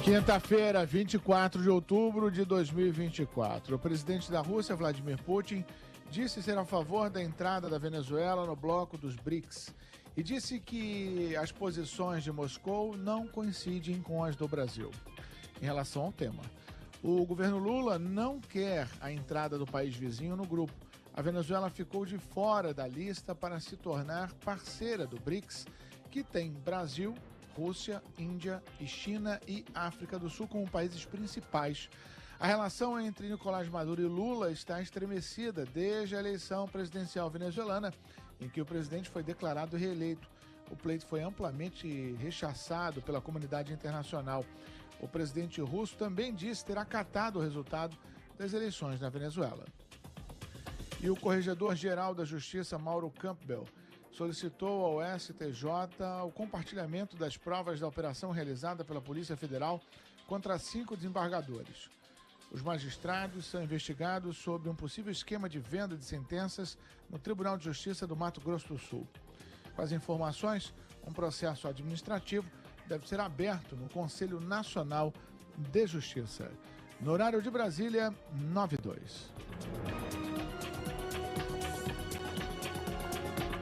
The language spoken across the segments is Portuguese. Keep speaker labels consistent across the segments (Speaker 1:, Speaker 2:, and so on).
Speaker 1: Quinta-feira, 24 de outubro de 2024. O presidente da Rússia, Vladimir Putin, disse ser a favor da entrada da Venezuela no bloco dos BRICS e disse que as posições de Moscou não coincidem com as do Brasil. Em relação ao tema, o governo Lula não quer a entrada do país vizinho no grupo. A Venezuela ficou de fora da lista para se tornar parceira do BRICS, que tem Brasil, Rússia, Índia e China e África do Sul como países principais. A relação entre Nicolás Maduro e Lula está estremecida desde a eleição presidencial venezuelana, em que o presidente foi declarado reeleito. O pleito foi amplamente rechaçado pela comunidade internacional. O presidente russo também disse ter acatado o resultado das eleições na Venezuela. E o corregedor-geral da Justiça, Mauro Campbell, solicitou ao STJ o compartilhamento das provas da operação realizada pela Polícia Federal contra 5 desembargadores. Os magistrados são investigados sobre um possível esquema de venda de sentenças no Tribunal de Justiça do Mato Grosso do Sul. Com as informações, um processo administrativo deve ser aberto no Conselho Nacional de Justiça. No horário de Brasília, 9h02.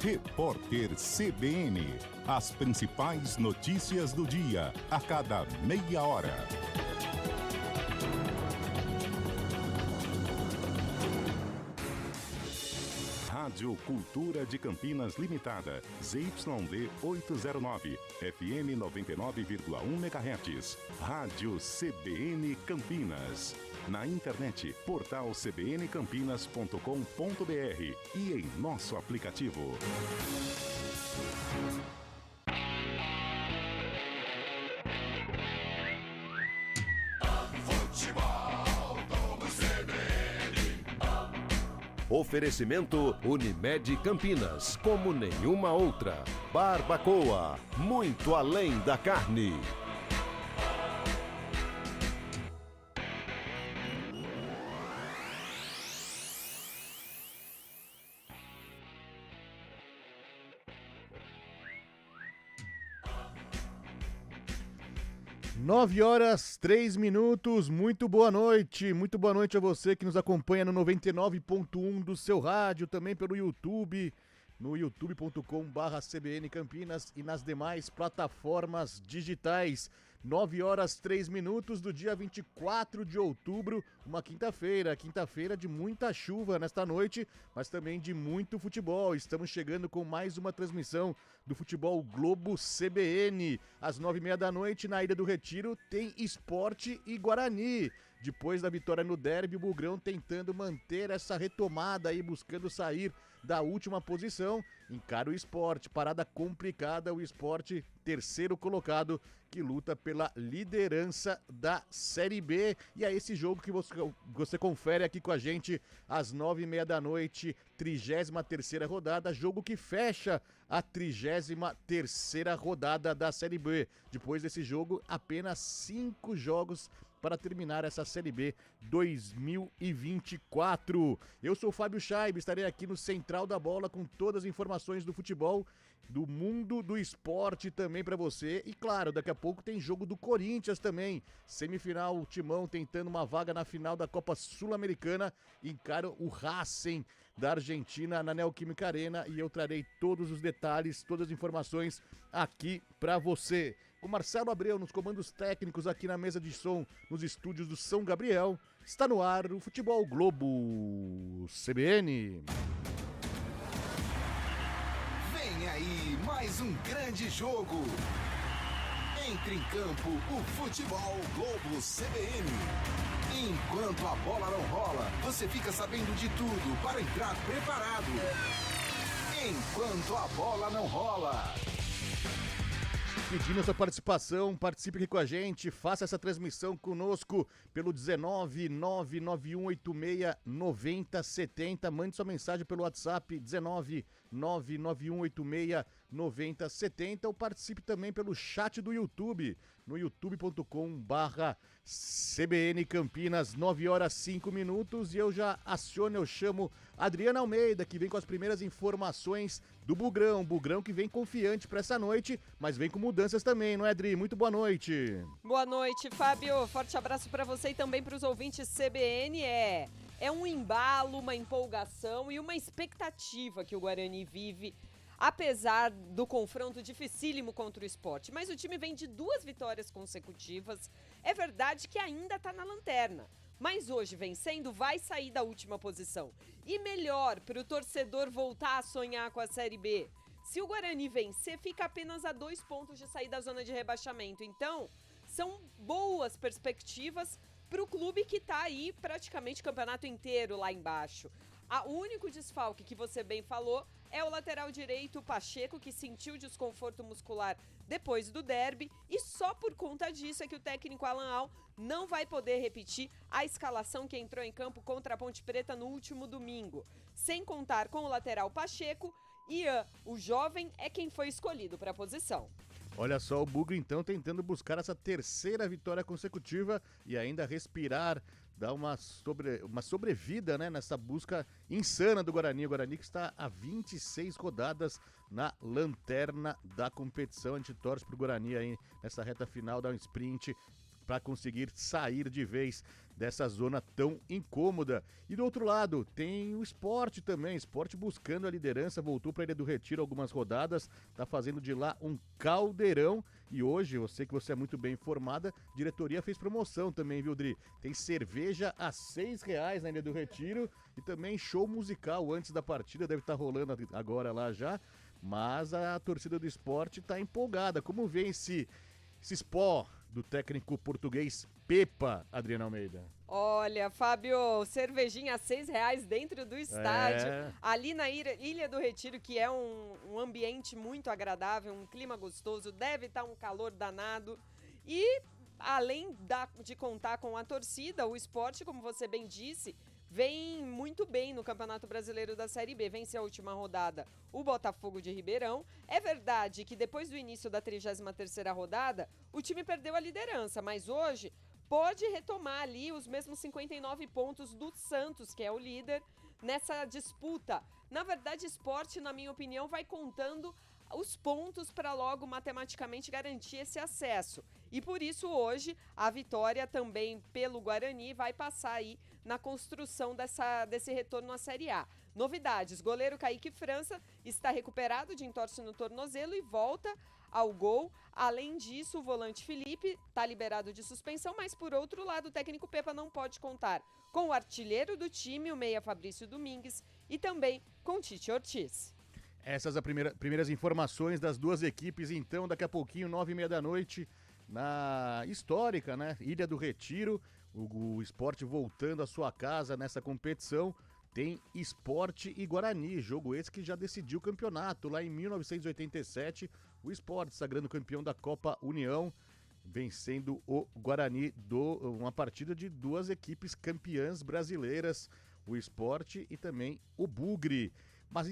Speaker 2: Repórter CBN. As principais notícias do dia, a cada meia hora. Rádio Cultura de Campinas Limitada, ZYD 809, FM 99,1 MHz. Rádio CBN Campinas. Na internet, portal cbncampinas.com.br e em nosso aplicativo.
Speaker 3: Oferecimento Unimed Campinas, como nenhuma outra. Barbacoa, muito além da carne.
Speaker 4: Nove horas, 3 minutos, muito boa noite a você que nos acompanha no 99.1 do seu rádio, também pelo YouTube, no youtube.com/CBN Campinas e nas demais plataformas digitais. 9 horas, 3 minutos do dia 24 de outubro, uma quinta-feira de muita chuva nesta noite, mas também de muito futebol. Estamos chegando com mais uma transmissão do Futebol Globo CBN. Às 9h30 da noite, na Ilha do Retiro, tem Sport e Guarani. Depois da vitória no derby, o Bugrão tentando manter essa retomada aí, buscando sair da última posição. Encara o Sport, parada complicada, o Sport terceiro colocado, que luta pela liderança da Série B. E é esse jogo que você confere aqui com a gente às 9h30 da noite, 33ª rodada, jogo que fecha a 33ª rodada da Série B. Depois desse jogo, apenas 5 jogos para terminar essa Série B 2024. Eu sou o Fábio Chaib, estarei aqui no Central da Bola com todas as informações do futebol, do mundo do esporte também para você. E claro, daqui a pouco tem jogo do Corinthians também. Semifinal, o Timão tentando uma vaga na final da Copa Sul-Americana. Encara o Racing da Argentina na Neoquímica Arena e eu trarei todos os detalhes, todas as informações aqui para você. Com Marcelo Abreu nos comandos técnicos aqui na mesa de som, nos estúdios do São Gabriel, está no ar o Futebol Globo CBN.
Speaker 5: Vem aí mais um grande jogo. Entre em campo o Futebol Globo CBN. Enquanto a bola não rola, você fica sabendo de tudo para entrar preparado. Enquanto a bola não rola.
Speaker 4: Pedindo a sua participação, participe aqui com a gente, faça essa transmissão conosco pelo 19991869070, mande sua mensagem pelo WhatsApp 991869070 ou participe também pelo chat do YouTube, no youtube.com/CBN Campinas, 9h05 e eu chamo Adriana Almeida, que vem com as primeiras informações do Bugrão que vem confiante para essa noite, mas vem com mudanças também, não é, Adri? Muito boa noite.
Speaker 6: Boa noite, Fábio. Forte abraço para você e também para os ouvintes CBN. É um embalo, uma empolgação e uma expectativa que o Guarani vive, apesar do confronto dificílimo contra o Sport. Mas o time vem de 2 vitórias consecutivas. É verdade que ainda está na lanterna, mas hoje, vencendo, vai sair da última posição. E melhor para o torcedor voltar a sonhar com a Série B. Se o Guarani vencer, fica apenas a 2 pontos de sair da zona de rebaixamento. Então, são boas perspectivas para o clube que está aí praticamente o campeonato inteiro lá embaixo. O único desfalque que você bem falou é o lateral direito, o Pacheco, que sentiu desconforto muscular depois do derby, e só por conta disso é que o técnico Alan Al não vai poder repetir a escalação que entrou em campo contra a Ponte Preta no último domingo. Sem contar com o lateral Pacheco, Ian, o jovem, é quem foi escolhido para a posição.
Speaker 4: Olha só, o Bugre então tentando buscar essa 3ª vitória consecutiva e ainda respirar, dar uma sobrevida, né, nessa busca insana do Guarani. O Guarani que está a 26 rodadas na lanterna da competição. A gente torce pro Guarani aí nessa reta final, dar um sprint para conseguir sair de vez dessa zona tão incômoda. E do outro lado, tem o Sport também, Sport buscando a liderança, voltou para a Ilha do Retiro algumas rodadas, tá fazendo de lá um caldeirão, e hoje, eu sei que você é muito bem informada, a diretoria fez promoção também, viu, Dri? Tem cerveja a R$6 na Ilha do Retiro, e também show musical antes da partida, deve estar rolando agora lá já, mas a torcida do Sport tá empolgada. Como vem esse sport do técnico português Pepa, Adriana Almeida?
Speaker 6: Olha, Fábio, cervejinha a R$6 dentro do estádio, ali na Ilha do Retiro, que é um ambiente muito agradável, um clima gostoso, deve estar um calor danado. E além de contar com a torcida, o Sport, como você bem disse, vem muito bem no Campeonato Brasileiro da Série B. Venceu a última rodada o Botafogo de Ribeirão. É verdade que depois do início da 33ª rodada, o time perdeu a liderança, mas hoje pode retomar ali os mesmos 59 pontos do Santos, que é o líder, nessa disputa. Na verdade, Sport, na minha opinião, vai contando os pontos para logo matematicamente garantir esse acesso. E por isso hoje a vitória também pelo Guarani vai passar aí na construção desse retorno à Série A. Novidades: goleiro Kaique França está recuperado de entorse no tornozelo e volta ao gol. Além disso, o volante Felipe está liberado de suspensão, mas por outro lado o técnico Pepa não pode contar com o artilheiro do time, o meia Fabrício Domingues, e também com Tite Ortiz.
Speaker 4: Essas as primeiras informações das duas equipes, então, daqui a pouquinho, 9h30 da noite, na histórica, né, Ilha do Retiro, o Sport voltando à sua casa nessa competição, tem Sport e Guarani, jogo esse que já decidiu o campeonato, lá em 1987, o Sport sagrando campeão da Copa União, vencendo o Guarani, uma partida de duas equipes campeãs brasileiras, o Sport e também o Bugre. Mas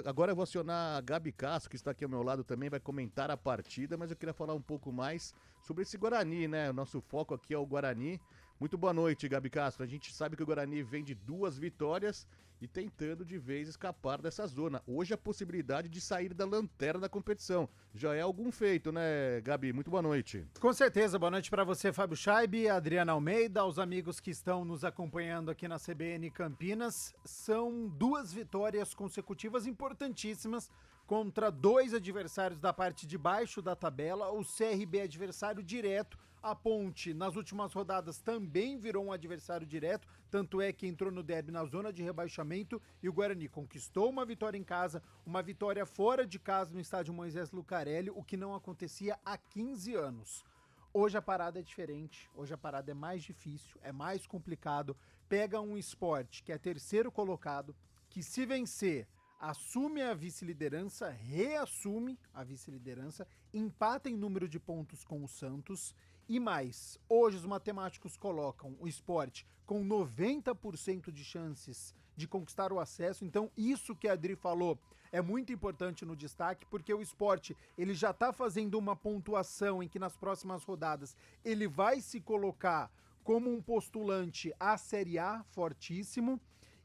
Speaker 4: agora eu vou acionar a Gabi Castro, que está aqui ao meu lado também, vai comentar a partida, mas eu queria falar um pouco mais sobre esse Guarani, né? O nosso foco aqui é o Guarani. Muito boa noite, Gabi Castro. A gente sabe que o Guarani vem de 2 vitórias e tentando de vez escapar dessa zona. Hoje a possibilidade de sair da lanterna da competição. Já é algum feito, né, Gabi? Muito boa noite.
Speaker 7: Com certeza. Boa noite para você, Fábio Scheibe, Adriana Almeida, aos amigos que estão nos acompanhando aqui na CBN Campinas. São 2 vitórias consecutivas importantíssimas contra 2 adversários da parte de baixo da tabela. O CRB adversário direto. A Ponte, nas últimas rodadas, também virou um adversário direto, tanto é que entrou no derby na zona de rebaixamento, e o Guarani conquistou uma vitória em casa, uma vitória fora de casa no estádio Moisés Lucarelli, o que não acontecia há 15 anos. Hoje a parada é diferente, hoje a parada é mais difícil, é mais complicado. Pega um Sport que é 3º colocado, que se vencer, assume a vice-liderança, reassume a vice-liderança, empata em número de pontos com o Santos. E mais, hoje os matemáticos colocam o Sport com 90% de chances de conquistar o acesso, então isso que a Adri falou é muito importante no destaque, porque o Sport, ele já tá fazendo uma pontuação em que nas próximas rodadas ele vai se colocar como um postulante à Série A fortíssimo.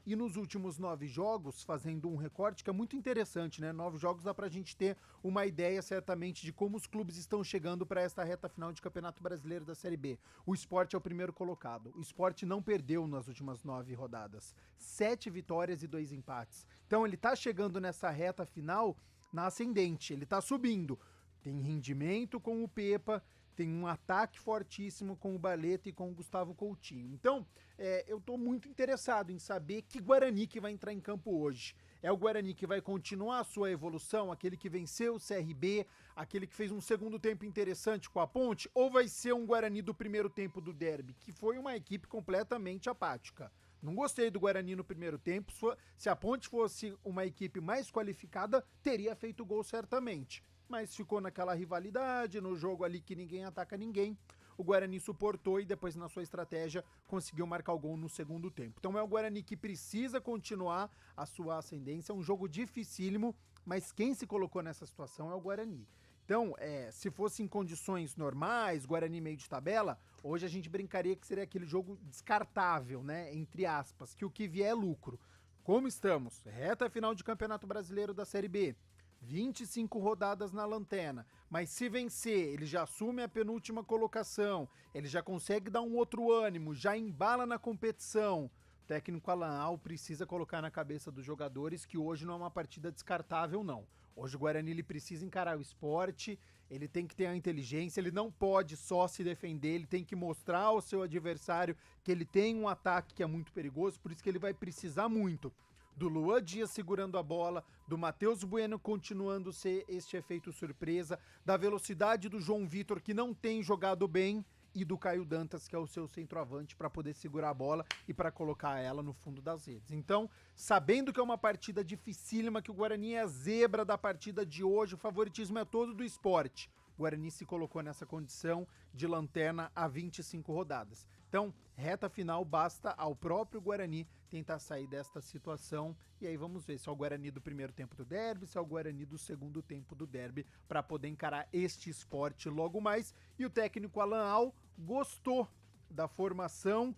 Speaker 7: E nos últimos 9 jogos, fazendo um recorte que é muito interessante, né? 9 jogos dá pra gente ter uma ideia, certamente, de como os clubes estão chegando para esta reta final de Campeonato Brasileiro da Série B. O Sport é o primeiro colocado. O Sport não perdeu nas últimas 9 rodadas. 7 vitórias e 2 empates. Então ele tá chegando nessa reta final na ascendente, ele tá subindo. Tem rendimento com o Pepa, tem um ataque fortíssimo com o Barleta e com o Gustavo Coutinho. Então, eu tô muito interessado em saber que Guarani que vai entrar em campo hoje. É o Guarani que vai continuar a sua evolução, aquele que venceu o CRB, aquele que fez um segundo tempo interessante com a Ponte, ou vai ser um Guarani do primeiro tempo do derby, que foi uma equipe completamente apática? Não gostei do Guarani no primeiro tempo. Se a Ponte fosse uma equipe mais qualificada, teria feito gol certamente. Mas ficou naquela rivalidade, no jogo ali que ninguém ataca ninguém. O Guarani suportou e depois, na sua estratégia, conseguiu marcar o gol no segundo tempo. Então é o Guarani que precisa continuar a sua ascendência. É um jogo dificílimo, mas quem se colocou nessa situação é o Guarani. Então, se fosse em condições normais, Guarani meio de tabela, hoje a gente brincaria que seria aquele jogo descartável, né? Entre aspas, que o que vier é lucro. Como estamos? Reta final de Campeonato Brasileiro da Série B. 25 rodadas na lanterna, mas se vencer, ele já assume a penúltima colocação, ele já consegue dar um outro ânimo, já embala na competição. O técnico Alan Al precisa colocar na cabeça dos jogadores que hoje não é uma partida descartável, não. Hoje o Guarani ele precisa encarar o Sport, ele tem que ter a inteligência, ele não pode só se defender, ele tem que mostrar ao seu adversário que ele tem um ataque que é muito perigoso, por isso que ele vai precisar muito do Luan Dias segurando a bola, do Matheus Bueno continuando a ser este efeito surpresa, da velocidade do João Vitor, que não tem jogado bem, e do Caio Dantas, que é o seu centroavante, para poder segurar a bola e para colocar ela no fundo das redes. Então, sabendo que é uma partida dificílima, que o Guarani é a zebra da partida de hoje, o favoritismo é todo do Sport. O Guarani se colocou nessa condição de lanterna há 25 rodadas. Então, reta final, basta ao próprio Guarani tentar sair desta situação. E aí vamos ver se é o Guarani do primeiro tempo do derby, se é o Guarani do segundo tempo do derby, para poder encarar este Sport logo mais. E o técnico Alan Al gostou da formação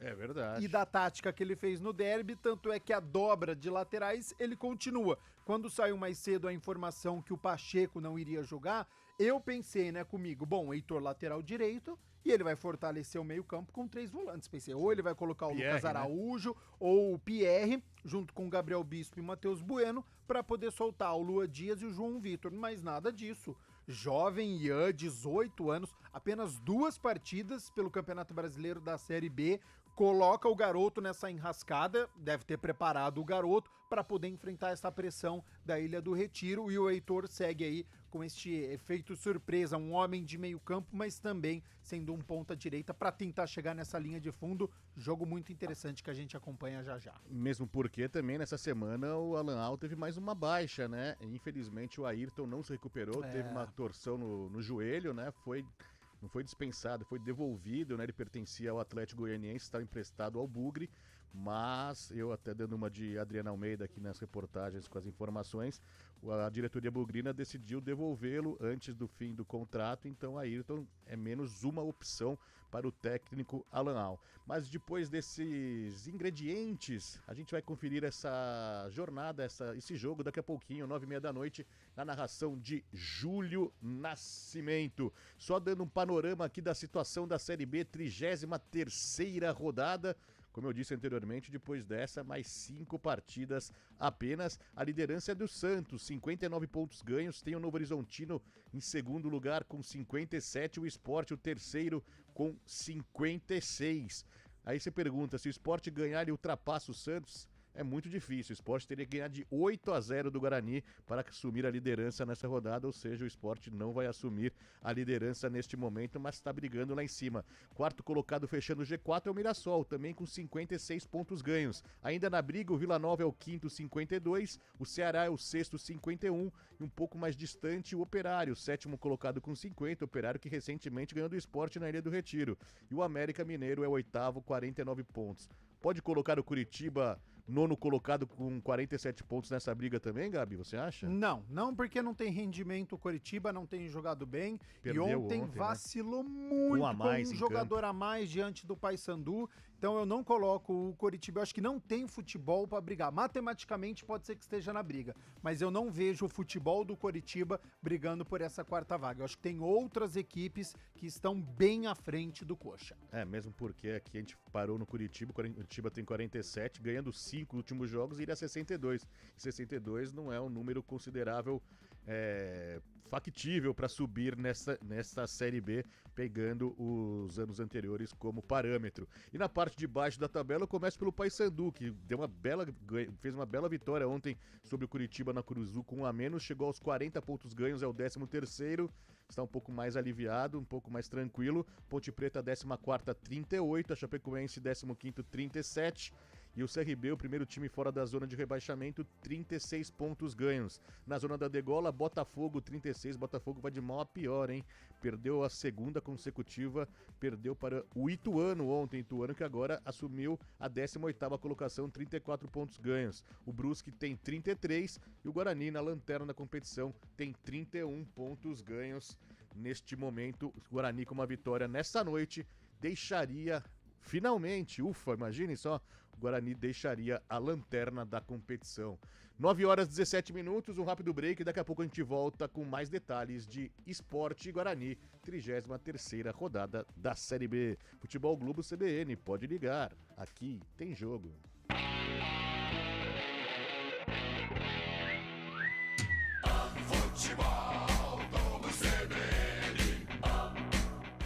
Speaker 7: e da tática que ele fez no derby, tanto é que a dobra de laterais ele continua. Quando saiu mais cedo a informação que o Pacheco não iria jogar, eu pensei, né, comigo, bom, Heitor lateral direito, e ele vai fortalecer o meio-campo com 3 volantes. Pensei, ou ele vai colocar o Lucas Araújo, né? Ou o Pierre, junto com o Gabriel Bispo e Matheus Bueno, para poder soltar o Luan Dias e o João Vitor. Mas nada disso. Jovem Ian, 18 anos, apenas 2 partidas pelo Campeonato Brasileiro da Série B, coloca o garoto nessa enrascada, deve ter preparado o garoto para poder enfrentar essa pressão da Ilha do Retiro, e o Heitor segue aí com este efeito surpresa, um homem de meio campo, mas também sendo um ponta direita para tentar chegar nessa linha de fundo. Jogo muito interessante que a gente acompanha já já.
Speaker 4: Mesmo porque também nessa semana o Alan Al teve mais uma baixa, né? Infelizmente o Ayrton não se recuperou, teve uma torção no joelho, né? Não foi dispensado, foi devolvido, né? Ele pertencia ao Atlético Goianiense, estava emprestado ao Bugre, mas eu até dando uma de Adriana Almeida aqui nas reportagens com as informações, a diretoria bugrina decidiu devolvê-lo antes do fim do contrato, então a Ayrton é menos uma opção para o técnico Alan Al. Mas depois desses ingredientes, a gente vai conferir essa jornada, esse jogo daqui a pouquinho, 9h30 da noite, na narração de Júlio Nascimento. Só dando um panorama aqui da situação da Série B, 33ª rodada. Como eu disse anteriormente, depois dessa, mais 5 partidas apenas. A liderança é do Santos, 59 pontos ganhos. Tem o Novo Horizontino em segundo lugar com 57. O Sport, o terceiro, com 56. Aí você pergunta, se o Sport ganhar, ele ultrapassa o Santos? É muito difícil. O Sport teria que ganhar de 8-0 do Guarani para assumir a liderança nessa rodada, ou seja, o Sport não vai assumir a liderança neste momento, mas está brigando lá em cima. Quarto colocado fechando o G4 é o Mirassol, também com 56 pontos ganhos. Ainda na briga, o Vila Nova é o quinto, 52, o Ceará é o sexto, 51, e um pouco mais distante o Operário, sétimo colocado com 50, Operário que recentemente ganhou do Sport na Ilha do Retiro. E o América Mineiro é o oitavo, 49 pontos. Pode colocar o Curitiba nono colocado com 47 pontos nessa briga também, Gabi, você acha?
Speaker 7: Não porque não tem rendimento. O Coritiba não tem jogado bem.
Speaker 4: Perdeu
Speaker 7: e ontem vacilou muito com um jogador a mais diante do Paysandu. Então eu não coloco o Coritiba, eu acho que não tem futebol para brigar. Matematicamente pode ser que esteja na briga, mas eu não vejo o futebol do Coritiba brigando por essa quarta vaga. Eu acho que tem outras equipes que estão bem à frente do Coxa.
Speaker 4: Mesmo porque aqui a gente parou no Coritiba, o Coritiba tem 47, ganhando 5 últimos jogos e iria a 62. 62 não é um número considerável factível para subir nessa Série B, pegando os anos anteriores como parâmetro. E na parte de baixo da tabela, eu começo pelo Paysandu, que fez uma bela vitória ontem sobre o Curitiba na Curuzu com 1 a menos, chegou aos 40 pontos ganhos, é o 13º, está um pouco mais aliviado, um pouco mais tranquilo. Ponte Preta 14ª, 38, a Chapecoense 15º, 37. E o CRB, o primeiro time fora da zona de rebaixamento, 36 pontos ganhos. Na zona da degola, Botafogo 36, Botafogo vai de mal a pior, hein? Perdeu a segunda consecutiva, perdeu para o Ituano ontem, Ituano que agora assumiu a 18ª colocação, 34 pontos ganhos. O Brusque tem 33 e o Guarani, na lanterna da competição, tem 31 pontos ganhos. Neste momento, o Guarani com uma vitória nessa noite deixaria... Finalmente, ufa, imaginem só, o Guarani deixaria a lanterna da competição. 9h17, um rápido break, daqui a pouco a gente volta com mais detalhes de Sport Guarani, 33ª rodada da Série B. Futebol Globo CBN, pode ligar, aqui tem jogo.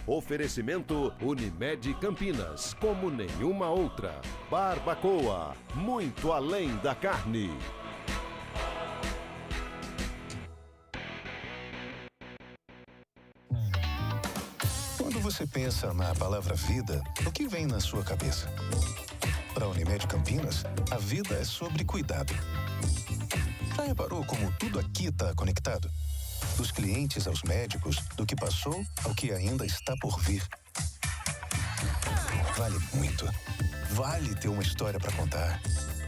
Speaker 3: Oferecimento Unimed Campinas, como nenhuma outra. Barbacoa, muito além da carne.
Speaker 8: Quando você pensa na palavra vida, o que vem na sua cabeça? Para a Unimed Campinas, a vida é sobre cuidado. Já reparou como tudo aqui está conectado? Dos clientes aos médicos, do que passou ao que ainda está por vir. Vale muito. Vale ter uma história para contar.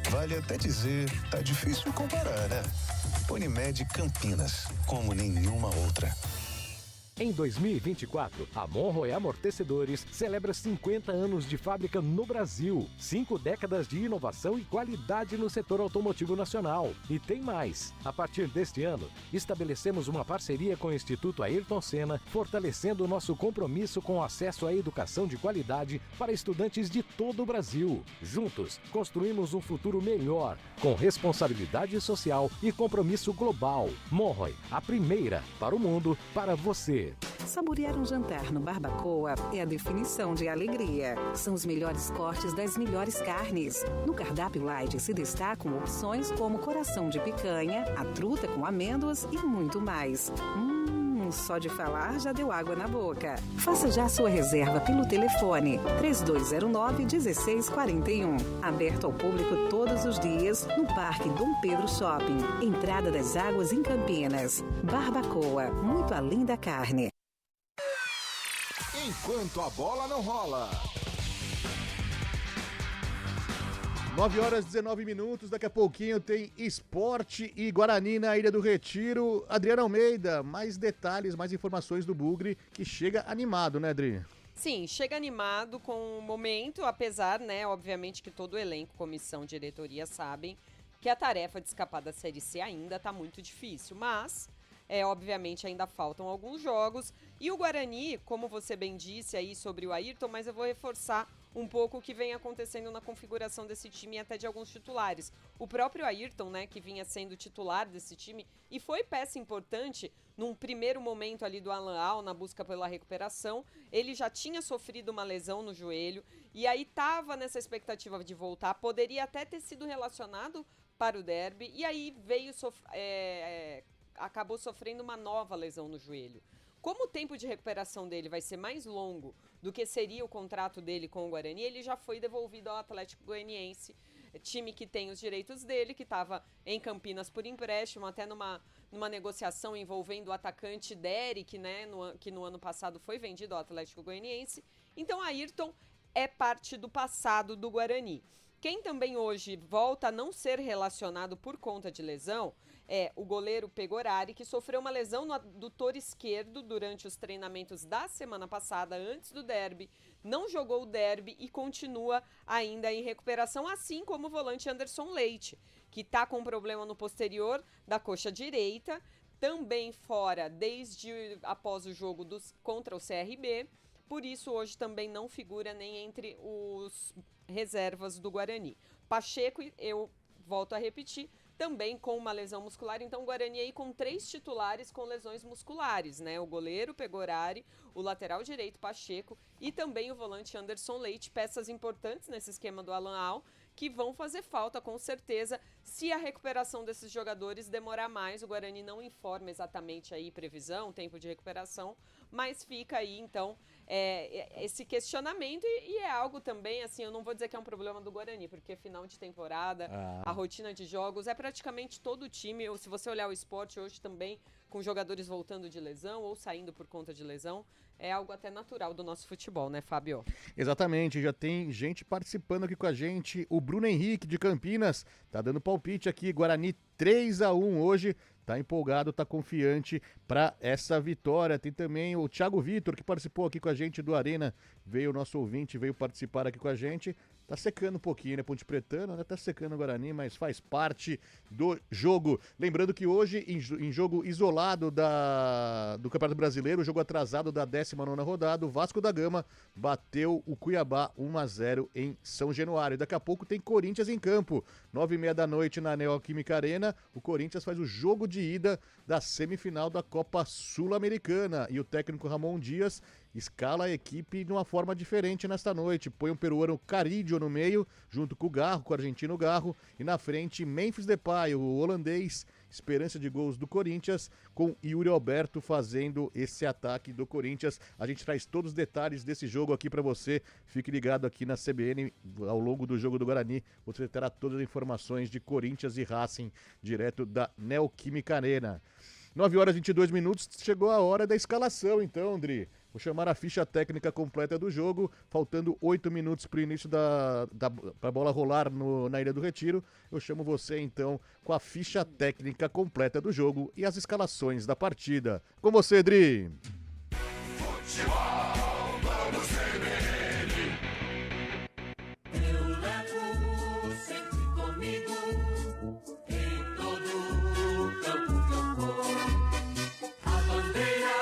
Speaker 8: Vale até dizer, tá difícil comparar, né? Unimed Campinas, como nenhuma outra.
Speaker 9: Em 2024, a Monroe Amortecedores celebra 50 anos de fábrica no Brasil, 5 décadas de inovação e qualidade no setor automotivo nacional. E tem mais! A partir deste ano, estabelecemos uma parceria com o Instituto Ayrton Senna, fortalecendo o nosso compromisso com o acesso à educação de qualidade para estudantes de todo o Brasil. Juntos, construímos um futuro melhor, com responsabilidade social e compromisso global. Monroe, a primeira para o mundo, para você.
Speaker 10: Saborear um jantar no Barbacoa é a definição de alegria. São os melhores cortes das melhores carnes. No cardápio light se destacam opções como coração de picanha, a truta com amêndoas e muito mais. Só de falar já deu água na boca. Faça já sua reserva pelo telefone 3209-1641. Aberto ao público todos os dias no Parque Dom Pedro Shopping. Entrada das Águas em Campinas. Barbacoa, muito além da carne.
Speaker 5: Enquanto a bola não rola.
Speaker 4: 9h19, daqui a pouquinho tem Esporte e Guarani na Ilha do Retiro. Adriano Almeida, mais detalhes, mais informações do Bugre, que chega animado, né, Adri?
Speaker 6: Sim, chega animado com o momento, apesar, né, obviamente que todo o elenco, comissão, diretoria sabem que a tarefa de escapar da Série C ainda está muito difícil, mas... obviamente ainda faltam alguns jogos. E o Guarani, como você bem disse aí sobre o Ayrton, mas eu vou reforçar um pouco o que vem acontecendo na configuração desse time e até de alguns titulares. O próprio Ayrton, né, que vinha sendo titular desse time e foi peça importante num primeiro momento ali do Alan Al na busca pela recuperação. Ele já tinha sofrido uma lesão no joelho e aí estava nessa expectativa de voltar. Poderia até ter sido relacionado para o derby e aí veio acabou sofrendo uma nova lesão no joelho. Como o tempo de recuperação dele vai ser mais longo do que seria o contrato dele com o Guarani, ele já foi devolvido ao Atlético Goianiense, time que tem os direitos dele, que estava em Campinas por empréstimo, até numa negociação envolvendo o atacante Derek, né, que no ano passado foi vendido ao Atlético Goianiense. Então, Ayrton é parte do passado do Guarani. Quem também hoje volta a não ser relacionado por conta de lesão é o goleiro Pegorari, que sofreu uma lesão no adutor esquerdo durante os treinamentos da semana passada, antes do derby, não jogou o derby e continua ainda em recuperação, assim como o volante Anderson Leite, que está com problema no posterior da coxa direita, também fora desde após o jogo contra o CRB, por isso hoje também não figura nem entre os reservas do Guarani. Pacheco, eu volto a repetir, também com uma lesão muscular, então o Guarani aí com 3 titulares com lesões musculares, né? O goleiro Pegorari, o lateral direito Pacheco e também o volante Anderson Leite, peças importantes nesse esquema do Alan Al, que vão fazer falta com certeza se a recuperação desses jogadores demorar mais. O Guarani não informa exatamente aí previsão, tempo de recuperação, mas fica aí então esse questionamento e é algo também, assim, eu não vou dizer que é um problema do Guarani, porque final de temporada, a rotina de jogos é praticamente todo o time, ou se você olhar o esporte hoje também, com jogadores voltando de lesão ou saindo por conta de lesão, é algo até natural do nosso futebol, né, Fábio?
Speaker 4: Exatamente, já tem gente participando aqui com a gente. O Bruno Henrique de Campinas tá dando palpite aqui, Guarani 3-1 hoje. Tá empolgado, tá confiante para essa vitória. Tem também o Thiago Vitor, que participou aqui com a gente do Arena. Veio o nosso ouvinte, veio participar aqui com a gente. Tá secando um pouquinho, né? Ponte Pretano, né? Tá secando o Guarani, mas faz parte do jogo. Lembrando que hoje, em jogo isolado do Campeonato Brasileiro, jogo atrasado da 19ª rodada, o Vasco da Gama bateu o Cuiabá 1-0 em São Januário. Daqui a pouco tem Corinthians em campo. 9h30 da noite na Neoquímica Arena, o Corinthians faz o jogo de ida da semifinal da Copa Sul-Americana. E o técnico Ramon Dias escala a equipe de uma forma diferente nesta noite. Põe o peruano Carídio no meio, junto com o Garro, com o argentino Garro. E na frente, Memphis Depay, o holandês, esperança de gols do Corinthians, com Yuri Alberto fazendo esse ataque do Corinthians. A gente traz todos os detalhes desse jogo aqui para você. Fique ligado aqui na CBN, ao longo do jogo do Guarani. Você terá todas as informações de Corinthians e Racing, direto da Neoquímica Arena. 9h22, chegou a hora da escalação então, André. Vou chamar a ficha técnica completa do jogo, faltando 8 minutos para o início pra bola rolar na Ilha do Retiro. Eu chamo você então com a ficha técnica completa do jogo e as escalações da partida. Com você, Adri.
Speaker 11: Futebol, vamos CBN. Eu levo sempre comigo em todo o campo que eu vou. A bandeira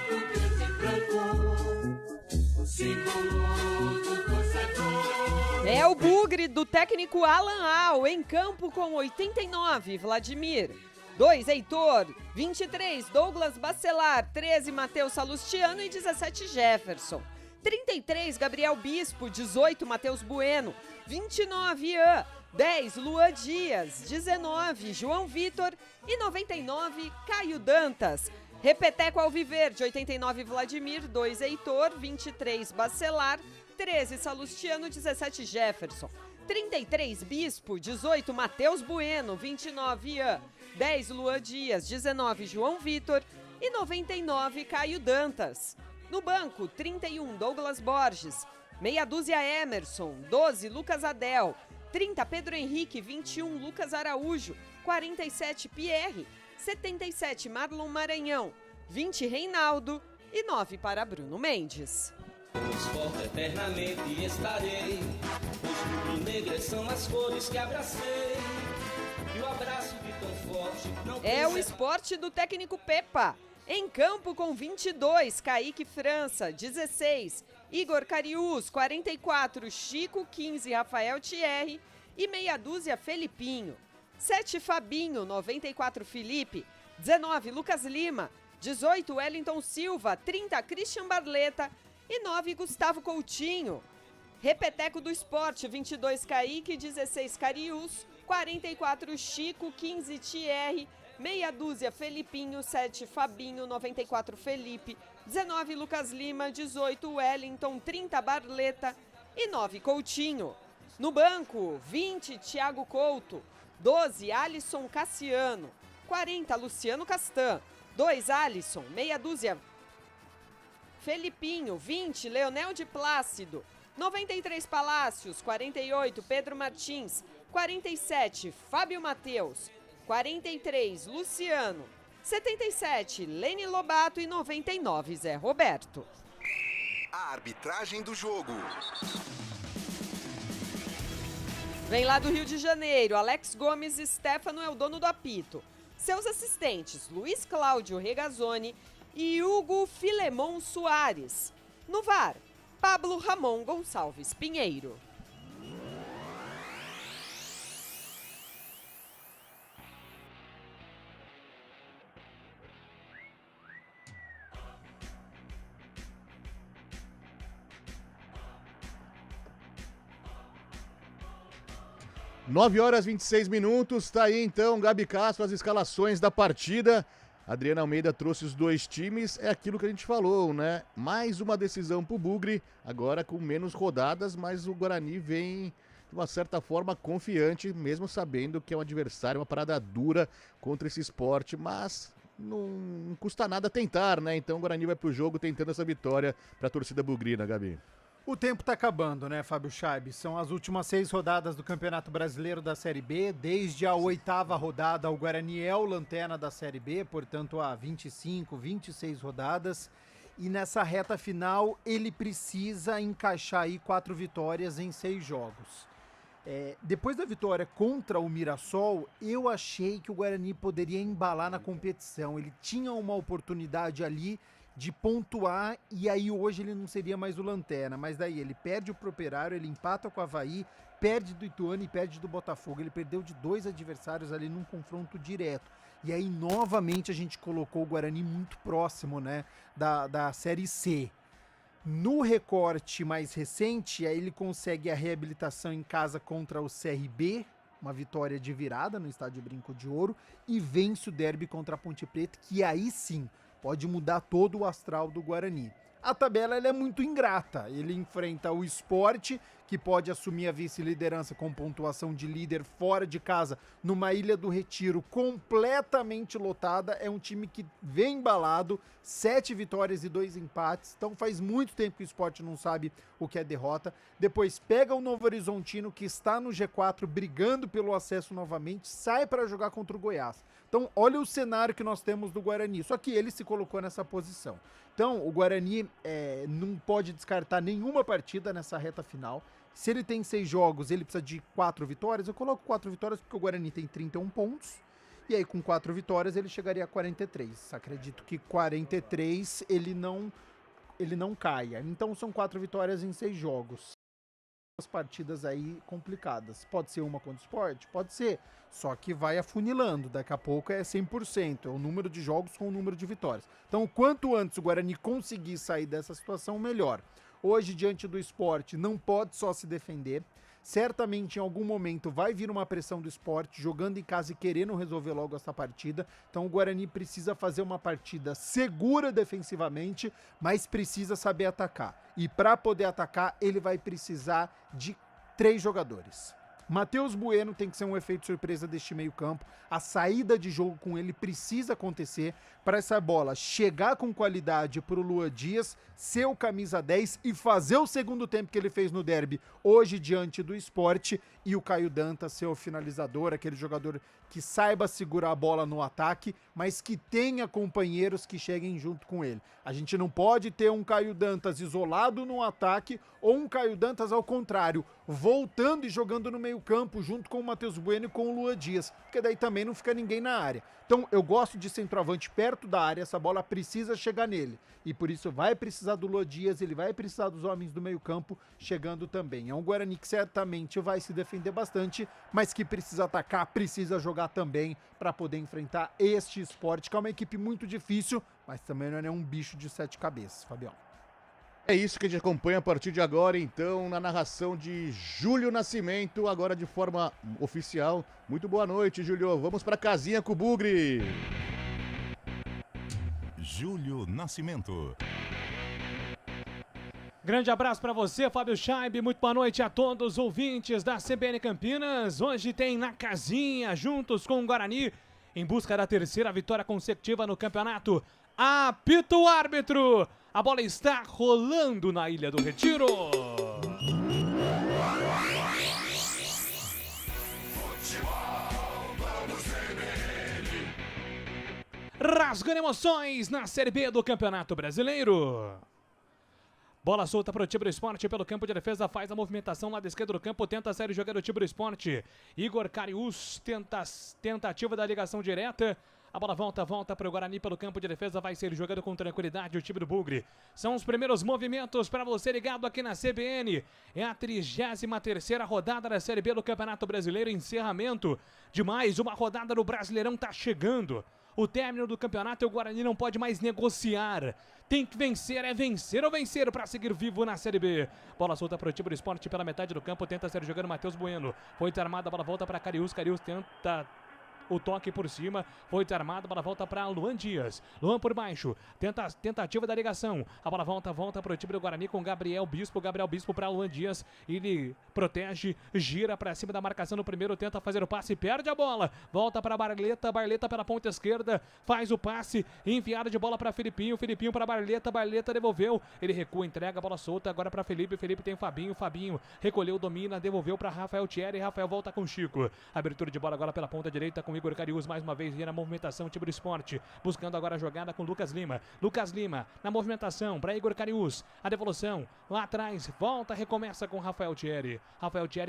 Speaker 11: do preto e branco, símbolo do torcedor.
Speaker 6: É o bugre do técnico Alan Al em campo com 89, Vladimir. 2, Heitor. 23, Douglas Bacelar. 13, Matheus Salustiano e 17, Jefferson. 33, Gabriel Bispo. 18, Matheus Bueno. 29, Ian. 10, Luan Dias. 19, João Vitor. E 99, Caio Dantas. Repeteco Alviverde. 89, Vladimir. 2, Heitor. 23, Bacelar. 13, Salustiano. 17, Jefferson. 33, Bispo. 18, Matheus Bueno. 29, Ian. 10, Luan Dias. 19, João Vitor. E 99, Caio Dantas. No banco, 31, Douglas Borges. Meia dúzia, Emerson. 12, Lucas Adel. 30, Pedro Henrique. 21, Lucas Araújo. 47, Pierre. 77, Marlon Maranhão. 20, Reinaldo. E 9 para Bruno Mendes.
Speaker 11: Forte eternamente estarei. Os rubro-negras são as cores que abracei. E o abraço de tão forte não
Speaker 6: é o esporte do técnico Pepa. Em campo com 22, Kaique França. 16, Igor Cariús. 44, Chico. 15, Rafael Thierry. E meia dúzia, Felipinho. 7, Fabinho. 94, Felipe. 19, Lucas Lima. 18, Wellington Silva. 30, Christian Barleta. E 9, Gustavo Coutinho. Repeteco do esporte, 22, Kaique. 16, Cariús. 44, Chico. 15, Thierry. Meia dúzia, Felipinho. 7, Fabinho. 94, Felipe. 19, Lucas Lima. 18, Wellington. 30, Barleta. E 9, Coutinho. No banco, 20, Thiago Couto. 12, Alisson Cassiano. 40, Luciano Castan. 2, Alisson. Meia dúzia, Felipinho. 20, Leonel de Plácido. 93 Palácios, 48 Pedro Martins, 47 Fábio Mateus, 43 Luciano, 77 Lene Lobato e 99 Zé Roberto.
Speaker 5: A arbitragem do jogo.
Speaker 6: Vem lá do Rio de Janeiro, Alex Gomes Stefano é o dono do apito. Seus assistentes, Luiz Cláudio Regazzoni e Hugo Filemon Soares. No VAR, Pablo Ramon Gonçalves Pinheiro.
Speaker 4: Nove horas e 26 minutos, tá aí então, Gabi Castro, as escalações da partida. Adriana Almeida trouxe os dois times, é aquilo que a gente falou, né? Mais uma decisão pro Bugre, agora com menos rodadas, mas o Guarani vem de uma certa forma confiante, mesmo sabendo que é um adversário, uma parada dura contra esse esporte, mas não custa nada tentar, né? Então o Guarani vai pro jogo tentando essa vitória pra torcida bugrina, Gabi.
Speaker 7: O tempo tá acabando, né, Fábio Chaib? São as últimas 6 rodadas do Campeonato Brasileiro da Série B. Desde a 8ª rodada, o Guarani é o lanterna da Série B, portanto, há 25, 26 rodadas. E nessa reta final, ele precisa encaixar aí 4 vitórias em 6 jogos. Depois da vitória contra o Mirassol, eu achei que o Guarani poderia embalar na competição. Ele tinha uma oportunidade ali de pontuar, e aí hoje ele não seria mais o lanterna, mas daí ele perde pro Operário, ele empata com o Avaí, perde do Ituano e perde do Botafogo. Ele perdeu de 2 adversários ali num confronto direto. E aí novamente a gente colocou o Guarani muito próximo, né, da Série C. No recorte mais recente, aí ele consegue a reabilitação em casa contra o CRB, uma vitória de virada no Estádio Brinco de Ouro, e vence o derby contra a Ponte Preta, que aí sim pode mudar todo o astral do Guarani. A tabela ela é muito ingrata. Ele enfrenta o Sport, que pode assumir a vice-liderança com pontuação de líder fora de casa, numa Ilha do Retiro completamente lotada. É um time que vem embalado, 7 vitórias e 2 empates. Então faz muito tempo que o Sport não sabe o que é derrota. Depois pega o Novo Horizontino, que está no G4 brigando pelo acesso novamente, sai para jogar contra o Goiás. Então, olha o cenário que nós temos do Guarani, só que ele se colocou nessa posição. Então, o Guarani não pode descartar nenhuma partida nessa reta final. Se ele tem 6 jogos, ele precisa de 4 vitórias. Eu coloco 4 vitórias porque o Guarani tem 31 pontos. E aí, com 4 vitórias, ele chegaria a 43. Acredito que 43 ele não caia. Então, são 4 vitórias em 6 jogos. As partidas aí complicadas. Pode ser uma contra o Sport? Pode ser. Só que vai afunilando. Daqui a pouco é 100%. É o número de jogos com o número de vitórias. Então, quanto antes o Guarani conseguir sair dessa situação, melhor. Hoje, diante do Sport, não pode só se defender. Certamente, em algum momento, vai vir uma pressão do Sport, jogando em casa e querendo resolver logo essa partida. Então, o Guarani precisa fazer uma partida segura defensivamente, mas precisa saber atacar. E para poder atacar, ele vai precisar de 3 jogadores. Matheus Bueno tem que ser um efeito surpresa deste meio campo. A saída de jogo com ele precisa acontecer para essa bola chegar com qualidade para o Luan Dias, ser o camisa 10 e fazer o segundo tempo que ele fez no derby hoje diante do Sport, e o Caio Dantas ser o finalizador, aquele jogador que saiba segurar a bola no ataque, mas que tenha companheiros que cheguem junto com ele. A gente não pode ter um Caio Dantas isolado no ataque ou um Caio Dantas ao contrário, voltando e jogando no meio campo junto com o Matheus Bueno e com o Luan Dias, porque daí também não fica ninguém na área. Então eu gosto de centroavante perto da área, essa bola precisa chegar nele, e por isso vai precisar do Luan Dias, ele vai precisar dos homens do meio campo chegando também. É um Guarani que certamente vai se defender bastante, mas que precisa atacar, precisa jogar também para poder enfrentar este Sport, que é uma equipe muito difícil, mas também não é um bicho de 7 cabeças, Fabião.
Speaker 4: É isso que a gente acompanha a partir de agora, então, na narração de Júlio Nascimento, agora de forma oficial. Muito boa noite, Júlio. Vamos para casinha com o Bugre.
Speaker 2: Júlio Nascimento.
Speaker 12: Grande abraço para você, Fábio Chaib. Muito boa noite a todos os ouvintes da CBN Campinas. Hoje tem na casinha, juntos com o Guarani, em busca da 3ª vitória consecutiva no campeonato. Apita o árbitro. A bola está rolando na Ilha do Retiro. rasgando emoções na Série B do Campeonato Brasileiro. Bola solta para o time do Sport pelo campo de defesa, faz a movimentação lá da esquerda do campo, tenta sair jogando o time do Sport. Igor Carius, tentativa da ligação direta. A bola volta para o Guarani pelo campo de defesa, vai ser jogado com tranquilidade o time do Bugre. São os primeiros movimentos para você ligado aqui na CBN. É a 33ª rodada da Série B do Campeonato Brasileiro, encerramento de mais uma rodada do Brasileirão tá chegando. O término do campeonato e o Guarani não pode mais negociar. Tem que vencer, é vencer ou vencer para seguir vivo na Série B. Bola solta para o time do Sport pela metade do campo, tenta ser jogando Matheus Bueno. Foi desarmada, a bola volta para Carius, Carius tenta o toque por cima, foi desarmado, a bola volta para Luan Dias. Luan por baixo, tentativa da ligação. A bola volta para o time do Guarani com Gabriel Bispo para Luan Dias. Ele protege, gira para cima da marcação no primeiro, tenta fazer o passe, perde a bola. Volta para Barleta pela ponta esquerda, faz o passe, enviada de bola para Filipinho para Barleta devolveu. Ele recua, entrega a bola solta agora para Felipe tem Fabinho recolheu, domina, devolveu para Rafael Thierry, Rafael volta com Chico. Abertura de bola agora pela ponta direita com Igor Carius, mais uma vez na movimentação, time do Sport, buscando agora a jogada com Lucas Lima na movimentação para Igor Carius, a devolução lá atrás, volta, recomeça com Rafael Thierry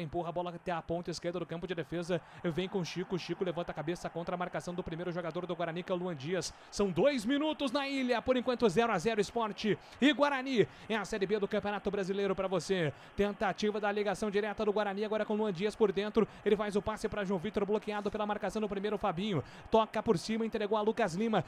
Speaker 12: empurra a bola até a ponta esquerda do campo de defesa, vem com Chico levanta a cabeça contra a marcação do primeiro jogador do Guarani, que é o Luan Dias. São 2 minutos na ilha, por enquanto 0-0 Sport e Guarani, é a Série B do Campeonato Brasileiro para você. Tentativa da ligação direta do Guarani agora com Luan Dias por dentro, ele faz o passe para João Vitor, bloqueado pela marcação no primeiro. Fabinho toca por cima, entregou a Lucas Lima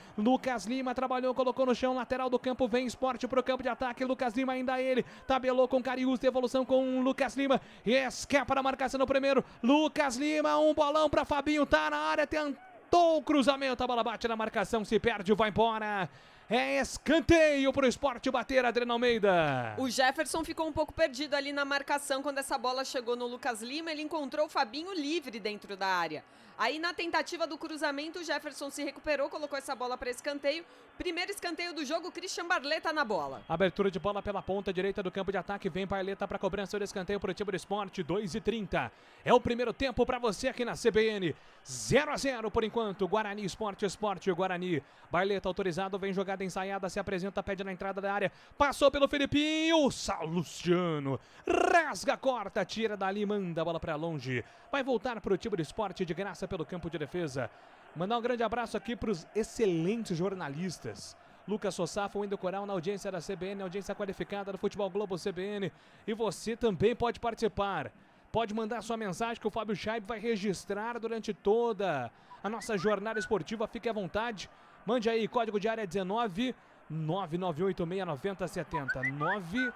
Speaker 12: trabalhou, colocou no chão, lateral do campo, vem Sport pro campo de ataque, Lucas Lima ainda ele, tabelou com Carius, devolução com Lucas Lima, escapa a marcação no primeiro, Lucas Lima, um bolão pra Fabinho, tá na área, tentou o cruzamento, a bola bate na marcação, se perde, vai embora. É escanteio pro Sport bater, Adriano Almeida.
Speaker 6: O Jefferson ficou um pouco perdido ali na marcação quando essa bola chegou no Lucas Lima. Ele encontrou o Fabinho livre dentro da área. Aí na tentativa do cruzamento, o Jefferson se recuperou, colocou essa bola para escanteio. Primeiro escanteio do jogo, Christian Barleta na bola.
Speaker 12: Abertura de bola pela ponta direita do campo de ataque. Vem Barleta para cobrança do escanteio pro time do Sport. 2:30. É o primeiro tempo para você aqui na CBN. 0-0 por enquanto. Guarani, Sport Guarani. Barleta autorizado, vem jogada ensaiada, se apresenta, pede na entrada da área. Passou pelo Filipinho. Salustiano. Rasga, corta, tira dali, manda a bola para longe. Vai voltar pro time do Sport de graça pelo campo de defesa. Mandar um grande abraço aqui para os excelentes jornalistas. Lucas Sossafo, Wendel Coral na audiência da CBN, audiência qualificada do Futebol Globo CBN. E você também pode participar. Pode mandar sua mensagem que o Fábio Chaib vai registrar durante toda a nossa jornada esportiva. Fique à vontade. Mande aí, código de área 19 991869070.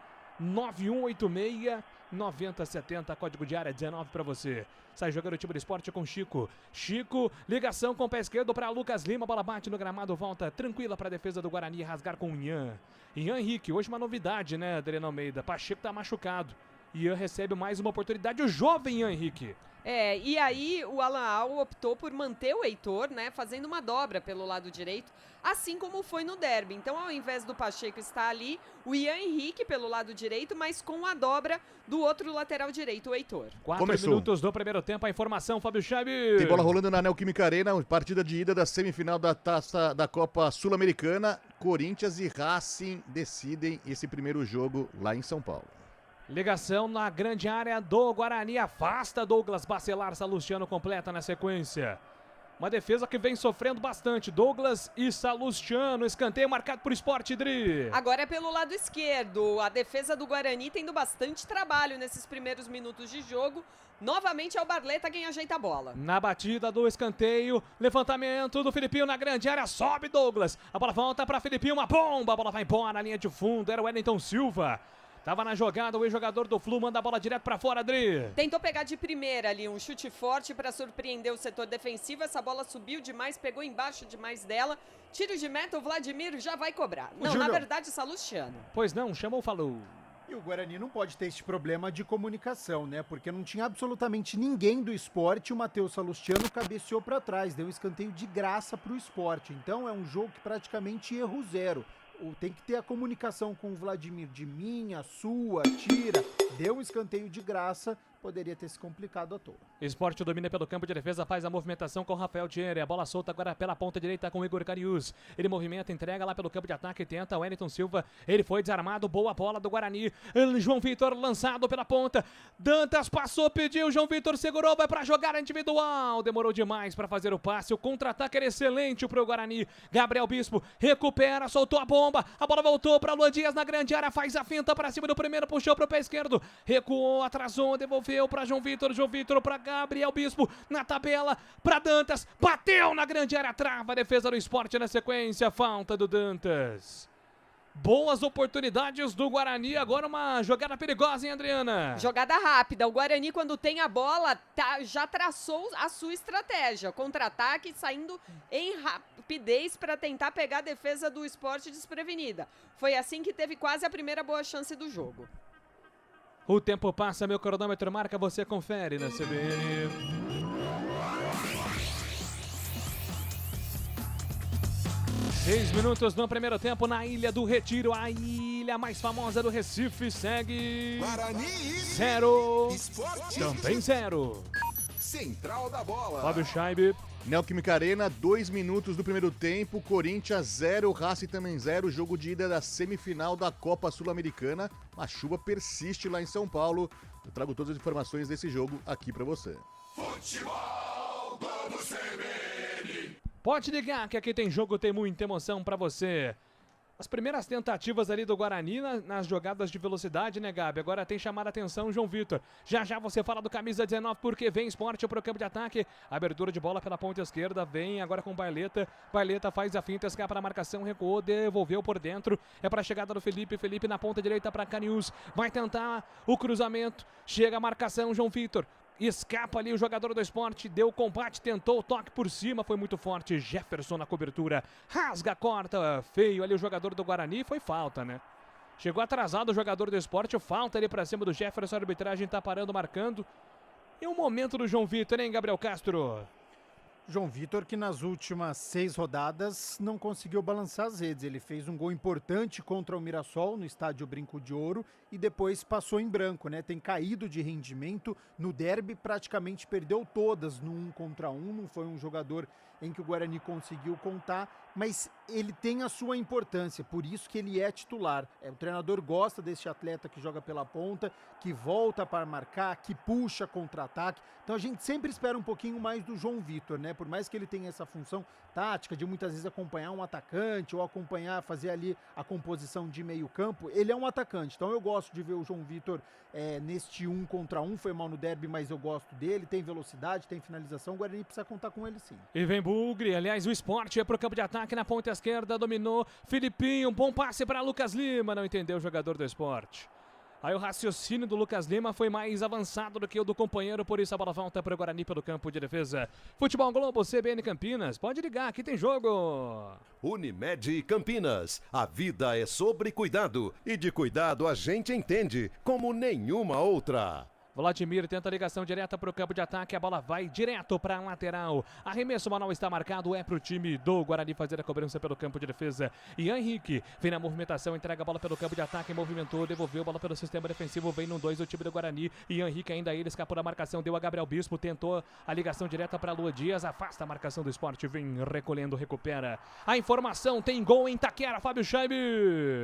Speaker 12: 991869070, código de área 19 para você. Sai jogando o time do Sport com Chico, ligação com o pé esquerdo para Lucas Lima, bola bate no gramado, volta tranquila para a defesa do Guarani, rasgar com o Ian Henrique, hoje uma novidade, né, Adriano Almeida? Pacheco tá machucado, Ian recebe mais uma oportunidade, o jovem Ian Henrique.
Speaker 6: E aí o Alan Al optou por manter o Heitor, né, fazendo uma dobra pelo lado direito, assim como foi no derby. Então, ao invés do Pacheco estar ali, o Ian Henrique pelo lado direito, mas com a dobra do outro lateral direito, o Heitor.
Speaker 12: 4 minutos do primeiro tempo, a informação, Fábio Chaib.
Speaker 4: Tem bola rolando na Neoquímica Arena, partida de ida da semifinal da Taça da Copa Sul-Americana. Corinthians e Racing decidem esse primeiro jogo lá em São Paulo.
Speaker 12: Ligação na grande área do Guarani, afasta Douglas Bacelar, Salustiano completa na sequência. Uma defesa que vem sofrendo bastante, Douglas e Salustiano, escanteio marcado por Sport, Dri.
Speaker 6: Agora é pelo lado esquerdo, a defesa do Guarani tendo bastante trabalho nesses primeiros minutos de jogo. Novamente é o Barleta quem ajeita a bola.
Speaker 12: Na batida do escanteio, levantamento do Filipinho na grande área, sobe Douglas. A bola volta para Filipinho, uma bomba, a bola vai embora na linha de fundo, era o Wellington Silva. Tava na jogada, o ex-jogador do Flu manda a bola direto pra fora, Adri.
Speaker 6: Tentou pegar de primeira ali, um chute forte pra surpreender o setor defensivo. Essa bola subiu demais, pegou embaixo demais dela. Tiro de meta, o Vladimir já vai cobrar. Não, na verdade, Salustiano.
Speaker 12: Pois não, chamou, falou.
Speaker 7: E o Guarani não pode ter esse problema de comunicação, né? Porque não tinha absolutamente ninguém do Sport. O Matheus Salustiano cabeceou pra trás, deu um escanteio de graça pro Sport. Então é um jogo que praticamente erro zero. Tem que ter a comunicação com o Vladimir, de minha, sua, tira, deu um escanteio de graça poderia ter se complicado à toa.
Speaker 12: Sport domina pelo campo de defesa, faz a movimentação com o Rafael Thierry. A bola solta agora pela ponta direita com o Igor Cariús. Ele movimenta, entrega lá pelo campo de ataque, tenta o Wellington Silva. Ele foi desarmado, boa bola do Guarani. João Vitor lançado pela ponta. Dantas passou, pediu, João Vitor segurou, vai pra jogada individual. Demorou demais para fazer o passe. O contra-ataque era excelente pro Guarani. Gabriel Bispo recupera, soltou a bomba. A bola voltou para Luan Dias na grande área, faz a finta para cima do primeiro, puxou pro pé esquerdo. Recuou, atrasou, devolveu para João Vitor para Gabriel Bispo, na tabela, para Dantas, bateu na grande área, trava a defesa do Sport na sequência, falta do Dantas. Boas oportunidades do Guarani, agora uma jogada perigosa, hein, Adriana?
Speaker 6: Jogada rápida, o Guarani quando tem a bola já traçou a sua estratégia, contra-ataque saindo em rapidez para tentar pegar a defesa do Sport desprevenida. Foi assim que teve quase a primeira boa chance do jogo.
Speaker 12: O tempo passa, meu cronômetro marca, você confere na CBN. Seis minutos no primeiro tempo na Ilha do Retiro, a ilha mais famosa do Recife, segue
Speaker 5: Guarani
Speaker 12: 0,
Speaker 5: Esporte
Speaker 12: também 0.
Speaker 5: Central da bola.
Speaker 12: Fábio Scheibe.
Speaker 4: Neoquímica Arena, 2 minutos do primeiro tempo, Corinthians 0, Racing também 0, jogo de ida da semifinal da Copa Sul-Americana. A chuva persiste lá em São Paulo. Eu trago todas as informações desse jogo aqui pra você.
Speaker 5: Futebol Globo CBN.
Speaker 12: Pode ligar que aqui tem jogo, tem muita emoção pra você. As primeiras tentativas ali do Guarani nas jogadas de velocidade, né, Gabi? Agora tem chamado a atenção o João Vitor. Já você fala do camisa 19, porque vem Sport pro campo de ataque. Abertura de bola pela ponta esquerda, vem agora com Baileta. Baileta faz a finta, escapa na marcação, recuou, devolveu por dentro. É pra chegada do Felipe. Felipe na ponta direita pra Canius. Vai tentar o cruzamento. Chega a marcação, João Vitor. Escapa ali o jogador do Sport, deu o combate, tentou o toque por cima, foi muito forte. Jefferson na cobertura, rasga, corta, feio ali o jogador do Guarani, foi falta, né? Chegou atrasado o jogador do Sport, falta ali pra cima do Jefferson, a arbitragem tá parando, marcando. E o momento do João Vitor, hein, Gabriel Castro?
Speaker 7: João Vitor, que nas últimas 6 rodadas não conseguiu balançar as redes. Ele fez um gol importante contra o Mirassol no estádio Brinco de Ouro e depois passou em branco, né? Tem caído de rendimento no derby, praticamente perdeu todas no 1 contra 1. Não foi um jogador em que o Guarani conseguiu contar, mas ele tem a sua importância, por isso que ele é titular. O treinador gosta desse atleta que joga pela ponta, que volta para marcar, que puxa contra-ataque. Então a gente sempre espera um pouquinho mais do João Vitor, né? Por mais que ele tenha essa função tática de muitas vezes acompanhar um atacante ou fazer ali a composição de meio campo, ele é um atacante. Então eu gosto de ver o João Vitor neste 1 contra 1, foi mal no derby, mas eu gosto dele, tem velocidade, tem finalização, o Guarani precisa contar com ele sim.
Speaker 12: E vem Bugre, aliás o Sport é pro campo de ataque na ponta esquerda, dominou Filipinho, um bom passe para Lucas Lima, não entendeu o jogador do Sport. Aí o raciocínio do Lucas Lima foi mais avançado do que o do companheiro, por isso a bola volta para o Guarani pelo campo de defesa. Futebol Globo, CBN Campinas, pode ligar, aqui tem jogo.
Speaker 3: Unimed Campinas, a vida é sobre cuidado e de cuidado a gente entende como nenhuma outra.
Speaker 12: Vladimir tenta a ligação direta para o campo de ataque, a bola vai direto para a lateral. Arremesso manual está marcado, é para o time do Guarani fazer a cobrança pelo campo de defesa. E Henrique vem na movimentação, entrega a bola pelo campo de ataque, movimentou, devolveu a bola pelo sistema defensivo, vem no 2 do time do Guarani. E Henrique ainda ele escapou da marcação, deu a Gabriel Bispo, tentou a ligação direta para Luan Dias, afasta a marcação do Sport, vem recolhendo, recupera. A informação, tem gol em Itaquera, Fábio Scheibe.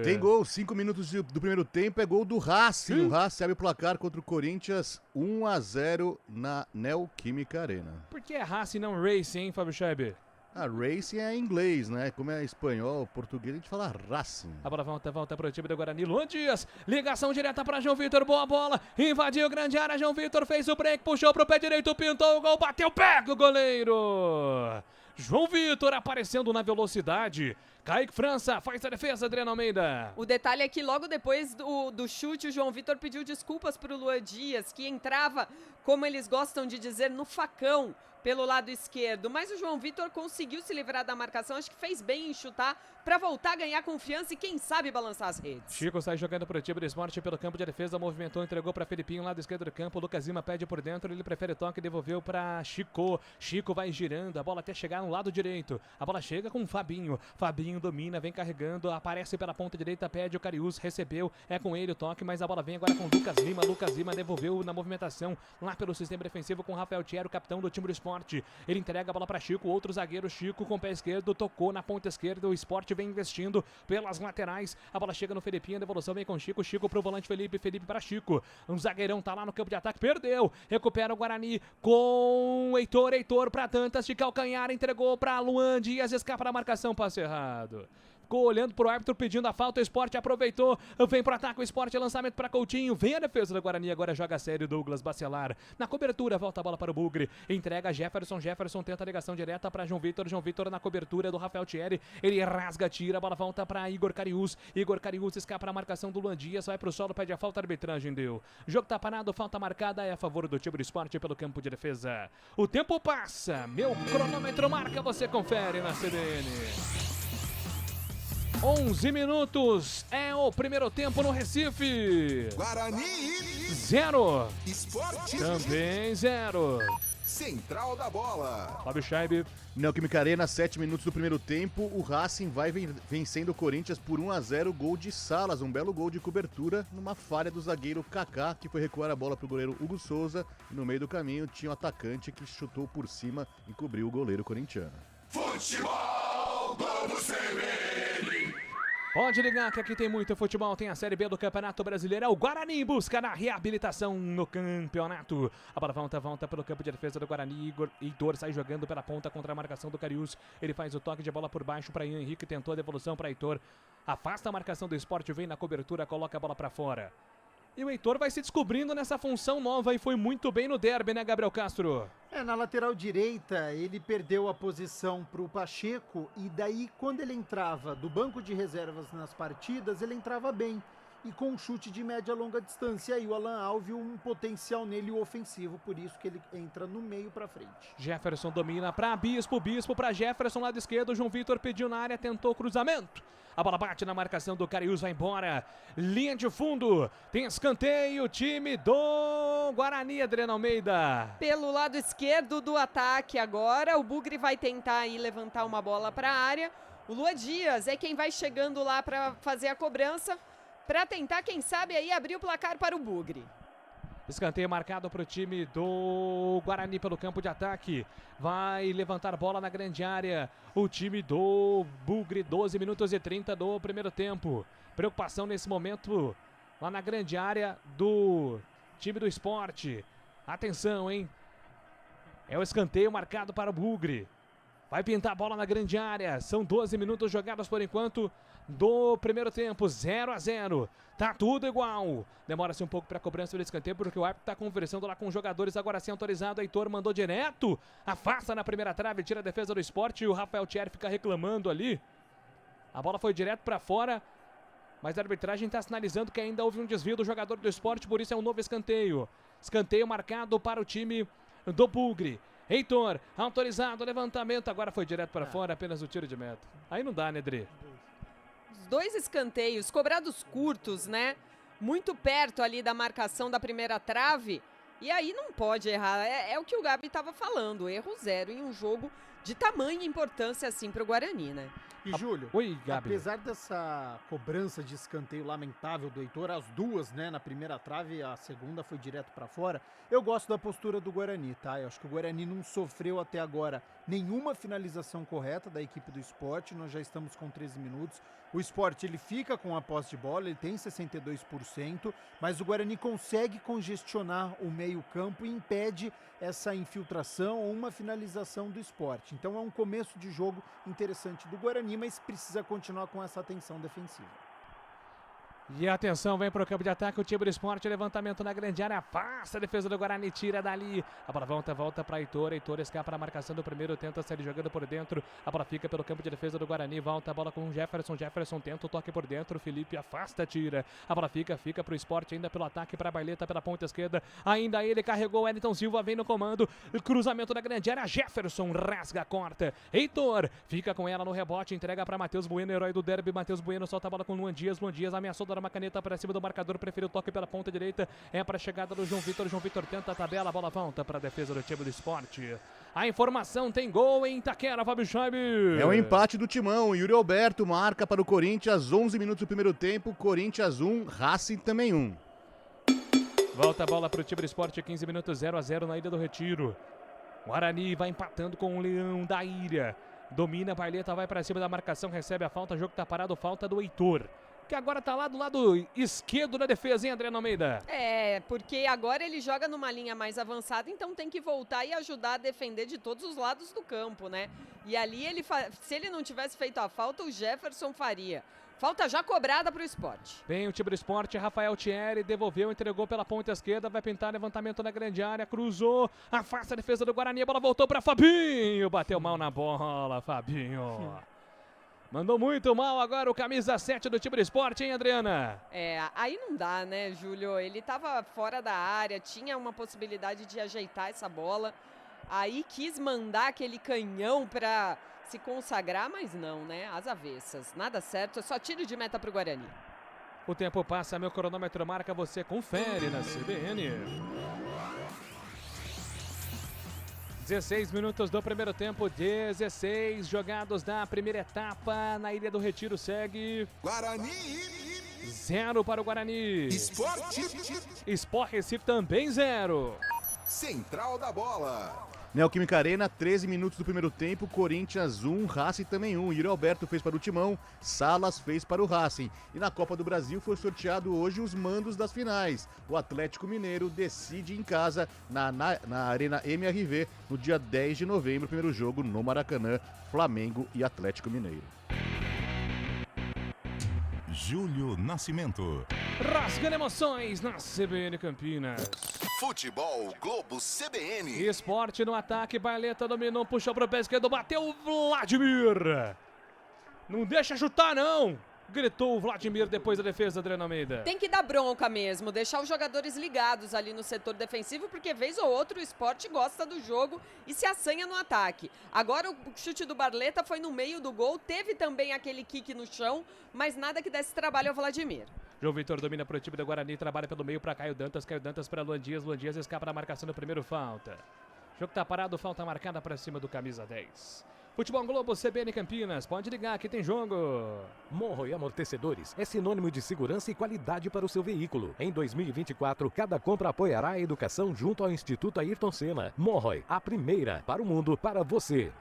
Speaker 4: Tem gol, 5 minutos do primeiro tempo, é gol do Racing. O Racing abre o placar contra o Corinthians. 1-0 na Neoquímica Arena.
Speaker 12: Por que é Racing e não Racing, hein, Fábio Scheibe?
Speaker 4: A Racing é inglês, né? Como é espanhol, português, a gente fala Racing.
Speaker 12: A bola volta para o time do Guarani. Luan Dias, ligação direta para João Vitor, boa bola, invadiu grande área, João Vitor fez o break, puxou pro pé direito, pintou o gol, bateu, pega o goleiro. João Vitor aparecendo na velocidade. Kaique França faz a defesa, Adriano Almeida.
Speaker 6: O detalhe é que logo depois do chute, o João Vitor pediu desculpas para o Luan Dias, que entrava, como eles gostam de dizer, no facão pelo lado esquerdo. Mas o João Vitor conseguiu se livrar da marcação, acho que fez bem em chutar para voltar a ganhar confiança e quem sabe balançar as redes.
Speaker 12: Chico sai jogando pro time do Sport pelo campo de defesa, movimentou, entregou para Felipinho, lado esquerdo do campo, Lucas Lima pede por dentro, ele prefere toque, devolveu para Chico. Chico vai girando, a bola até chegar no lado direito. A bola chega com Fabinho. Fabinho Marinho domina, vem carregando, aparece pela ponta direita, pede o Cariús, recebeu, é com ele o toque, mas a bola vem agora com Lucas Lima devolveu na movimentação lá pelo sistema defensivo com Rafael Thierry, o capitão do time do Sport. Ele entrega a bola para Chico, outro zagueiro, Chico com o pé esquerdo, tocou na ponta esquerda, o Sport vem investindo pelas laterais, a bola chega no Felipinho, a devolução vem com Chico, Chico pro volante Felipe para Chico, um zagueirão tá lá no campo de ataque, perdeu, recupera o Guarani com Heitor pra Dantas de calcanhar, entregou pra Luan Dias, escapa da marcação, passe errado. Ficou olhando pro árbitro pedindo a falta, o Sport aproveitou, vem pro ataque o Sport, lançamento para Coutinho, vem a defesa do Guarani, agora joga sério Douglas Bacelar, na cobertura, volta a bola para o Bugre, entrega Jefferson tenta a ligação direta para João Vitor na cobertura do Rafael Thierry, ele rasga, tira, a bola volta para Igor Cariús escapa a marcação do Luan Dias, vai pro solo, pede a falta, a arbitragem deu, jogo tá parado, falta marcada, é a favor do time do Sport pelo campo de defesa, o tempo passa, meu cronômetro marca, você confere na CBN. 11 minutos, é o primeiro tempo no Recife.
Speaker 5: Guarani
Speaker 12: 0.
Speaker 5: Esporte
Speaker 12: Também 0.
Speaker 5: Central da Bola.
Speaker 4: Fábio Scheibe. Neoquímica Arena, 7 minutos do primeiro tempo. O Racing vai vencendo o Corinthians por 1-0, gol de Salas. Um belo gol de cobertura numa falha do zagueiro Kaká, que foi recuar a bola para o goleiro Hugo Souza. E no meio do caminho tinha um atacante que chutou por cima e cobriu o goleiro corintiano.
Speaker 5: Futebol Globo CBN.
Speaker 12: Pode ligar que aqui tem muito futebol, tem a Série B do Campeonato Brasileiro, é o Guarani em busca da reabilitação no campeonato. A bola volta pelo campo de defesa do Guarani, Heitor sai jogando pela ponta contra a marcação do Cariús, ele faz o toque de bola por baixo para Ian Henrique, tentou a devolução para Heitor, afasta a marcação do Sport, vem na cobertura, coloca a bola para fora. E o Heitor vai se descobrindo nessa função nova e foi muito bem no derby, né, Gabriel Castro?
Speaker 7: Na lateral direita, ele perdeu a posição para o Pacheco e daí, quando ele entrava do banco de reservas nas partidas, ele entrava bem e com um chute de média e longa distância. E aí o Alan Alves viu um potencial nele ofensivo, por isso que ele entra no meio para frente.
Speaker 12: Jefferson domina para Bispo para Jefferson, lado esquerdo, João Vitor pediu na área, tentou cruzamento. A bola bate na marcação do Cariús, vai embora. Linha de fundo, tem escanteio, time do Guarani, Adriana Almeida.
Speaker 6: Pelo lado esquerdo do ataque agora, o Bugre vai tentar aí levantar uma bola para a área. O Luan Dias é quem vai chegando lá para fazer a cobrança, para tentar, quem sabe, aí abrir o placar para o Bugre.
Speaker 12: Escanteio marcado para o time do Guarani pelo campo de ataque. Vai levantar bola na grande área. O time do Bugre, 12 minutos e 30 do primeiro tempo. Preocupação nesse momento lá na grande área do time do Sport. Atenção, hein? É o escanteio marcado para o Bugre. Vai pintar a bola na grande área. São 12 minutos jogados por enquanto do primeiro tempo, 0-0. Tá tudo igual. Demora-se um pouco para a cobrança do escanteio, porque o árbitro tá conversando lá com os jogadores. Agora sim autorizado, Heitor mandou direto. Afasta na primeira trave, tira a defesa do Sport e o Rafael Thierry fica reclamando ali. A bola foi direto para fora, mas a arbitragem está sinalizando que ainda houve um desvio do jogador do Sport, por isso é um novo escanteio. Escanteio marcado para o time do Bugre. Heitor, autorizado, levantamento, agora foi direto para fora, apenas o tiro de meta. Aí não dá, né, Dri?
Speaker 6: Os dois escanteios cobrados curtos, né? Muito perto ali da marcação da primeira trave. E aí não pode errar. É o que o Gabi estava falando. Erro zero em um jogo de tamanha importância assim para o Guarani, né?
Speaker 7: E Júlio,
Speaker 12: Oi, Gabi.
Speaker 7: Apesar dessa cobrança de escanteio lamentável do Heitor, as duas, né, na primeira trave, a segunda foi direto para fora, eu gosto da postura do Guarani, tá? Eu acho que o Guarani não sofreu até agora nenhuma finalização correta da equipe do Sport, nós já estamos com 13 minutos. O Sport, ele fica com a posse de bola, ele tem 62%, mas o Guarani consegue congestionar o meio-campo e impede essa infiltração ou uma finalização do Sport. Então é um começo de jogo interessante do Guarani, mas precisa continuar com essa atenção defensiva.
Speaker 12: E atenção, vem pro campo de ataque o time do Sport, levantamento na grande área, afasta a defesa do Guarani, tira dali, a bola volta para Heitor escapa na marcação do primeiro, tenta sair jogando por dentro, a bola fica pelo campo de defesa do Guarani, volta a bola com o Jefferson tenta o toque por dentro, Felipe afasta, tira, a bola fica pro Sport ainda pelo ataque, para Baileta pela ponta esquerda, ainda ele carregou, Wellington Silva vem no comando, cruzamento da grande área, Jefferson rasga, corta, Heitor fica com ela no rebote, entrega para Matheus Bueno, herói do derby, Matheus Bueno solta a bola com Luan Dias ameaçou dar uma caneta para cima do marcador, preferiu o toque pela ponta direita, é para a chegada do João Vitor tenta a tabela, a bola volta para a defesa do time do Sport. A informação tem gol em Itaquera, Fábio Chaib.
Speaker 4: É um empate do Timão, Yuri Alberto marca para o Corinthians, 11 minutos do primeiro tempo, Corinthians 1, Racing também 1.
Speaker 12: Volta a bola para o time do Sport, 15 minutos, 0-0 na Ilha do Retiro. Guarani vai empatando com o Leão da Ilha. Domina, Barleta vai para cima da marcação, recebe a falta, jogo tá parado, falta do Heitor, que agora tá lá do lado esquerdo da defesa, hein, Adriano Almeida?
Speaker 6: É, porque agora ele joga numa linha mais avançada, então tem que voltar e ajudar a defender de todos os lados do campo, né? E ali, se ele não tivesse feito a falta, o Jefferson faria. Falta já cobrada pro Sport.
Speaker 12: Vem o time do Sport, Rafael Thierry devolveu, entregou pela ponta esquerda, vai pintar levantamento na grande área, cruzou, afasta a defesa do Guarani, a bola voltou para Fabinho, bateu mal na bola, Fabinho. Mandou muito mal agora o camisa 7 do time do Sport, hein, Adriana?
Speaker 6: É, aí não dá, né, Júlio? Ele tava fora da área, tinha uma possibilidade de ajeitar essa bola, aí quis mandar aquele canhão pra se consagrar, mas não, né? As avessas. Nada certo, é só tiro de meta pro Guarani.
Speaker 12: O tempo passa, meu cronômetro marca, você confere na CBN. 16 minutos do primeiro tempo, 16 jogados da primeira etapa. Na Ilha do Retiro segue...
Speaker 5: Guarani!
Speaker 12: 0 para o Guarani.
Speaker 5: Sport
Speaker 12: Recife também 0.
Speaker 5: Central da bola.
Speaker 4: Neoquímica Arena, 13 minutos do primeiro tempo, Corinthians 1, Racing também 1. Yuri Alberto fez para o Timão, Salas fez para o Racing. E na Copa do Brasil foi sorteado hoje os mandos das finais. O Atlético Mineiro decide em casa na Arena MRV no dia 10 de novembro, primeiro jogo no Maracanã, Flamengo e Atlético Mineiro.
Speaker 2: Júlio Nascimento.
Speaker 12: Rasgando emoções na CBN Campinas.
Speaker 5: Futebol Globo CBN.
Speaker 12: Esporte no ataque, Barleta dominou, puxou pro pé esquerdo, bateu o Vladimir. Não deixa chutar não, gritou o Vladimir depois da defesa, Adriano Almeida.
Speaker 6: Tem que dar bronca mesmo, deixar os jogadores ligados ali no setor defensivo, porque vez ou outra o Sport gosta do jogo e se assanha no ataque. Agora o chute do Barleta foi no meio do gol, teve também aquele kick no chão, mas nada que desse trabalho ao Vladimir.
Speaker 12: João Vitor domina para o time do Guarani, trabalha pelo meio para Caio Dantas para Luan Dias escapa da marcação do primeiro, falta. O jogo tá parado, falta marcada para cima do camisa 10. Futebol Globo CBN Campinas, pode ligar que tem jogo.
Speaker 9: Monroe Amortecedores é sinônimo de segurança e qualidade para o seu veículo. Em 2024, cada compra apoiará a educação junto ao Instituto Ayrton Senna. Monroe, a primeira para o mundo, para você.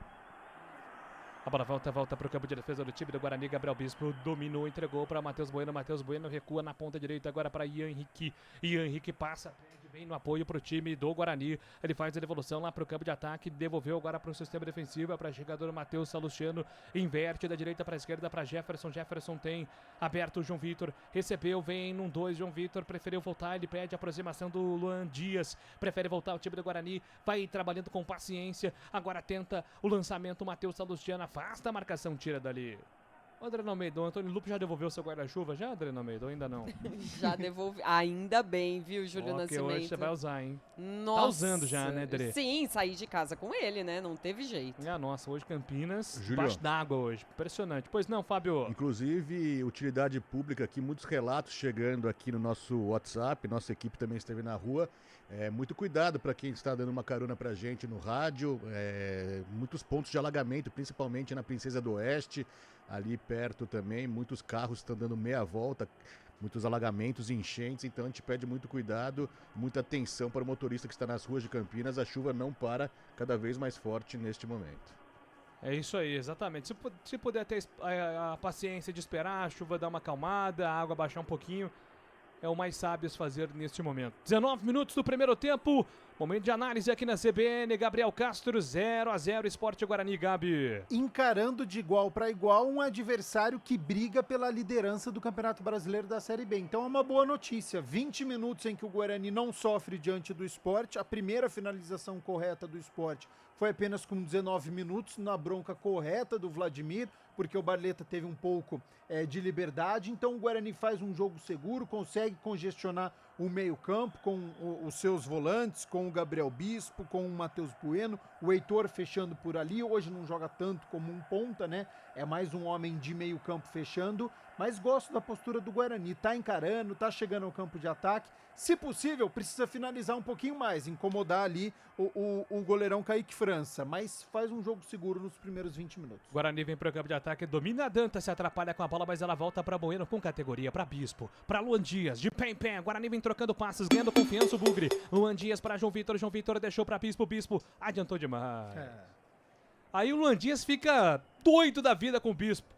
Speaker 12: A bola volta para o campo de defesa do time do Guarani. Gabriel Bispo dominou, entregou para Matheus Bueno. Matheus Bueno recua na ponta direita agora para Ian Henrique. Ian Henrique passa, vem no apoio para o time do Guarani. Ele faz a devolução lá para o campo de ataque. Devolveu agora para o sistema defensivo. Para o jogador Matheus Salustiano. Inverte da direita para a esquerda para Jefferson. Jefferson tem aberto o João Vitor. Recebeu, vem num 2. João Vitor preferiu voltar. Ele pede a aproximação do Luan Dias. Prefere voltar o time do Guarani. Vai trabalhando com paciência. Agora tenta o lançamento. Matheus Salustiano afasta a marcação, tira dali. O Adriano Almeida, o Antônio Lupo já devolveu seu guarda-chuva já, Adriano Almeida, ou ainda não?
Speaker 6: Já devolvi. Ainda bem, viu, Júlio Nascimento?
Speaker 12: Hoje você vai usar, hein?
Speaker 6: Nossa.
Speaker 12: Tá usando já, né, Dre?
Speaker 6: Sim, saí de casa com ele, né? Não teve jeito.
Speaker 12: Nossa, hoje Campinas,
Speaker 4: Júlio,
Speaker 12: debaixo d'água hoje. Impressionante. Pois não, Fábio?
Speaker 4: Inclusive, utilidade pública aqui, muitos relatos chegando aqui no nosso WhatsApp, nossa equipe também esteve na rua. Muito cuidado para quem está dando uma carona pra gente no rádio, muitos pontos de alagamento, principalmente na Princesa do Oeste, ali perto também, muitos carros estão dando meia volta, muitos alagamentos e enchentes, então a gente pede muito cuidado, muita atenção para o motorista que está nas ruas de Campinas, a chuva não para, cada vez mais forte neste momento.
Speaker 12: É isso aí, exatamente. Se puder ter a paciência de esperar a chuva dar uma acalmada, a água baixar um pouquinho, é o mais sábio fazer neste momento. 19 minutos do primeiro tempo. Momento de análise aqui na CBN. Gabriel Castro, 0-0, Sport Guarani, Gabi.
Speaker 7: Encarando de igual para igual um adversário que briga pela liderança do Campeonato Brasileiro da Série B. Então é uma boa notícia. 20 minutos em que o Guarani não sofre diante do Sport. A primeira finalização correta do Sport foi apenas com 19 minutos, na bronca correta do Vladimir, porque o Barleta teve um pouco de liberdade. Então o Guarani faz um jogo seguro, consegue congestionar o meio-campo com os seus volantes, com o Gabriel Bispo, com o Matheus Bueno, o Heitor fechando por ali. Hoje não joga tanto como um ponta, né? É mais um homem de meio-campo fechando, mas gosto da postura do Guarani. Tá encarando, tá chegando ao campo de ataque. Se possível, precisa finalizar um pouquinho mais, incomodar ali o goleirão Kaique França, mas faz um jogo seguro nos primeiros 20 minutos.
Speaker 12: Guarani vem pro campo de ataque, domina a Dantas, se atrapalha com a bola, mas ela volta pra Bueno com categoria, pra Bispo, pra Luan Dias, de pé em pé. Guarani vem trocando passes, ganhando confiança o Bugre. Luan Dias pra João Vitor deixou pra Bispo, adiantou demais. Aí o Luan Dias fica doido da vida com o Bispo,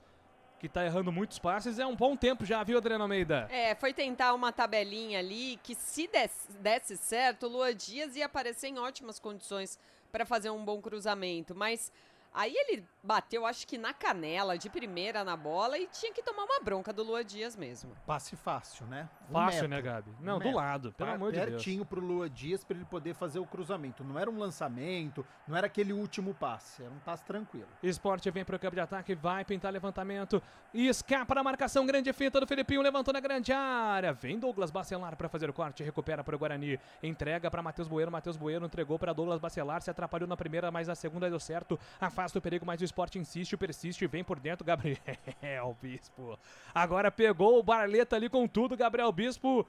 Speaker 12: que tá errando muitos passes, é um bom tempo já, viu, Adriano Almeida?
Speaker 6: Foi tentar uma tabelinha ali, que se desse certo, o Luan Dias ia aparecer em ótimas condições para fazer um bom cruzamento, mas aí ele bateu, acho que na canela, de primeira na bola, e tinha que tomar uma bronca do Luan Dias mesmo.
Speaker 7: Passe fácil, né?
Speaker 12: Fácil, né, Gabi? Não, do lado, pelo amor de Deus.
Speaker 7: Pertinho pro Luan Dias para ele poder fazer o cruzamento. Não era um lançamento, não era aquele último passe, era um passe tranquilo.
Speaker 12: Sport vem pro campo de ataque, vai pintar levantamento, e escapa da marcação, grande finta do Felipinho, levantou na grande área. Vem Douglas Bacelar para fazer o corte, recupera para o Guarani, entrega para Matheus Bueno entregou para Douglas Bacelar, se atrapalhou na primeira, mas na segunda deu certo, afasta o perigo, mas o Sport insiste, persiste, vem por dentro, Gabriel Bispo. Agora pegou o Barleta ali com tudo, Gabriel Bispo.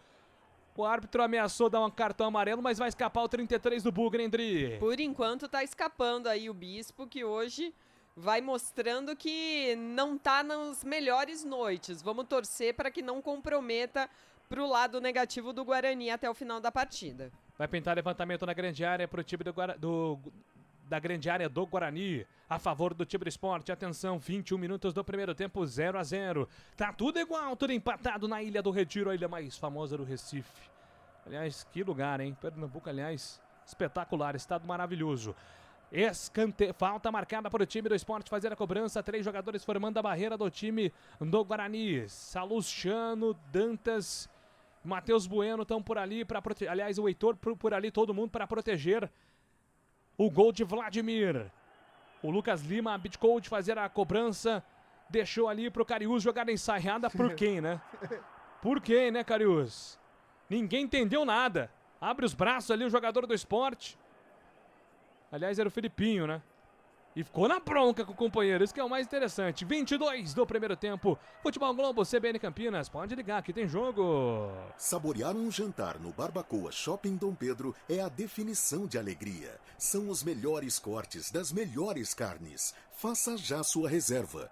Speaker 12: O árbitro ameaçou dar um cartão amarelo, mas vai escapar o 33 do Bugre, Andri.
Speaker 6: Por enquanto tá escapando aí o Bispo, que hoje vai mostrando que não tá nas melhores noites. Vamos torcer para que não comprometa pro lado negativo do Guarani até o final da partida.
Speaker 12: Vai pintar levantamento na grande área pro time da grande área do Guarani, a favor do time do Sport. Atenção, 21 minutos do primeiro tempo, 0-0. Tá tudo igual, tudo empatado na Ilha do Retiro, a ilha mais famosa do Recife. Aliás, que lugar, hein? Pernambuco, aliás, espetacular, estado maravilhoso. Falta marcada para o time do Sport fazer a cobrança. 3 jogadores formando a barreira do time do Guarani. Salustiano, Dantas, Matheus Bueno estão por ali para proteger. Aliás, o Heitor por ali, todo mundo para proteger o gol de Vladimir. O Lucas Lima, Bitcold, fazer a cobrança. Deixou ali pro Cariús, jogada ensaiada por quem, né? Por quem, né, Cariús? Ninguém entendeu nada. Abre os braços ali o jogador do Sport. Aliás, era o Felipinho, né? E ficou na bronca com o companheiro, isso que é o mais interessante. 22 do primeiro tempo. Futebol Globo, CBN Campinas. Pode ligar, que tem jogo.
Speaker 13: Saborear um jantar no Barbacoa Shopping Dom Pedro é a definição de alegria. São os melhores cortes das melhores carnes. Faça já sua reserva.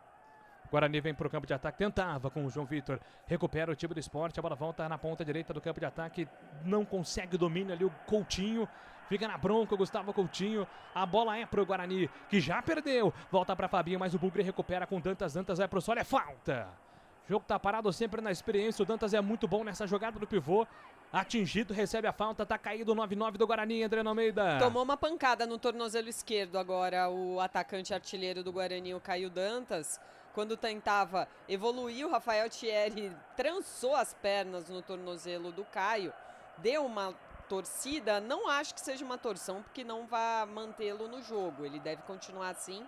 Speaker 12: Guarani vem pro campo de ataque, tentava com o João Vitor, recupera o time do Sport, a bola volta na ponta direita do campo de ataque, não consegue domínio ali o Coutinho, fica na bronca o Gustavo Coutinho, a bola é pro Guarani, que já perdeu, volta pra Fabinho, mas o Bugre recupera com Dantas vai pro solo, é falta. O jogo tá parado sempre na experiência, o Dantas é muito bom nessa jogada do pivô, atingido, recebe a falta, tá caído o 9-9 do Guarani, Adriano Almeida.
Speaker 6: Tomou uma pancada no tornozelo esquerdo agora o atacante artilheiro do Guarani, o Caio Dantas. Quando tentava evoluir, o Rafael Thierry trançou as pernas no tornozelo do Caio, deu uma torcida, não acho que seja uma torção, porque não vai mantê-lo no jogo, ele deve continuar assim,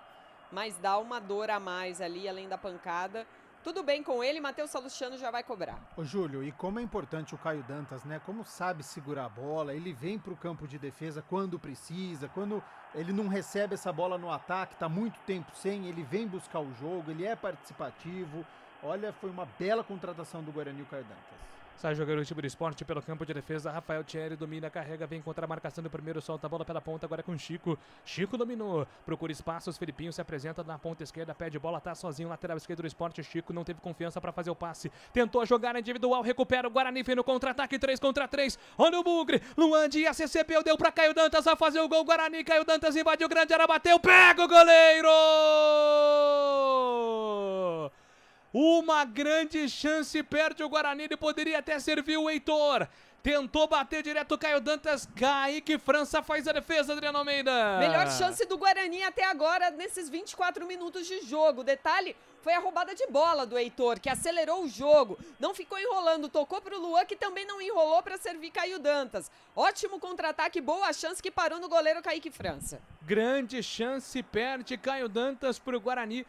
Speaker 6: mas dá uma dor a mais ali, além da pancada. Tudo bem com ele, Matheus Salustiano já vai cobrar.
Speaker 7: Ô Júlio, e como é importante o Caio Dantas, né? Como sabe segurar a bola, ele vem pro campo de defesa quando precisa, quando ele não recebe essa bola no ataque, tá muito tempo sem, ele vem buscar o jogo, ele é participativo. Olha, foi uma bela contratação do Guarani, o Caio Dantas.
Speaker 12: Sai jogando o time do Sport pelo campo de defesa. Rafael Thierry domina, carrega, vem contra a marcação do primeiro, solta a bola pela ponta, agora com Chico. Chico dominou, procura espaços, Felipinho se apresenta na ponta esquerda, pede bola, tá sozinho, lateral esquerdo do Sport. Chico não teve confiança para fazer o passe, tentou jogar individual, recupera o Guarani, vem no contra-ataque, 3 contra 3. Olha o Bugre, Luan Dias, recebeu, deu pra Caio Dantas, vai fazer o gol. Guarani, Caio Dantas invadiu grande área, bateu, pega o goleiro! Uma grande chance, perde o Guarani, ele poderia até servir o Heitor. Tentou bater direto o Caio Dantas, Kaique França faz a defesa, Adriano Almeida.
Speaker 6: Melhor chance do Guarani até agora, nesses 24 minutos de jogo. Detalhe, foi a roubada de bola do Heitor, que acelerou o jogo. Não ficou enrolando, tocou pro Luan, que também não enrolou para servir Caio Dantas. Ótimo contra-ataque, boa chance que parou no goleiro Kaique França.
Speaker 12: Grande chance, perde Caio Dantas pro Guarani.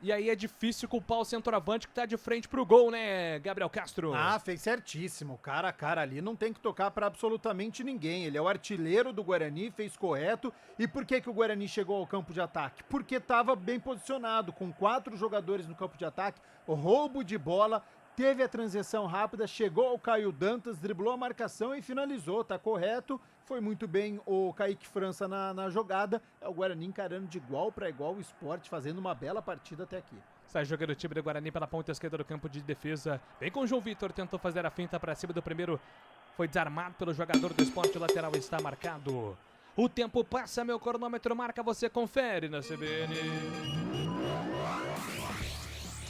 Speaker 12: E aí é difícil culpar o centroavante que tá de frente pro gol, né, Gabriel Castro?
Speaker 7: Ah, fez certíssimo. Cara a cara ali não tem que tocar pra absolutamente ninguém. Ele é o artilheiro do Guarani, fez correto. E por que o Guarani chegou ao campo de ataque? Porque tava bem posicionado, com 4 jogadores no campo de ataque, roubo de bola, teve a transição rápida, chegou ao Caio Dantas, driblou a marcação e finalizou, tá correto. Foi muito bem o Kaique França na jogada. É o Guarani encarando de igual para igual o Sport, fazendo uma bela partida até aqui.
Speaker 12: Sai jogando o time do Guarani pela ponta esquerda do campo de defesa. Vem com o João Vitor, tentou fazer a finta para cima do primeiro. Foi desarmado pelo jogador do Sport, o lateral está marcado. O tempo passa, meu cronômetro marca, você confere na CBN.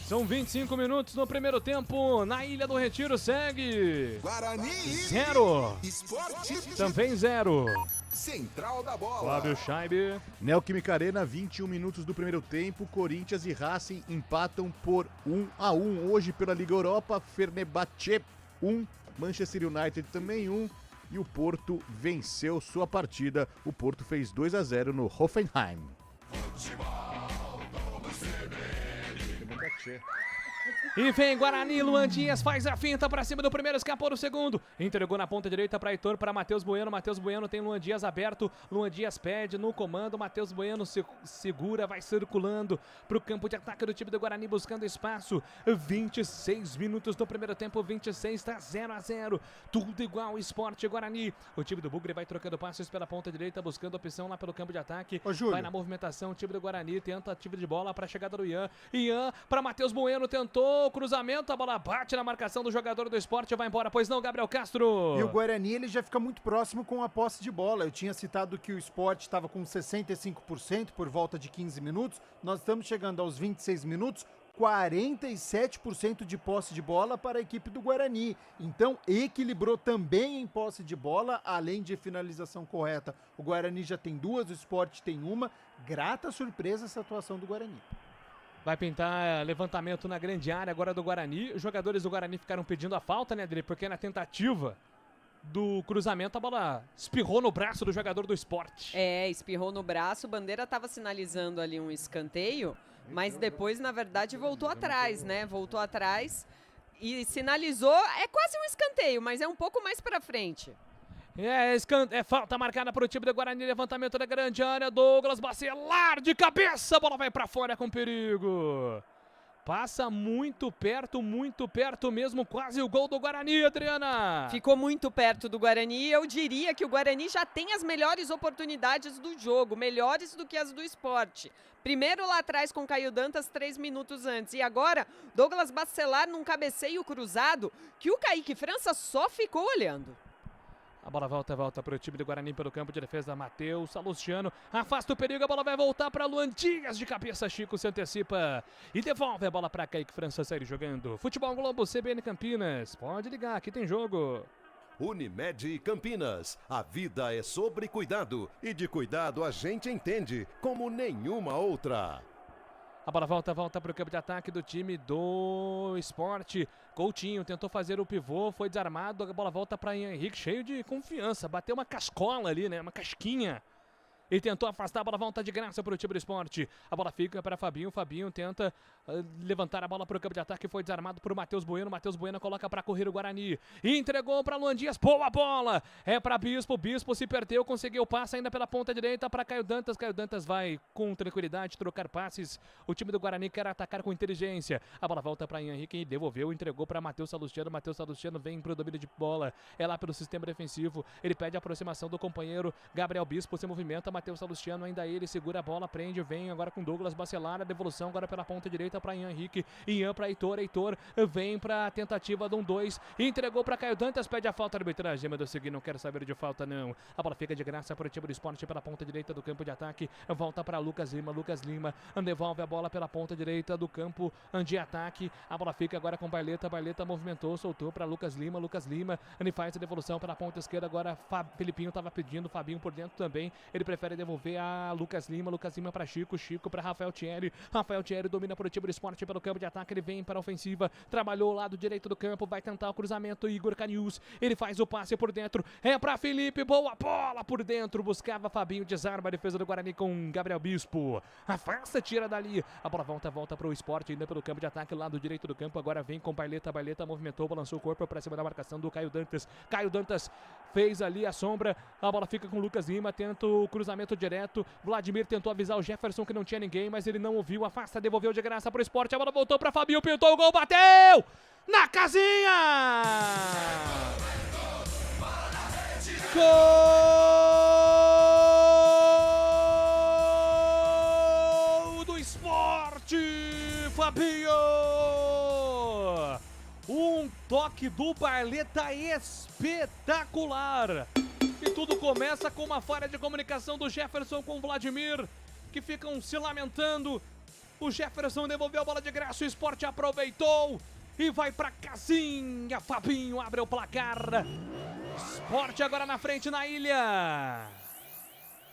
Speaker 12: São 25 minutos no primeiro tempo. Na Ilha do Retiro segue
Speaker 5: Guarani
Speaker 12: 0.
Speaker 5: Esporte
Speaker 12: Também 0.
Speaker 5: Central da bola.
Speaker 12: Flávio Scheibe.
Speaker 4: Neoquímica Arena, 21 minutos do primeiro tempo. Corinthians e Racing empatam por 1-1. Hoje pela Liga Europa, Fenerbahçe 1, Manchester United também 1. E o Porto venceu sua partida. O Porto fez 2-0 no Hoffenheim.
Speaker 12: E vem Guarani, Luan Dias faz a finta pra cima do primeiro, escapou do segundo. Entregou na ponta direita pra Heitor, pra Matheus Bueno. Matheus Bueno tem Luan Dias aberto. Luan Dias pede no comando. Matheus Bueno segura, vai circulando pro campo de ataque do time do Guarani, buscando espaço. 26 minutos do primeiro tempo, 26, tá 0-0. Tudo igual, Sport Guarani. O time do Bugre vai trocando passes pela ponta direita, buscando opção lá pelo campo de ataque. Vai na movimentação, o time do Guarani tenta tiro de bola pra chegada do Ian. Ian pra Matheus Bueno, tentou cruzamento, a bola bate na marcação do jogador do Sport e vai embora, pois não, Gabriel Castro?
Speaker 7: E o Guarani, ele já fica muito próximo com a posse de bola. Eu tinha citado que o Sport estava com 65% por volta de 15 minutos. Nós estamos chegando aos 26 minutos, 47% de posse de bola para a equipe do Guarani. Então, equilibrou também em posse de bola, além de finalização correta. O Guarani já tem 2, o Sport tem 1. Grata surpresa essa atuação do Guarani.
Speaker 12: Vai pintar levantamento na grande área agora do Guarani. Os jogadores do Guarani ficaram pedindo a falta, né, Adri? Porque na tentativa do cruzamento a bola espirrou no braço do jogador do Sport.
Speaker 6: É, espirrou no braço. Bandeira estava sinalizando ali um escanteio, mas depois, na verdade, voltou atrás, né? Voltou atrás e sinalizou. É quase um escanteio, mas é um pouco mais pra frente.
Speaker 12: É falta marcada para o time do Guarani, levantamento da grande área, Douglas Bacelar de cabeça, a bola vai para fora com perigo. Passa muito perto mesmo, quase o gol do Guarani, Adriana.
Speaker 6: Ficou muito perto do Guarani, eu diria que o Guarani já tem as melhores oportunidades do jogo, melhores do que as do Sport. Primeiro lá atrás com Caio Dantas, 3 minutos antes. E agora, Douglas Bacelar num cabeceio cruzado, que o Kaique França só ficou olhando.
Speaker 12: A bola volta para o time do Guarani pelo campo de defesa. Matheus Salustiano afasta o perigo. A bola vai voltar para Luan Dias de cabeça. Chico se antecipa e devolve a bola para Kaique França sair jogando. Futebol Globo, CBN Campinas. Pode ligar, aqui tem jogo.
Speaker 3: Unimed Campinas. A vida é sobre cuidado. E de cuidado a gente entende como nenhuma outra.
Speaker 12: A bola volta para o campo de ataque do time do Sport. Coutinho tentou fazer o pivô, foi desarmado. A bola volta para Henrique, cheio de confiança. Bateu uma cascola ali, né? Uma casquinha. E tentou afastar, a bola volta de graça para o time do Sport. A bola fica para Fabinho. Fabinho tenta levantar a bola para o campo de ataque. Foi desarmado por Matheus Bueno. Matheus Bueno coloca para correr o Guarani. E entregou para Luan Dias. Boa bola. É para Bispo. Bispo se perdeu. Conseguiu passe ainda pela ponta direita para Caio Dantas. Caio Dantas vai com tranquilidade trocar passes. O time do Guarani quer atacar com inteligência. A bola volta para Henrique e devolveu. Entregou para Matheus Salustiano. Matheus Salustiano vem para o domínio de bola. É lá pelo sistema defensivo. Ele pede a aproximação do companheiro Gabriel Bispo. Se movimenta. Matheus Salustiano ainda ele segura a bola, prende, vem agora com Douglas Bacelar, a devolução agora pela ponta direita para Ian Henrique, Ian para Heitor vem para a tentativa de 1-2, entregou para Caio Dantas, pede a falta, a arbitragem mandou seguir, não quero saber de falta não, a bola fica de graça para o time do Sport pela ponta direita do campo de ataque, volta para Lucas Lima devolve a bola pela ponta direita do campo de ataque, a bola fica agora com Barleta movimentou, soltou para Lucas Lima, ele faz a devolução pela ponta esquerda, agora Felipinho estava pedindo, Fabinho por dentro também, ele prefere prefere devolver a Lucas Lima para Chico para Rafael Thierry domina para o time do Sport pelo campo de ataque, ele vem para a ofensiva, trabalhou o lado direito do campo, vai tentar o cruzamento, Igor Canius, ele faz o passe por dentro, é para Felipe, boa bola por dentro, buscava Fabinho, desarma a defesa do Guarani com Gabriel Bispo, afasta, tira dali, a bola volta para o Sport, ainda pelo campo de ataque, lado direito do campo, agora vem com Barleta movimentou, balançou o corpo para cima da marcação do Caio Dantas fez ali a sombra, a bola fica com o Lucas Lima, tenta o cruzamento direto, Vladimir tentou avisar o Jefferson que não tinha ninguém, mas ele não ouviu, afasta, devolveu de graça para o Sport, a bola voltou para Fabinho, pintou o gol, bateu na casinha! Gol do Sport, Fabinho! Um toque do Barleta espetacular. E tudo começa com uma falha de comunicação do Jefferson com o Vladimir, que ficam se lamentando. O Jefferson devolveu a bola de graça, o Sport aproveitou e vai pra casinha. Fabinho abre o placar. Sport agora na frente na ilha.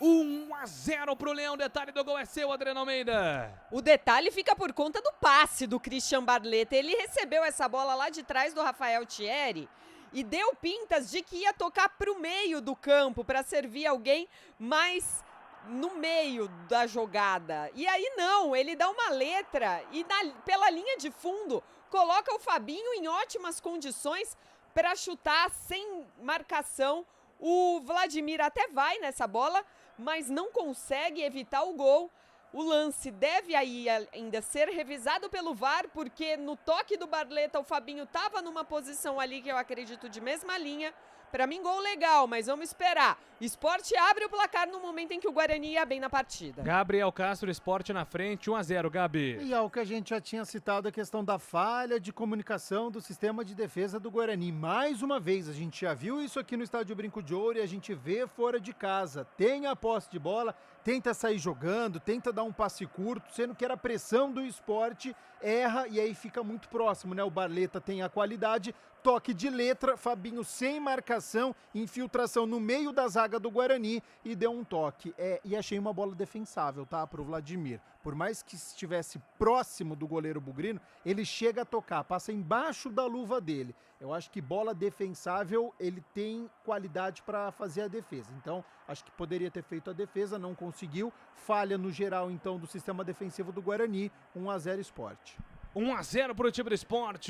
Speaker 12: 1-0 pro Leão, detalhe do gol é seu, Adriano Almeida.
Speaker 6: O detalhe fica por conta do passe do Christian Barleta. Ele recebeu essa bola lá de trás do Rafael Thierry e deu pintas de que ia tocar pro meio do campo para servir alguém mais no meio da jogada. E aí não, ele dá uma letra e pela linha de fundo coloca o Fabinho em ótimas condições para chutar sem marcação. O Vladimir até vai nessa bola, mas não consegue evitar o gol. O lance deve aí ainda ser revisado pelo VAR, porque no toque do Barleta o Fabinho estava numa posição ali que eu acredito de mesma linha. Para mim, gol legal, mas vamos esperar. Sport abre o placar no momento em que o Guarani ia bem na partida.
Speaker 12: Gabriel Castro, Sport na frente, 1-0, Gabi.
Speaker 7: E é o que a gente já tinha citado, a questão da falha de comunicação do sistema de defesa do Guarani. Mais uma vez, a gente já viu isso aqui no Estádio Brinco de Ouro e a gente vê fora de casa. Tem a posse de bola, tenta sair jogando, tenta dar um passe curto, sendo que era a pressão do Sport, erra e aí fica muito próximo, né? O Barleta tem a qualidade, toque de letra, Fabinho sem marcação, infiltração no meio da zaga do Guarani e deu um toque. E achei uma bola defensável, tá? Pro Vladimir. Por mais que estivesse próximo do goleiro bugrino, ele chega a tocar, passa embaixo da luva dele. Eu acho que bola defensável, ele tem qualidade para fazer a defesa. Então, acho que poderia ter feito a defesa, não conseguiu. Falha no geral, então, do sistema defensivo do Guarani. 1-0 Sport.
Speaker 12: 1-0 pro time do Sport.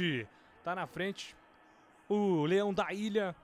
Speaker 12: Tá na frente o Leão da Ilha,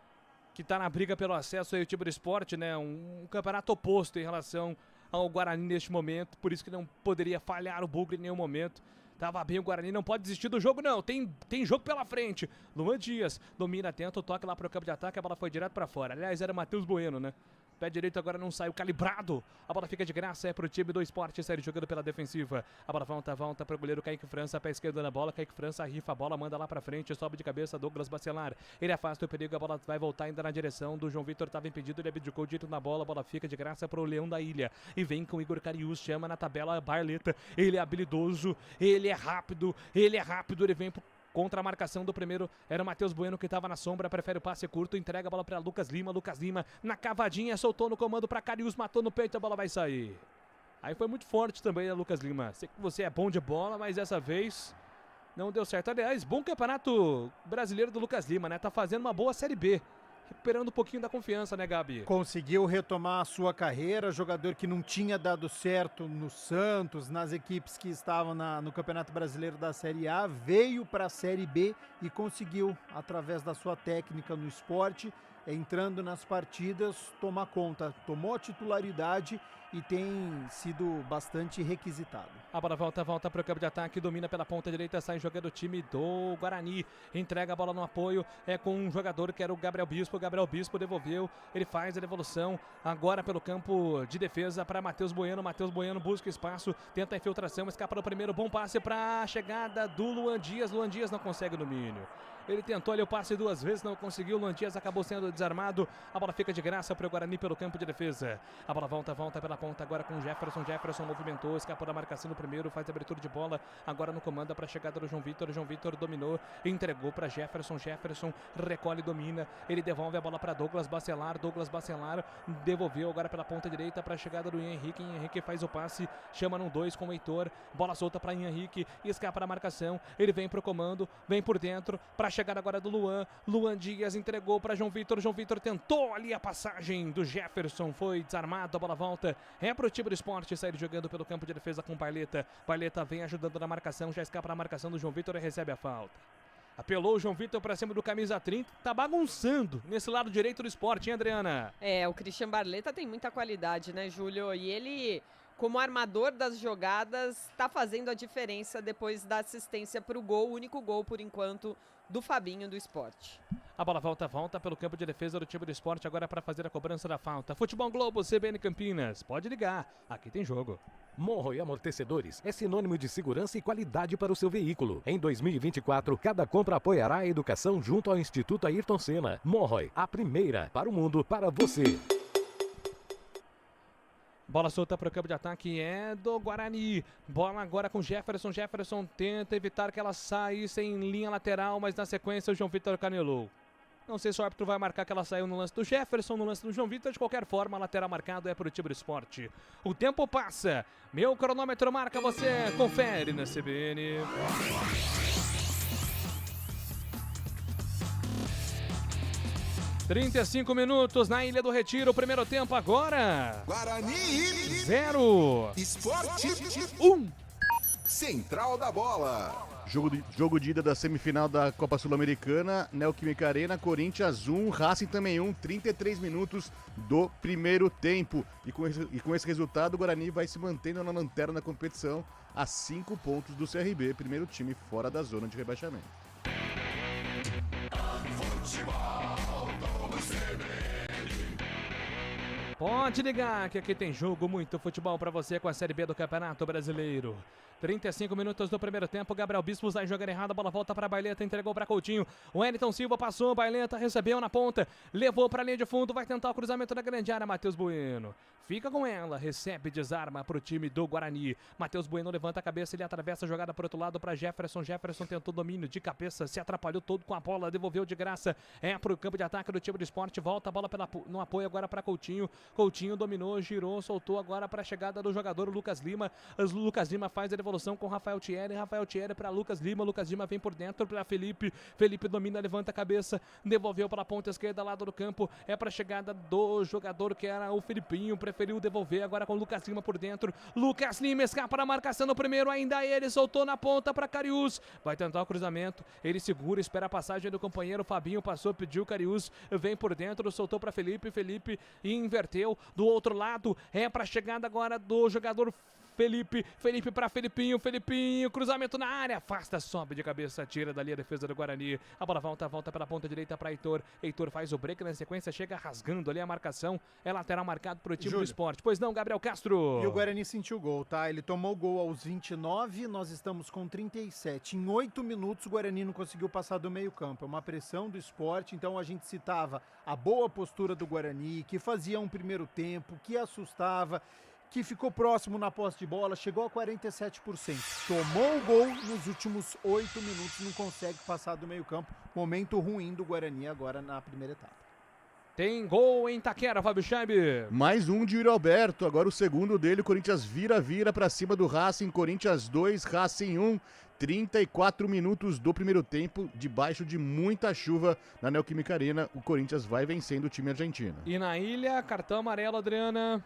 Speaker 12: que tá na briga pelo acesso aí, o time do Sport, né? Um campeonato oposto em relação ao Guarani neste momento, por isso que não poderia falhar o Bugre em nenhum momento. Tava bem o Guarani, não pode desistir do jogo não, tem jogo pela frente. Luan Dias domina, tenta o toque lá pro campo de ataque, a bola foi direto pra fora. Aliás, era Matheus Bueno, né? Pé direito agora não saiu calibrado. A bola fica de graça, é pro time do Sport, sai jogando pela defensiva. A bola volta pro goleiro Kaique França, pé esquerdo na bola. Kaique França rifa a bola, manda lá pra frente, sobe de cabeça Douglas Bacelar. Ele afasta o perigo, a bola vai voltar ainda na direção do João Vitor, tava impedido, ele abdicou direito na bola. A bola fica de graça pro Leão da Ilha. E vem com o Igor Carius, chama na tabela Barleta. Ele é habilidoso, ele é rápido, ele vem pro contra a marcação do primeiro, era o Matheus Bueno que estava na sombra, prefere o passe curto, entrega a bola para Lucas Lima na cavadinha, soltou no comando para Carius, matou no peito, a bola vai sair. Aí foi muito forte também, né, Lucas Lima? Sei que você é bom de bola, mas dessa vez não deu certo. Aliás, bom campeonato brasileiro do Lucas Lima, né? Tá fazendo uma boa Série B. Recuperando um pouquinho da confiança, né, Gabi?
Speaker 7: Conseguiu retomar a sua carreira, jogador que não tinha dado certo no Santos, nas equipes que estavam no Campeonato Brasileiro da Série A, veio para a Série B e conseguiu, através da sua técnica no esporte, entrando nas partidas, tomar conta, tomou a titularidade e tem sido bastante requisitado.
Speaker 12: A bola volta para o campo de ataque, domina pela ponta direita, sai jogando o time do Guarani, entrega a bola no apoio, é com um jogador que era o Gabriel Bispo devolveu, ele faz a devolução, agora pelo campo de defesa para Matheus Bueno busca espaço, tenta a infiltração, escapa no primeiro, bom passe para a chegada do Luan Dias não consegue o domínio. Ele tentou ali o passe duas vezes, não conseguiu. Luan Dias acabou sendo desarmado. A bola fica de graça para o Guarani pelo campo de defesa. A bola volta pela ponta ponta agora com Jefferson. Jefferson movimentou, escapou da marcação do primeiro, faz abertura de bola. Agora no comando para a chegada do João Vitor. João Vitor dominou, entregou para Jefferson. Jefferson recolhe, domina. Ele devolve a bola para Douglas Bacelar. Douglas Bacelar devolveu agora pela ponta direita para a chegada do Ian Henrique. Ian Henrique faz o passe, chama num 2 com o Heitor. Bola solta para Ian Henrique, escapa da marcação. Ele vem pro comando, vem por dentro para a chegada agora do Luan. Luan Dias entregou para João Vitor. João Vitor tentou ali a passagem do Jefferson, foi desarmado, a bola volta. É pro time do Sport sair jogando pelo campo de defesa com Barleta. Barleta vem ajudando na marcação, já escapa na marcação do João Vitor e recebe a falta. Apelou o João Vitor pra cima do camisa 30, tá bagunçando nesse lado direito do Sport, hein, Adriana?
Speaker 6: O Christian Barleta tem muita qualidade, né, Júlio? E ele, como armador das jogadas, tá fazendo a diferença depois da assistência pro gol, o único gol, por enquanto, do Fabinho do Sport.
Speaker 12: A bola volta pelo campo de defesa do time do Sport agora para fazer a cobrança da falta. Futebol Globo, CBN Campinas. Pode ligar, aqui tem jogo.
Speaker 9: Monroe Amortecedores é sinônimo de segurança e qualidade para o seu veículo. Em 2024, cada compra apoiará a educação junto ao Instituto Ayrton Senna. Monroe, a primeira para o mundo, para você.
Speaker 12: Bola solta para o campo de ataque é do Guarani. Bola agora com Jefferson. Jefferson tenta evitar que ela saísse em linha lateral, mas na sequência o João Vitor canelou. Não sei se o árbitro vai marcar que ela saiu no lance do Jefferson, no lance do João Vitor. De qualquer forma, a lateral marcado é para o time do Sport. O tempo passa. Meu cronômetro marca, você confere na CBN. ...35 minutos na Ilha do Retiro, o primeiro tempo agora...
Speaker 5: Guarani
Speaker 12: 0.
Speaker 5: Sport
Speaker 12: 1.
Speaker 5: Central da Bola.
Speaker 4: Jogo de ida da semifinal da Copa Sul-Americana, Neoquímica Arena, Corinthians 1, Racing também 1, 33 minutos do primeiro tempo. E com esse resultado, o Guarani vai se mantendo na lanterna da competição a 5 pontos do CRB, primeiro time fora da zona de rebaixamento.
Speaker 12: Pode ligar que aqui tem jogo, muito futebol para você com a Série B do Campeonato Brasileiro. 35 minutos do primeiro tempo, Gabriel Bispo sai jogando errado, a bola volta para Barleta, entregou para Coutinho. O Wellington Silva passou, Barleta recebeu na ponta, levou para a linha de fundo, vai tentar o cruzamento da grande área, Matheus Bueno. Fica com ela, recebe, desarma para o time do Guarani. Matheus Bueno levanta a cabeça, ele atravessa a jogada para o outro lado para Jefferson. Jefferson tentou domínio de cabeça, se atrapalhou todo com a bola, devolveu de graça. É para o campo de ataque do time do Sport, volta a bola no apoio agora para Coutinho. Coutinho dominou, girou, soltou agora para a chegada do jogador Lucas Lima. Lucas Lima faz a devolução com Rafael Thierry. Rafael Thierry para Lucas Lima. Lucas Lima vem por dentro para Felipe. Felipe domina, levanta a cabeça, devolveu para a ponta esquerda, lado do campo. É para a chegada do jogador que era o Felipinho. Preferiu devolver agora com Lucas Lima por dentro. Lucas Lima escapa da marcação no primeiro. Ainda ele soltou na ponta para Cariús. Vai tentar o cruzamento. Ele segura, espera a passagem do companheiro. Fabinho passou, pediu Cariús. Vem por dentro, soltou para Felipe. Felipe inverteu. Do outro lado, é para a chegada agora do jogador Felipe para Felipinho, cruzamento na área, afasta, sobe de cabeça, tira dali a defesa do Guarani, a bola volta pela ponta direita para Heitor faz o break, na sequência chega rasgando ali a marcação, é lateral marcado para o time do Sport, pois não, Gabriel Castro?
Speaker 7: E o Guarani sentiu o gol, tá? Ele tomou o gol aos 29, nós estamos com 37, em 8 minutos o Guarani não conseguiu passar do meio campo, é uma pressão do Sport, então a gente citava a boa postura do Guarani, que fazia um primeiro tempo, que assustava, que ficou próximo na posse de bola, chegou a 47%. Tomou o gol nos últimos 8 minutos, não consegue passar do meio campo. Momento ruim do Guarani agora na primeira etapa.
Speaker 12: Tem gol em Itaquera, Fábio Scheibe.
Speaker 4: Mais um de Yuri Alberto, agora o segundo dele, Corinthians vira para cima do Racing, Corinthians 2, Racing 1. 34 minutos do primeiro tempo, debaixo de muita chuva na Neoquímica Arena, o Corinthians vai vencendo o time argentino.
Speaker 12: E na ilha, cartão amarelo, Adriana.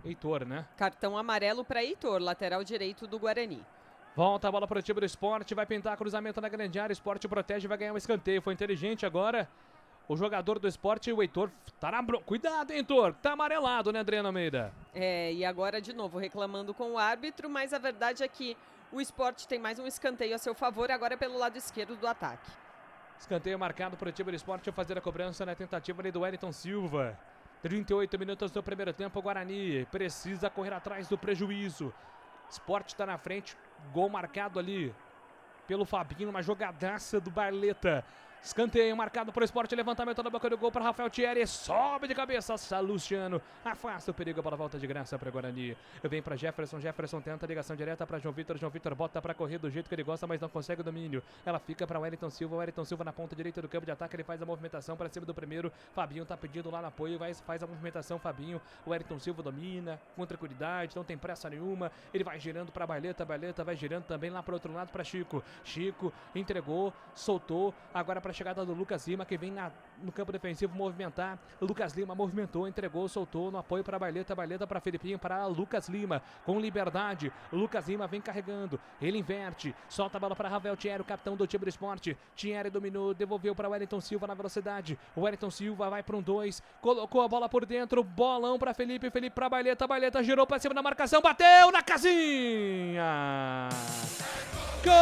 Speaker 12: Heitor, né?
Speaker 6: Cartão amarelo para Heitor, lateral direito do Guarani.
Speaker 12: Volta a bola para o time do Sport, vai pintar cruzamento na grande área, Sport protege, vai ganhar um escanteio, foi inteligente agora. O jogador do Sport, o Heitor, tá na cuidado, hein, Heitor, tá amarelado, né, Adriana Almeida?
Speaker 6: E agora de novo reclamando com o árbitro, mas a verdade é que o Sport tem mais um escanteio a seu favor, agora é pelo lado esquerdo do ataque.
Speaker 12: Escanteio marcado para o time do Sport, fazer a cobrança na tentativa ali do Wellington Silva. 38 minutos do primeiro tempo, o Guarani precisa correr atrás do prejuízo. Sport está na frente, gol marcado ali pelo Fabinho, uma jogadaça do Barleta. Escanteio marcado para o Sport, levantamento da boca do gol para Rafael Thierry, sobe de cabeça, Luciano, afasta o perigo, a bola volta de graça para Guarani. Vem para Jefferson, Jefferson tenta a ligação direta para João Vitor bota para correr do jeito que ele gosta, mas não consegue o domínio. Ela fica para Wellington Silva na ponta direita do campo de ataque, ele faz a movimentação para cima do primeiro, Fabinho tá pedindo lá no apoio, faz a movimentação, Fabinho, o Wellington Silva domina, com tranquilidade, não tem pressa nenhuma, ele vai girando para Barleta vai girando também lá para o outro lado para Chico entregou, soltou, agora para chegada do Lucas Lima, que vem no campo defensivo movimentar. Lucas Lima movimentou, entregou, soltou no apoio para Barleta para Felipinho, para Lucas Lima, com liberdade. Lucas Lima vem carregando, ele inverte, solta a bola para Rafael Thierry, o capitão do time do Sport. Thierry dominou, devolveu para Wellington Silva na velocidade. O Wellington Silva vai para um 2, colocou a bola por dentro, bolão para Felipe para Barleta girou para cima da marcação, bateu na casinha. Gol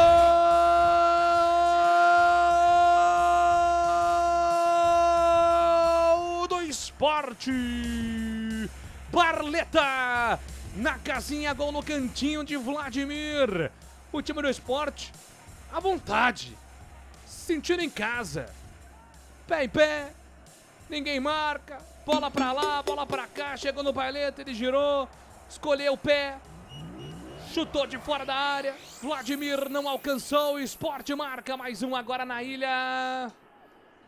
Speaker 12: do Sport! Barleta na casinha, gol no cantinho de Vladimir. O time do Sport à vontade, sentindo em casa, pé em pé, ninguém marca, bola pra lá, bola pra cá, chegou no Barleta, ele girou, escolheu o pé, chutou de fora da área, Vladimir não alcançou, o Sport marca mais um agora na ilha.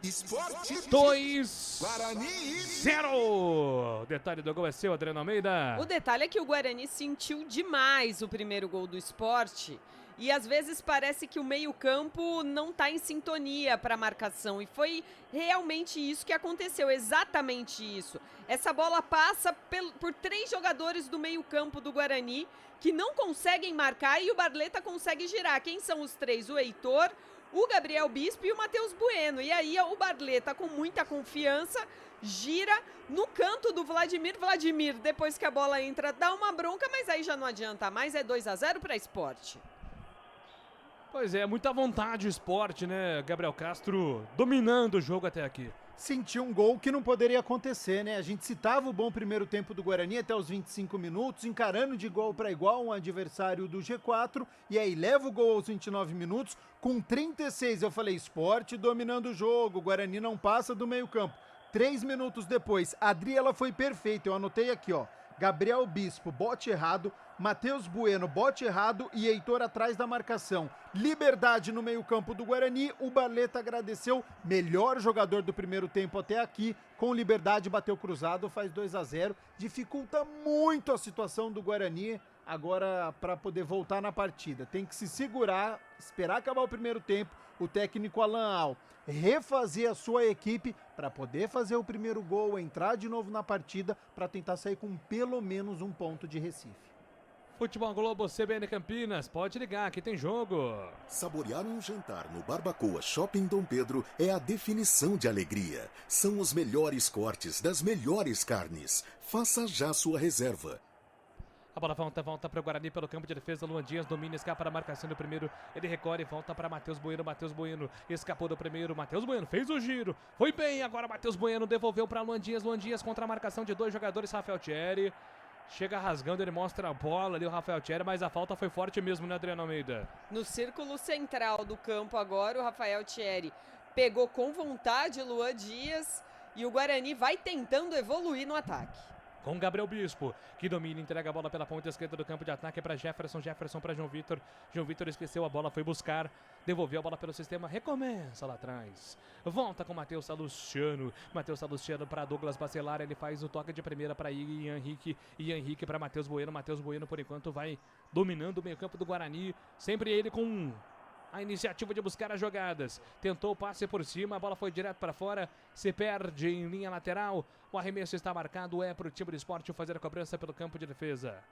Speaker 12: 2-0. Detalhe do gol é seu, Adriano Almeida.
Speaker 6: O detalhe é que o Guarani sentiu demais o primeiro gol do Sport. E às vezes parece que o meio-campo não está em sintonia para a marcação. E foi realmente isso que aconteceu, exatamente isso. Essa bola passa por 3 jogadores do meio-campo do Guarani que não conseguem marcar e o Barleta consegue girar. Quem são os 3? O Heitor, o Gabriel Bispo e o Matheus Bueno. E aí o Barleta, com muita confiança, gira no canto do Vladimir. Vladimir, depois que a bola entra, dá uma bronca, mas aí já não adianta mais. É 2-0 para Sport.
Speaker 12: Pois é, muita vontade o Sport, né? Gabriel Castro dominando o jogo até aqui.
Speaker 7: Sentiu um gol que não poderia acontecer, né? A gente citava o bom primeiro tempo do Guarani até os 25 minutos, encarando de igual para igual um adversário do G4, e aí leva o gol aos 29 minutos, com 36 eu falei, Sport dominando o jogo, o Guarani não passa do meio campo. 3 minutos depois, a Adriela foi perfeita, eu anotei aqui, ó, Gabriel Bispo, bote errado, Matheus Bueno, bote errado e Heitor atrás da marcação. Liberdade no meio-campo do Guarani, o Barleta agradeceu, melhor jogador do primeiro tempo até aqui, com liberdade bateu cruzado, faz 2-0, dificulta muito a situação do Guarani agora para poder voltar na partida. Tem que se segurar, esperar acabar o primeiro tempo, o técnico Alan Al refazer a sua equipe para poder fazer o primeiro gol, entrar de novo na partida para tentar sair com pelo menos um ponto de Recife.
Speaker 12: Futebol Globo CBN Campinas, pode ligar, aqui tem jogo.
Speaker 13: Saborear um jantar no Barbacoa Shopping Dom Pedro é a definição de alegria. São os melhores cortes das melhores carnes. Faça já sua reserva.
Speaker 12: A bola volta para o Guarani pelo campo de defesa. Luan Dias domina, escapa da marcação do primeiro. Ele recorre e volta para Matheus Bueno. Matheus Bueno escapou do primeiro. Matheus Bueno fez o giro. Foi bem. Agora Matheus Bueno devolveu para Luan Dias. Luan Dias contra a marcação de 2 jogadores. Rafael Thierry chega rasgando. Ele mostra a bola ali, o Rafael Thierry. Mas a falta foi forte mesmo, né, Adriano Almeida?
Speaker 6: No círculo central do campo agora, o Rafael Thierry pegou com vontade o Luan Dias. E o Guarani vai tentando evoluir no ataque.
Speaker 12: Com Gabriel Bispo, que domina, entrega a bola pela ponta esquerda do campo de ataque para Jefferson para João Vitor. João Vitor esqueceu a bola, foi buscar, devolveu a bola pelo sistema, recomeça lá atrás. Volta com Matheus Salustiano para Douglas Bacelar, ele faz o toque de primeira para Ian Henrique para Matheus Bueno por enquanto vai dominando o meio campo do Guarani, sempre ele com a iniciativa de buscar as jogadas. Tentou o passe por cima, a bola foi direto para fora, se perde em linha lateral. O arremesso está marcado, é para o time do Sport fazer a cobrança pelo campo de defesa.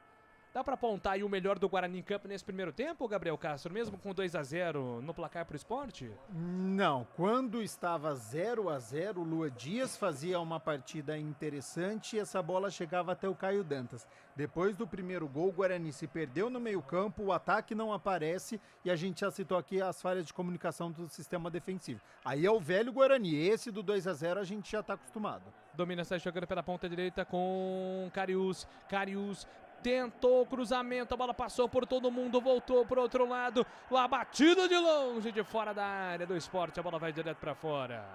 Speaker 12: Dá para apontar aí o melhor do Guarani em campo nesse primeiro tempo, Gabriel Castro, mesmo com 2-0 no placar para o Sport?
Speaker 7: Não, quando estava 0-0, o Lua Dias fazia uma partida interessante e essa bola chegava até o Caio Dantas. Depois do primeiro gol, o Guarani se perdeu no meio-campo, o ataque não aparece e a gente já citou aqui as falhas de comunicação do sistema defensivo. Aí é o velho Guarani, esse do 2-0 a gente já está acostumado.
Speaker 12: Domina, sai jogando pela ponta direita com Carius tentou o cruzamento, a bola passou por todo mundo, voltou pro outro lado, a batida de longe, de fora da área do Sport, a bola vai direto para fora.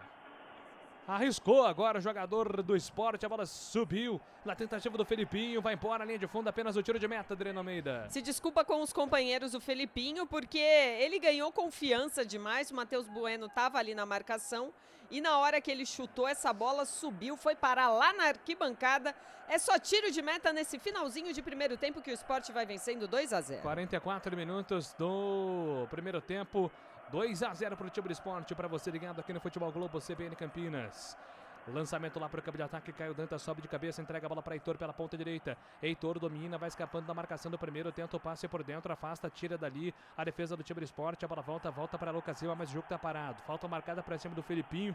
Speaker 12: Arriscou agora o jogador do Sport, a bola subiu na tentativa do Felipinho, vai embora, linha de fundo, apenas o tiro de meta, Adriano Almeida.
Speaker 6: Se desculpa com os companheiros o Felipinho, porque ele ganhou confiança demais, o Matheus Bueno estava ali na marcação, e na hora que ele chutou essa bola, subiu, foi parar lá na arquibancada. É só tiro de meta nesse finalzinho de primeiro tempo que o Sport vai vencendo 2-0.
Speaker 12: 44 minutos do primeiro tempo. 2-0 para o time do Sport, para você ligado aqui no Futebol Globo CBN Campinas. Lançamento lá para o campo de ataque, Caio Dantas sobe de cabeça, entrega a bola para Heitor pela ponta direita. Heitor domina, vai escapando da marcação do primeiro, tenta o passe por dentro, afasta, tira dali a defesa do time do Sport, a bola volta para Lucas Lima, mas o jogo tá parado. Falta marcada para cima do Felipinho.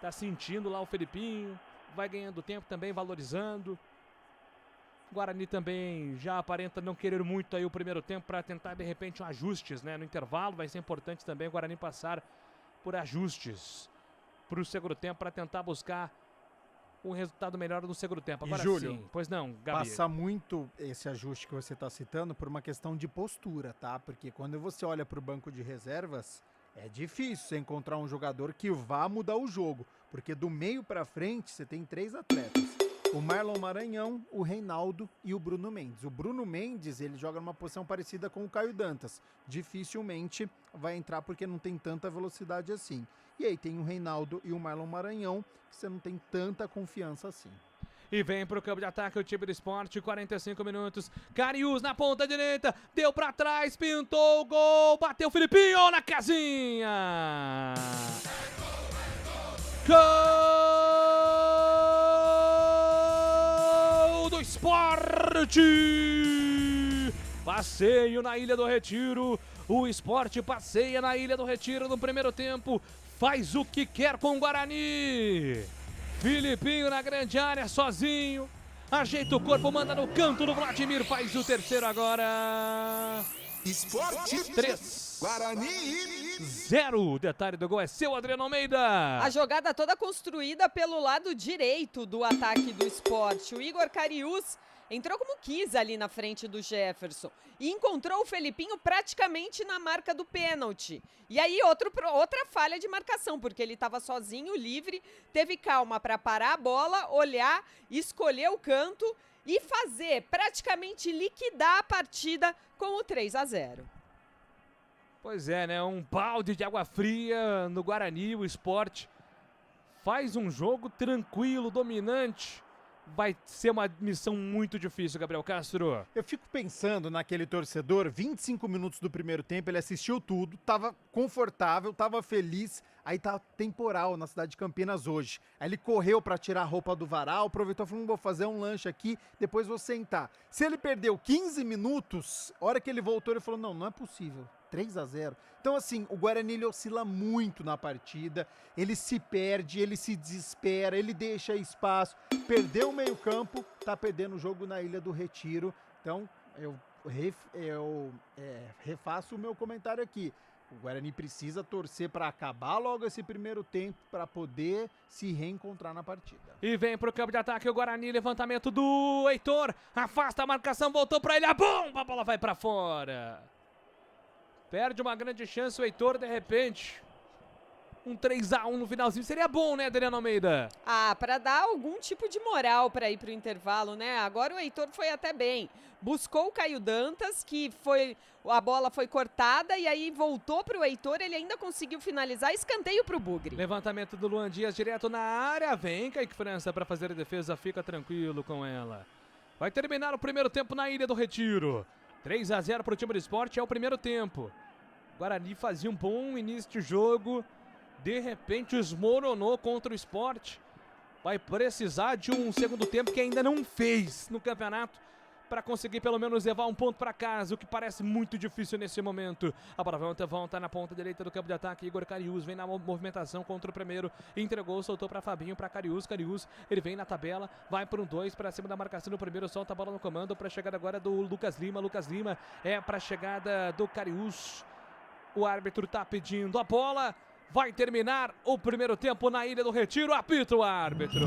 Speaker 12: Tá sentindo lá o Felipinho, vai ganhando tempo também, valorizando. Guarani também já aparenta não querer muito aí o primeiro tempo para tentar de repente ajustes, né? No intervalo vai ser importante também o Guarani passar por ajustes para o segundo tempo para tentar buscar um resultado melhor no segundo tempo. Agora
Speaker 7: Júlio,
Speaker 12: sim, pois não, Gabi.
Speaker 7: Passa muito esse ajuste que você está citando por uma questão de postura, tá? Porque quando você olha para o banco de reservas, é difícil você encontrar um jogador que vá mudar o jogo, porque do meio para frente você tem 3 atletas. O Marlon Maranhão, o Reinaldo e o Bruno Mendes. O Bruno Mendes, ele joga numa posição parecida com o Caio Dantas. Dificilmente vai entrar porque não tem tanta velocidade assim. E aí tem o Reinaldo e o Marlon Maranhão, que você não tem tanta confiança assim.
Speaker 12: E vem pro campo de ataque o time do Sport, 45 minutos. Cariús na ponta direita, deu pra trás, pintou o gol, bateu o Felipinho na casinha. Gol do Sport! Passeio na Ilha do Retiro. O Sport passeia na Ilha do Retiro no primeiro tempo. Faz o que quer com o Guarani. Felipinho na grande área, sozinho. Ajeita o corpo, manda no canto do Vladimir. Faz o terceiro agora.
Speaker 5: Sport
Speaker 12: 3.
Speaker 5: Guarani
Speaker 12: 0. O detalhe do gol é seu, Adriano Almeida.
Speaker 6: A jogada toda construída pelo lado direito do ataque do Sport. O Igor Cariús entrou como quis ali na frente do Jefferson e encontrou o Felipinho praticamente na marca do pênalti. E aí outra falha de marcação, porque ele estava sozinho, livre, teve calma para parar a bola, olhar, escolher o canto e fazer, praticamente liquidar a partida com o 3-0.
Speaker 12: Pois é, né? Um balde de água fria no Guarani, o Sport faz um jogo tranquilo, dominante. Vai ser uma missão muito difícil, Gabriel Castro.
Speaker 7: Eu fico pensando naquele torcedor, 25 minutos do primeiro tempo, ele assistiu tudo, tava confortável, tava feliz, aí tá temporal na cidade de Campinas hoje. Aí ele correu pra tirar a roupa do varal, aproveitou e falou, vou fazer um lanche aqui, depois vou sentar. Se ele perdeu 15 minutos, a hora que ele voltou, ele falou, não é possível. 3-0. Então, assim, o Guarani ele oscila muito na partida, ele se perde, ele se desespera, ele deixa espaço, perdeu o meio-campo, tá perdendo o jogo na Ilha do Retiro. Então, eu refaço o meu comentário aqui. O Guarani precisa torcer para acabar logo esse primeiro tempo para poder se reencontrar na partida.
Speaker 12: E vem pro campo de ataque o Guarani, levantamento do Heitor, afasta a marcação, voltou para ele, a bomba, a bola vai para fora. Perde uma grande chance o Heitor, de repente. Um 3-1 no finalzinho. Seria bom, né, Adriano Almeida?
Speaker 6: Ah, para dar algum tipo de moral para ir pro intervalo, né? Agora o Heitor foi até bem. Buscou o Caio Dantas, que a bola foi cortada e aí voltou pro Heitor. Ele ainda conseguiu finalizar. Escanteio pro Bugre.
Speaker 12: Levantamento do Luan Dias direto na área. Vem Kaique França para fazer a defesa. Fica tranquilo com ela. Vai terminar o primeiro tempo na Ilha do Retiro. 3-0 para o time do Sport, é o primeiro tempo. Guarani fazia um bom início de jogo, de repente esmoronou contra o Sport. Vai precisar de um segundo tempo que ainda não fez no campeonato para conseguir pelo menos levar um ponto para casa, o que parece muito difícil nesse momento. A bola volta na ponta direita do campo de ataque. Igor Cariús vem na movimentação contra o primeiro, entregou, soltou para Fabinho, para Cariús. Ele vem na tabela, vai por um 2 para cima da marcação do primeiro, solta a bola no comando para a chegada agora do Lucas Lima. Lucas Lima é para a chegada do Cariús. O árbitro tá pedindo a bola. Vai terminar o primeiro tempo na Ilha do Retiro. Apita o árbitro.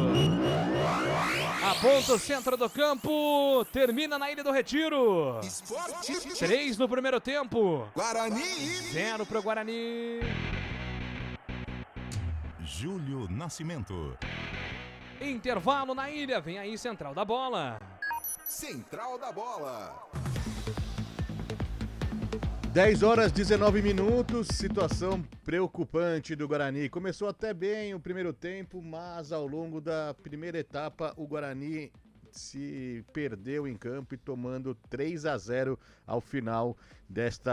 Speaker 12: Aponta o centro do campo, termina na Ilha do Retiro. 3 no primeiro tempo.
Speaker 5: Guarani.
Speaker 12: 0 pro Guarani.
Speaker 2: Júlio Nascimento.
Speaker 12: Intervalo na ilha, vem aí Central da Bola.
Speaker 5: Central da Bola.
Speaker 4: 10 horas 19 minutos, situação preocupante do Guarani. Começou até bem o primeiro tempo, mas ao longo da primeira etapa o Guarani se perdeu em campo e tomando 3-0 ao final deste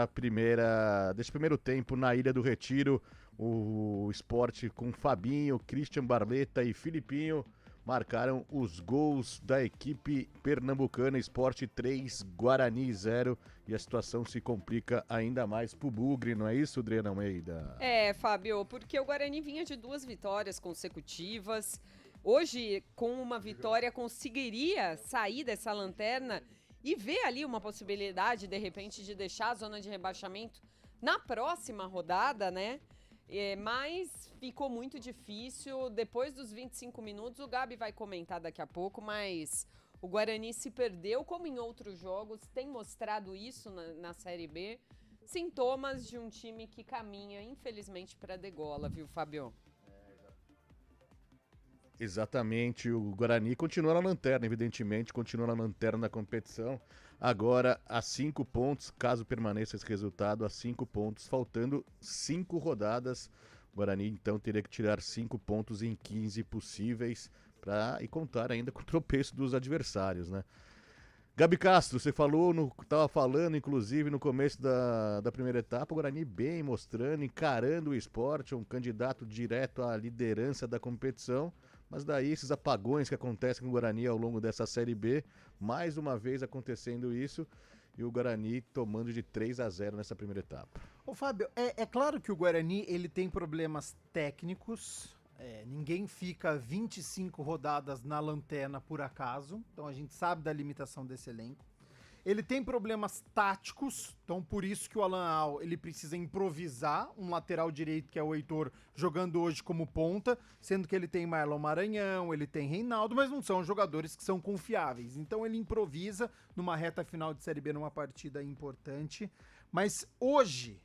Speaker 4: primeiro tempo na Ilha do Retiro. O Sport com Fabinho, Christian Barleta e Filipinho marcaram os gols da equipe pernambucana. Sport 3, Guarani 0, e a situação se complica ainda mais pro Bugre, não é isso, Adriana Almeida?
Speaker 6: É, Fábio, porque o Guarani vinha de 2 vitórias consecutivas. Hoje, com uma vitória, conseguiria sair dessa lanterna e ver ali uma possibilidade, de repente, de deixar a zona de rebaixamento na próxima rodada, né? Mas ficou muito difícil. Depois dos 25 minutos, o Gabi vai comentar daqui a pouco, mas o Guarani se perdeu, como em outros jogos, tem mostrado isso na Série B. Sintomas de um time que caminha, infelizmente, para a degola, viu, Fábio?
Speaker 4: Exatamente, o Guarani continua na lanterna, evidentemente, continua na lanterna da competição. Agora a 5 pontos, caso permaneça esse resultado, a 5 pontos, faltando 5 rodadas. O Guarani então teria que tirar 5 pontos em 15 possíveis e contar ainda com o tropeço dos adversários, né? Gabi Castro, você estava falando inclusive no começo da primeira etapa, o Guarani bem mostrando, encarando o Sport, um candidato direto à liderança da competição. Mas daí esses apagões que acontecem com o Guarani ao longo dessa Série B, mais uma vez acontecendo isso, e o Guarani tomando de 3-0 nessa primeira etapa.
Speaker 7: Ô Fábio, é claro que o Guarani ele tem problemas técnicos, ninguém fica 25 rodadas na lanterna por acaso, então a gente sabe da limitação desse elenco. Ele tem problemas táticos, então por isso que o Alan Al ele precisa improvisar um lateral direito, que é o Heitor, jogando hoje como ponta, sendo que ele tem Marlon Maranhão, ele tem Reinaldo, mas não são jogadores que são confiáveis. Então ele improvisa numa reta final de Série B, numa partida importante. Mas hoje,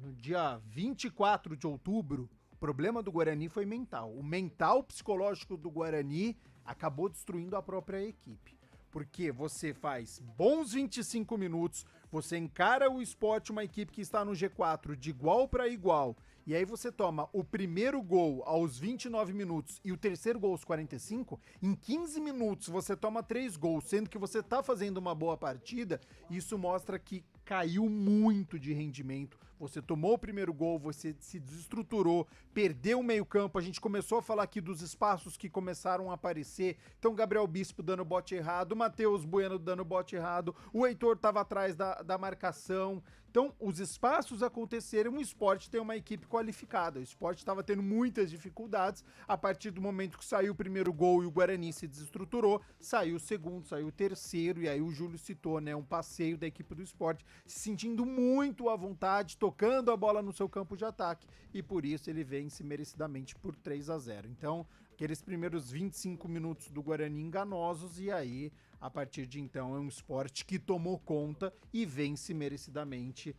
Speaker 7: no dia 24 de outubro, o problema do Guarani foi mental. O mental psicológico do Guarani acabou destruindo a própria equipe. Porque você faz bons 25 minutos, você encara o Sport, uma equipe que está no G4 de igual para igual, e aí você toma o primeiro gol aos 29 minutos e o terceiro gol aos 45, em 15 minutos você toma 3 gols, sendo que você está fazendo uma boa partida, isso mostra que caiu muito de rendimento. Você tomou o primeiro gol, você se desestruturou, perdeu o meio-campo. A gente começou a falar aqui dos espaços que começaram a aparecer. Então, Gabriel Bispo dando bote errado, Matheus Bueno dando bote errado, o Heitor estava atrás da marcação. Então, os espaços aconteceram, o Sport tem uma equipe qualificada. O Sport estava tendo muitas dificuldades. A partir do momento que saiu o primeiro gol e o Guarani se desestruturou, saiu o segundo, saiu o terceiro, e aí o Júlio citou, né, um passeio da equipe do Sport, se sentindo muito à vontade, tocando a bola no seu campo de ataque, e por isso ele vence merecidamente por 3-0. Então, aqueles primeiros 25 minutos do Guarani enganosos, e aí, a partir de então, é um Sport que tomou conta e vence merecidamente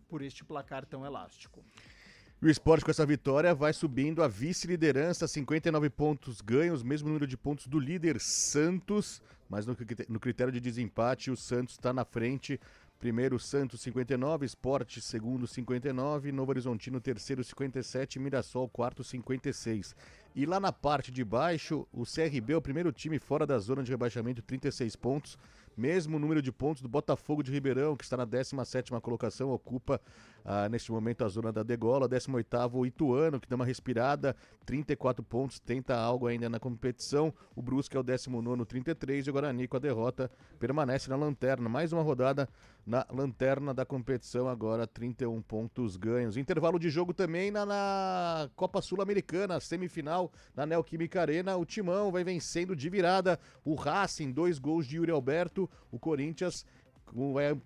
Speaker 7: por este placar tão elástico.
Speaker 4: O Sport, com essa vitória, vai subindo a vice-liderança, 59 pontos ganhos, mesmo número de pontos do líder Santos, mas no critério de desempate o Santos está na frente. Primeiro Santos 59, Sport segundo 59, Novo Horizontino terceiro 57, Mirassol quarto 56. E lá na parte de baixo, o CRB é o primeiro time fora da zona de rebaixamento, 36 pontos. Mesmo número de pontos do Botafogo de Ribeirão, que está na 17ª colocação, ocupa neste momento a zona da degola. 18º o Ituano, que dá uma respirada, 34 pontos, tenta algo ainda na competição. O Brusque é o 19º, 33, e o Guarani, com a derrota, permanece na lanterna. Mais uma rodada na lanterna da competição, agora 31 pontos ganhos. Intervalo de jogo também na Copa Sul-Americana, semifinal na Neoquímica Arena. O Timão vai vencendo de virada o Racing, 2 gols de Yuri Alberto. O Corinthians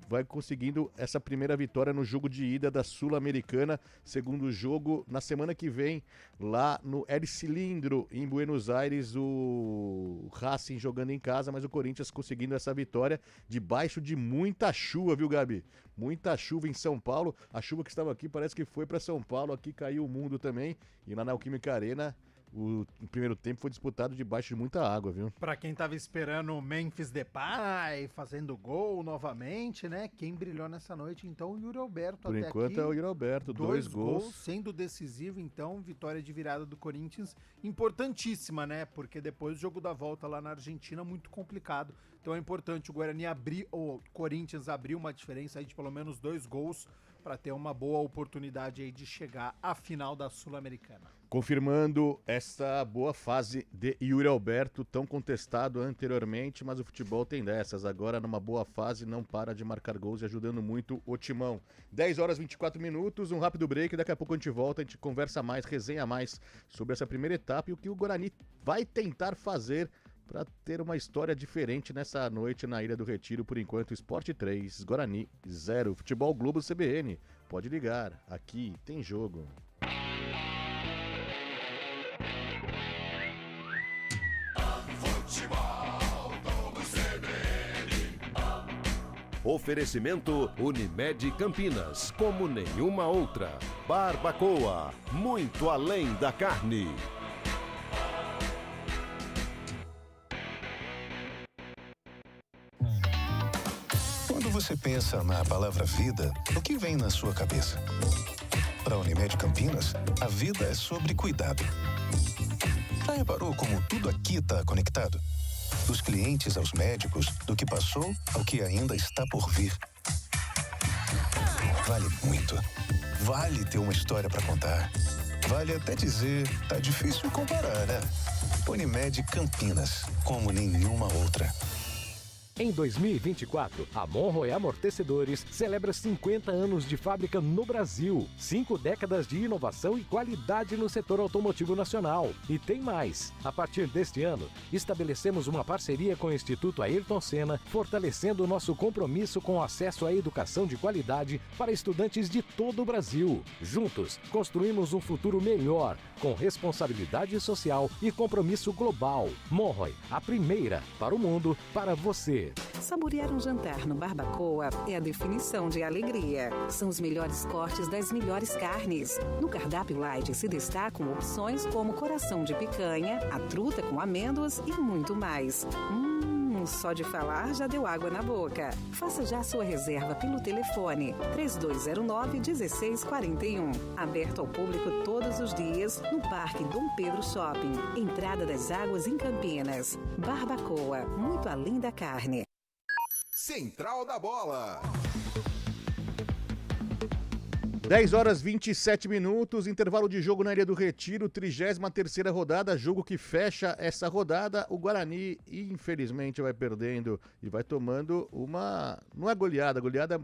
Speaker 4: vai conseguindo essa primeira vitória no jogo de ida da Sul-Americana. Segundo jogo na semana que vem, lá no El Cilindro, em Buenos Aires. O Racing jogando em casa, mas o Corinthians conseguindo essa vitória debaixo de muita chuva, viu, Gabi? Muita chuva em São Paulo. A chuva que estava aqui parece que foi para São Paulo, aqui caiu o mundo também. E lá na Neoquímica Arena, o primeiro tempo foi disputado debaixo de muita água, viu?
Speaker 7: Pra quem tava esperando o Memphis Depay fazendo gol novamente, né? Quem brilhou nessa noite, então, o Yuri Alberto.
Speaker 4: Por enquanto
Speaker 7: aqui,
Speaker 4: é o Yuri Alberto, 2 gols.
Speaker 7: Sendo decisivo, então, vitória de virada do Corinthians, importantíssima, né? Porque depois o jogo da volta lá na Argentina, muito complicado. Então é importante o Guarani abrir, o Corinthians abrir uma diferença aí de pelo menos 2 gols para ter uma boa oportunidade aí de chegar à final da Sul-Americana.
Speaker 4: Confirmando essa boa fase de Yuri Alberto, tão contestado anteriormente, mas o futebol tem dessas. Agora, numa boa fase, não para de marcar gols e ajudando muito o Timão. 10 horas e 24 minutos, um rápido break. Daqui a pouco a gente volta, a gente conversa mais, resenha mais sobre essa primeira etapa e o que o Guarani vai tentar fazer para ter uma história diferente nessa noite na Ilha do Retiro. Por enquanto, Sport 3, Guarani 0. Futebol Globo CBN. Pode ligar, aqui tem jogo.
Speaker 3: Oferecimento Unimed Campinas, como nenhuma outra. Barbacoa, muito além da carne.
Speaker 8: Quando você pensa na palavra vida, o que vem na sua cabeça? Para a Unimed Campinas, a vida é sobre cuidado. Já reparou como tudo aqui está conectado? Dos clientes aos médicos, do que passou ao que ainda está por vir. Vale muito. Vale ter uma história para contar. Vale até dizer, tá difícil comparar, né? Unimed Campinas, como nenhuma outra.
Speaker 9: Em 2024, a Monroe Amortecedores celebra 50 anos de fábrica no Brasil, 5 décadas de inovação e qualidade no setor automotivo nacional. E tem mais! A partir deste ano, estabelecemos uma parceria com o Instituto Ayrton Senna, fortalecendo o nosso compromisso com o acesso à educação de qualidade para estudantes de todo o Brasil. Juntos, construímos um futuro melhor, com responsabilidade social e compromisso global. Monroe, a primeira para o mundo, para você.
Speaker 10: Saborear um jantar no Barbacoa é a definição de alegria. São os melhores cortes das melhores carnes. No cardápio light se destacam opções como coração de picanha, a truta com amêndoas e muito mais. Só de falar já deu água na boca. Faça já sua reserva pelo telefone 3209-1641. Aberto ao público todos os dias no Parque Dom Pedro Shopping. Entrada das Águas em Campinas. Barbacoa, muito além da carne.
Speaker 5: Central da Bola.
Speaker 4: 10 horas 27 minutos, intervalo de jogo na Ilha do Retiro, 33ª rodada, jogo que fecha essa rodada. O Guarani, infelizmente, vai perdendo e vai tomando uma... Não é goleada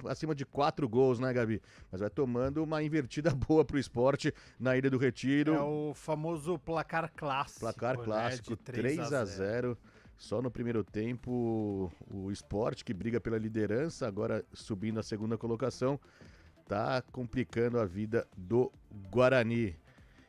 Speaker 4: acima de 4 gols, né, Gabi? Mas vai tomando uma invertida boa pro Sport na Ilha do Retiro.
Speaker 7: É o famoso placar clássico.
Speaker 4: Placar clássico, né, 3-0. Só no primeiro tempo, o Sport, que briga pela liderança, agora subindo a segunda colocação, tá complicando a vida do Guarani.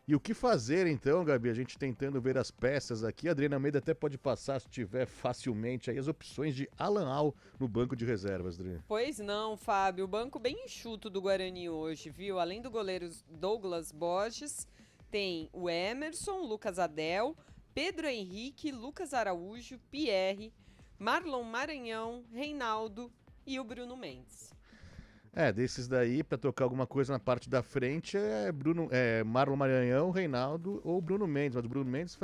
Speaker 4: E o que fazer então, Gabi? A gente tentando ver as peças aqui. A Adriana Almeida até pode passar, se tiver facilmente, aí as opções de Alan Al no banco de reservas, Adriana.
Speaker 6: Pois não, Fábio. O banco bem enxuto do Guarani hoje, viu? Além do goleiro Douglas Borges, tem o Emerson, Lucas Adel, Pedro Henrique, Lucas Araújo, Pierre, Marlon Maranhão, Reinaldo e o Bruno Mendes.
Speaker 4: Desses daí, pra tocar alguma coisa na parte da frente, Marlon Maranhão, Reinaldo ou Bruno Mendes. Mas o Bruno Mendes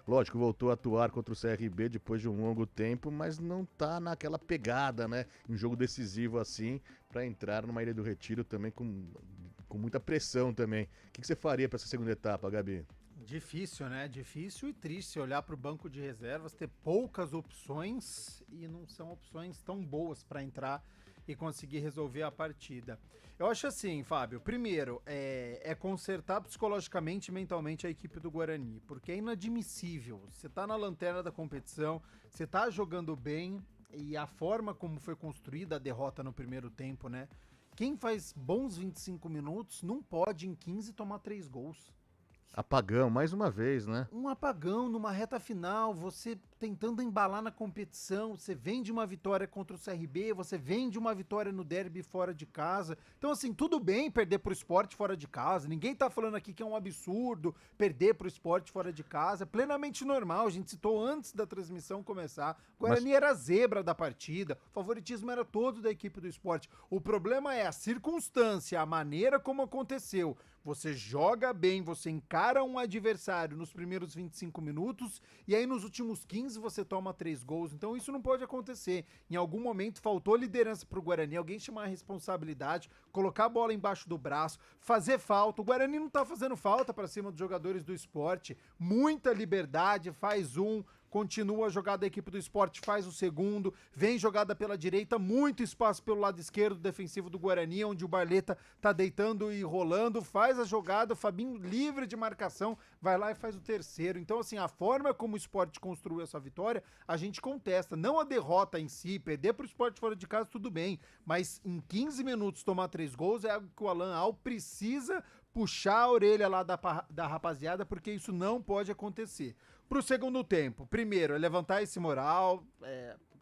Speaker 4: lógico, voltou a atuar contra o CRB depois de um longo tempo, mas não tá naquela pegada, né? Um jogo decisivo assim, pra entrar numa Ilha do Retiro também com muita pressão também. O que você faria pra essa segunda etapa, Gabi?
Speaker 7: Difícil, né? Difícil e triste olhar pro banco de reservas, ter poucas opções e não são opções tão boas pra entrar e conseguir resolver a partida. Eu acho assim, Fábio, primeiro, é consertar psicologicamente e mentalmente a equipe do Guarani, porque é inadmissível. Você tá na lanterna da competição, você tá jogando bem e a forma como foi construída a derrota no primeiro tempo, né? Quem faz bons 25 minutos não pode em 15 tomar 3 gols.
Speaker 4: Apagão, mais uma vez, né?
Speaker 7: Um apagão numa reta final, você tentando embalar na competição, você vem de uma vitória contra o CRB, você vem de uma vitória no derby fora de casa. Então, assim, tudo bem perder pro Sport fora de casa, ninguém tá falando aqui que é um absurdo perder pro Sport fora de casa, é plenamente normal, a gente citou antes da transmissão começar, o Guarani era a zebra da partida, o favoritismo era todo da equipe do Sport. O problema é a circunstância, a maneira como aconteceu. Você joga bem, você encara um adversário nos primeiros 25 minutos e aí nos últimos 15 você toma 3 gols. Então isso não pode acontecer. Em algum momento faltou liderança pro Guarani, alguém chamar a responsabilidade, colocar a bola embaixo do braço, fazer falta. O Guarani não tá fazendo falta pra cima dos jogadores do Sport. Muita liberdade, faz um, continua a jogada da equipe do Sport, faz o segundo, vem jogada pela direita, muito espaço pelo lado esquerdo defensivo do Guarani, onde o Barleta tá deitando e rolando, faz a jogada, o Fabinho livre de marcação, vai lá e faz o terceiro. Então, assim, a forma como o Sport construiu essa vitória, a gente contesta, não a derrota em si, perder pro Sport fora de casa, tudo bem, mas em 15 minutos tomar 3 gols é algo que o Alan Al precisa puxar a orelha lá da rapaziada, porque isso não pode acontecer. Pro segundo tempo, primeiro é levantar esse moral,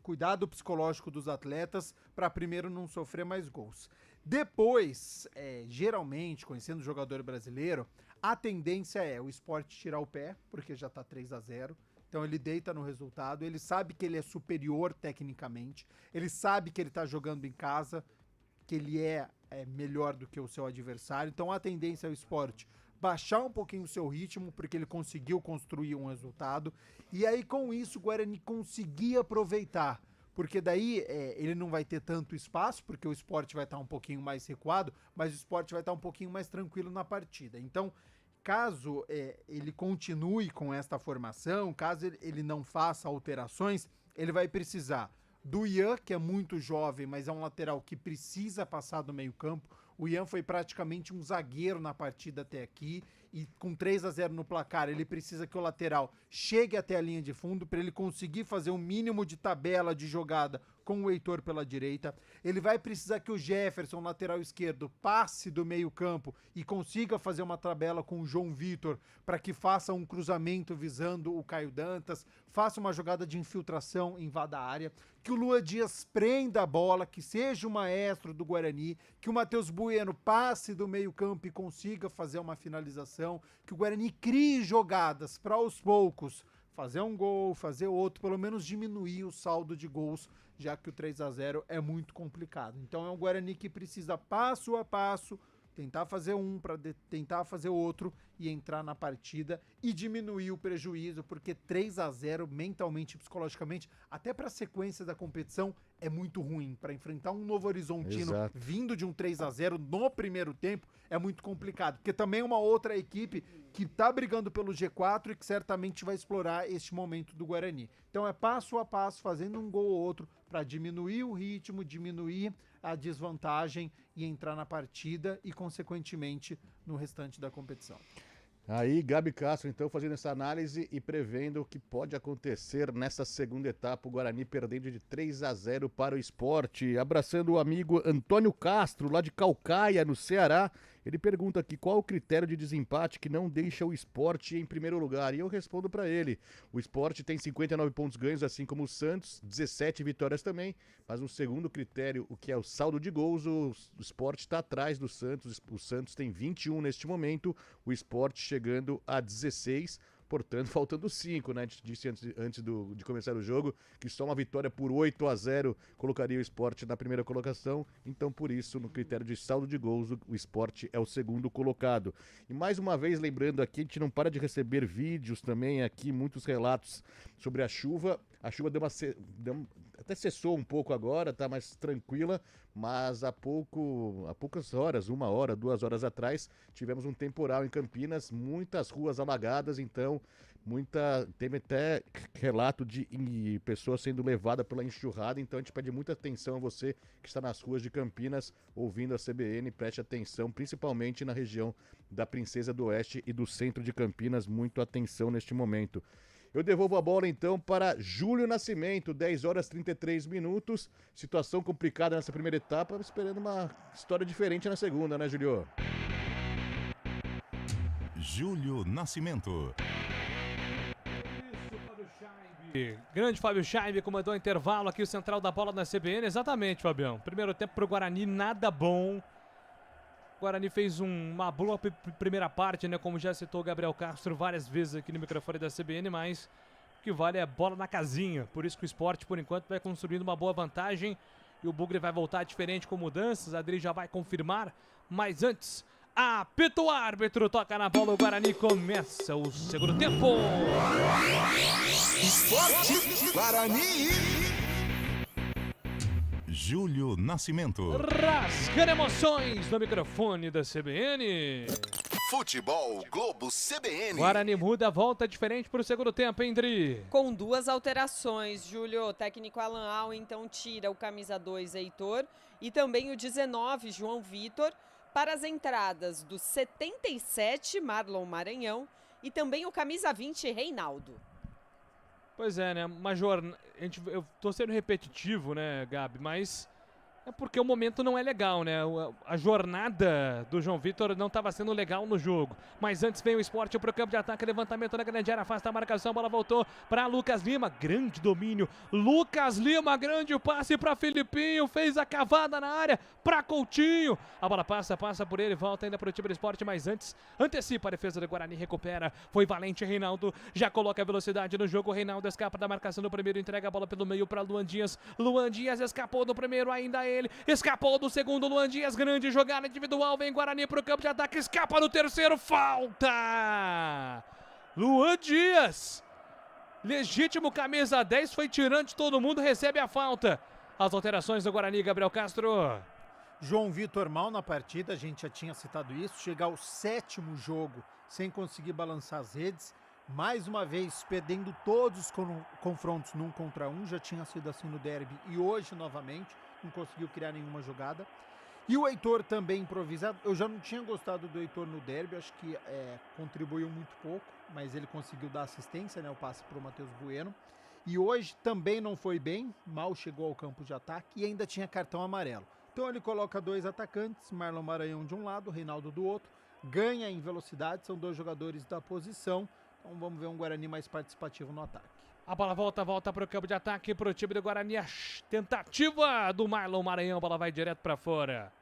Speaker 7: cuidar do psicológico dos atletas para primeiro não sofrer mais gols. Depois, geralmente, conhecendo o jogador brasileiro, a tendência é o Sport tirar o pé, porque já tá 3-0. Então ele deita no resultado, ele sabe que ele é superior tecnicamente, ele sabe que ele tá jogando em casa, que ele é melhor do que o seu adversário. Então a tendência é o Sport baixar um pouquinho o seu ritmo, porque ele conseguiu construir um resultado, e aí com isso o Guarani conseguir aproveitar, porque daí ele não vai ter tanto espaço, porque o Sport vai estar um pouquinho mais recuado, mas o Sport vai estar um pouquinho mais tranquilo na partida. Então, caso ele continue com esta formação, caso ele não faça alterações, ele vai precisar do Ian, que é muito jovem, mas é um lateral que precisa passar do meio campo. O Ian foi praticamente um zagueiro na partida até aqui, e com 3-0 no placar, ele precisa que o lateral chegue até a linha de fundo para ele conseguir fazer um mínimo de tabela de jogada com o Heitor pela direita. Ele vai precisar que o Jefferson, lateral esquerdo, passe do meio campo e consiga fazer uma tabela com o João Vitor para que faça um cruzamento visando o Caio Dantas, faça uma jogada de infiltração, invada a área, que o Lua Dias prenda a bola, que seja o maestro do Guarani, que o Matheus Bueno passe do meio campo e consiga fazer uma finalização, que o Guarani crie jogadas para aos poucos fazer um gol, fazer outro, pelo menos diminuir o saldo de gols, já que o 3-0 é muito complicado. Então é um Guarani que precisa passo a passo tentar fazer um para tentar fazer outro e entrar na partida e diminuir o prejuízo, porque 3-0 mentalmente e psicologicamente, até para a sequência da competição, é muito ruim. Para enfrentar um Novo Horizontino vindo de um 3-0 no primeiro tempo, é muito complicado, porque também é uma outra equipe que tá brigando pelo G4 e que certamente vai explorar este momento do Guarani. Então é passo a passo, fazendo um gol ou outro para diminuir o ritmo, diminuir a desvantagem e entrar na partida e, consequentemente, no restante da competição.
Speaker 4: Aí, Gabi Castro, então, fazendo essa análise e prevendo o que pode acontecer nessa segunda etapa, o Guarani perdendo de 3-0 para o Sport. Abraçando o amigo Antônio Castro, lá de Caucaia, no Ceará. Ele pergunta aqui qual o critério de desempate que não deixa o Sport em primeiro lugar. E eu respondo para ele. O Sport tem 59 pontos ganhos, assim como o Santos, 17 vitórias também. Mas no segundo critério, o que é o saldo de gols, o Sport está atrás do Santos. O Santos tem 21 neste momento, o Sport chegando a 16. Portanto, faltando 5, né? A gente disse antes de começar o jogo que só uma vitória por 8-0 colocaria o Sport na primeira colocação. Então, por isso, no critério de saldo de gols, o Sport é o segundo colocado. E mais uma vez, lembrando aqui, a gente não para de receber vídeos também aqui, muitos relatos sobre a chuva. A chuva até cessou um pouco agora, tá mais tranquila, mas há poucas horas, 1 hora, 2 horas atrás, tivemos um temporal em Campinas, muitas ruas alagadas, então teve até relato de pessoas sendo levadas pela enxurrada, então a gente pede muita atenção a você que está nas ruas de Campinas ouvindo a CBN, preste atenção, principalmente na região da Princesa do Oeste e do centro de Campinas, muito atenção neste momento. Eu devolvo a bola então para Júlio Nascimento, 10 horas 33 minutos. Situação complicada nessa primeira etapa, esperando uma história diferente na segunda, né, Júlio?
Speaker 2: Júlio Nascimento.
Speaker 12: Grande Fábio Chaime comandou o intervalo aqui, o central da bola na CBN. Exatamente, Fabião. Primeiro tempo pro Guarani, nada bom. O Guarani fez uma boa primeira parte, né? Como já citou o Gabriel Castro várias vezes aqui no microfone da CBN, mas o que vale é bola na casinha. Por isso que o Sport, por enquanto, vai construindo uma boa vantagem. E o Bugre vai voltar diferente com mudanças. A Adri já vai confirmar. Mas antes, apita o árbitro, toca na bola, o Guarani começa o segundo tempo.
Speaker 5: Esporte Guarani.
Speaker 2: Júlio Nascimento.
Speaker 12: Rasgando emoções no microfone da CBN.
Speaker 5: Futebol Globo CBN.
Speaker 12: Guarani muda, volta diferente para o segundo tempo, hein, Dri?
Speaker 6: Com 2 alterações, Júlio. O técnico Alan Al, então, tira o camisa 2, Heitor, e também o 19, João Vitor, para as entradas do 77, Marlon Maranhão, e também o camisa 20, Reinaldo.
Speaker 12: Pois é, né? Uma jornada. Eu tô sendo repetitivo, né, Gabi? Mas é porque o momento não é legal, né? A jornada do João Vitor não estava sendo legal no jogo. Mas antes vem o Sport pro campo de ataque, levantamento na grande área, afasta a marcação, a bola voltou para Lucas Lima, grande domínio. Lucas Lima, grande passe para Filipinho, fez a cavada na área para Coutinho. A bola passa por ele, volta ainda pro time do Sport, mas antes antecipa a defesa do Guarani, recupera. Foi valente Reinaldo, já coloca a velocidade no jogo. Reinaldo escapa da marcação do primeiro, entrega a bola pelo meio para Luan Dias. Luan Dias escapou do primeiro, ainda ele escapou do segundo. Luan Dias, grande jogada individual, vem Guarani pro campo de ataque, escapa no terceiro, falta! Luan Dias, legítimo camisa 10, foi tirando de todo mundo, recebe a falta. As alterações do Guarani, Gabriel Castro.
Speaker 7: João Vitor mal na partida, a gente já tinha citado isso, chegar ao 7º jogo sem conseguir balançar as redes, mais uma vez perdendo todos os confrontos num contra um, já tinha sido assim no derby e hoje novamente, não conseguiu criar nenhuma jogada. E o Heitor também improvisado, eu já não tinha gostado do Heitor no derby, acho que contribuiu muito pouco, mas ele conseguiu dar assistência, né, o passe para o Matheus Bueno. E hoje também não foi bem, mal chegou ao campo de ataque e ainda tinha cartão amarelo. Então ele coloca 2 atacantes, Marlon Maranhão de um lado, Reinaldo do outro, ganha em velocidade, são 2 jogadores da posição, então vamos ver um Guarani mais participativo no ataque.
Speaker 12: A bola volta para o campo de ataque, para o time do Guarani, a tentativa do Marlon Maranhão, a bola vai direto para fora.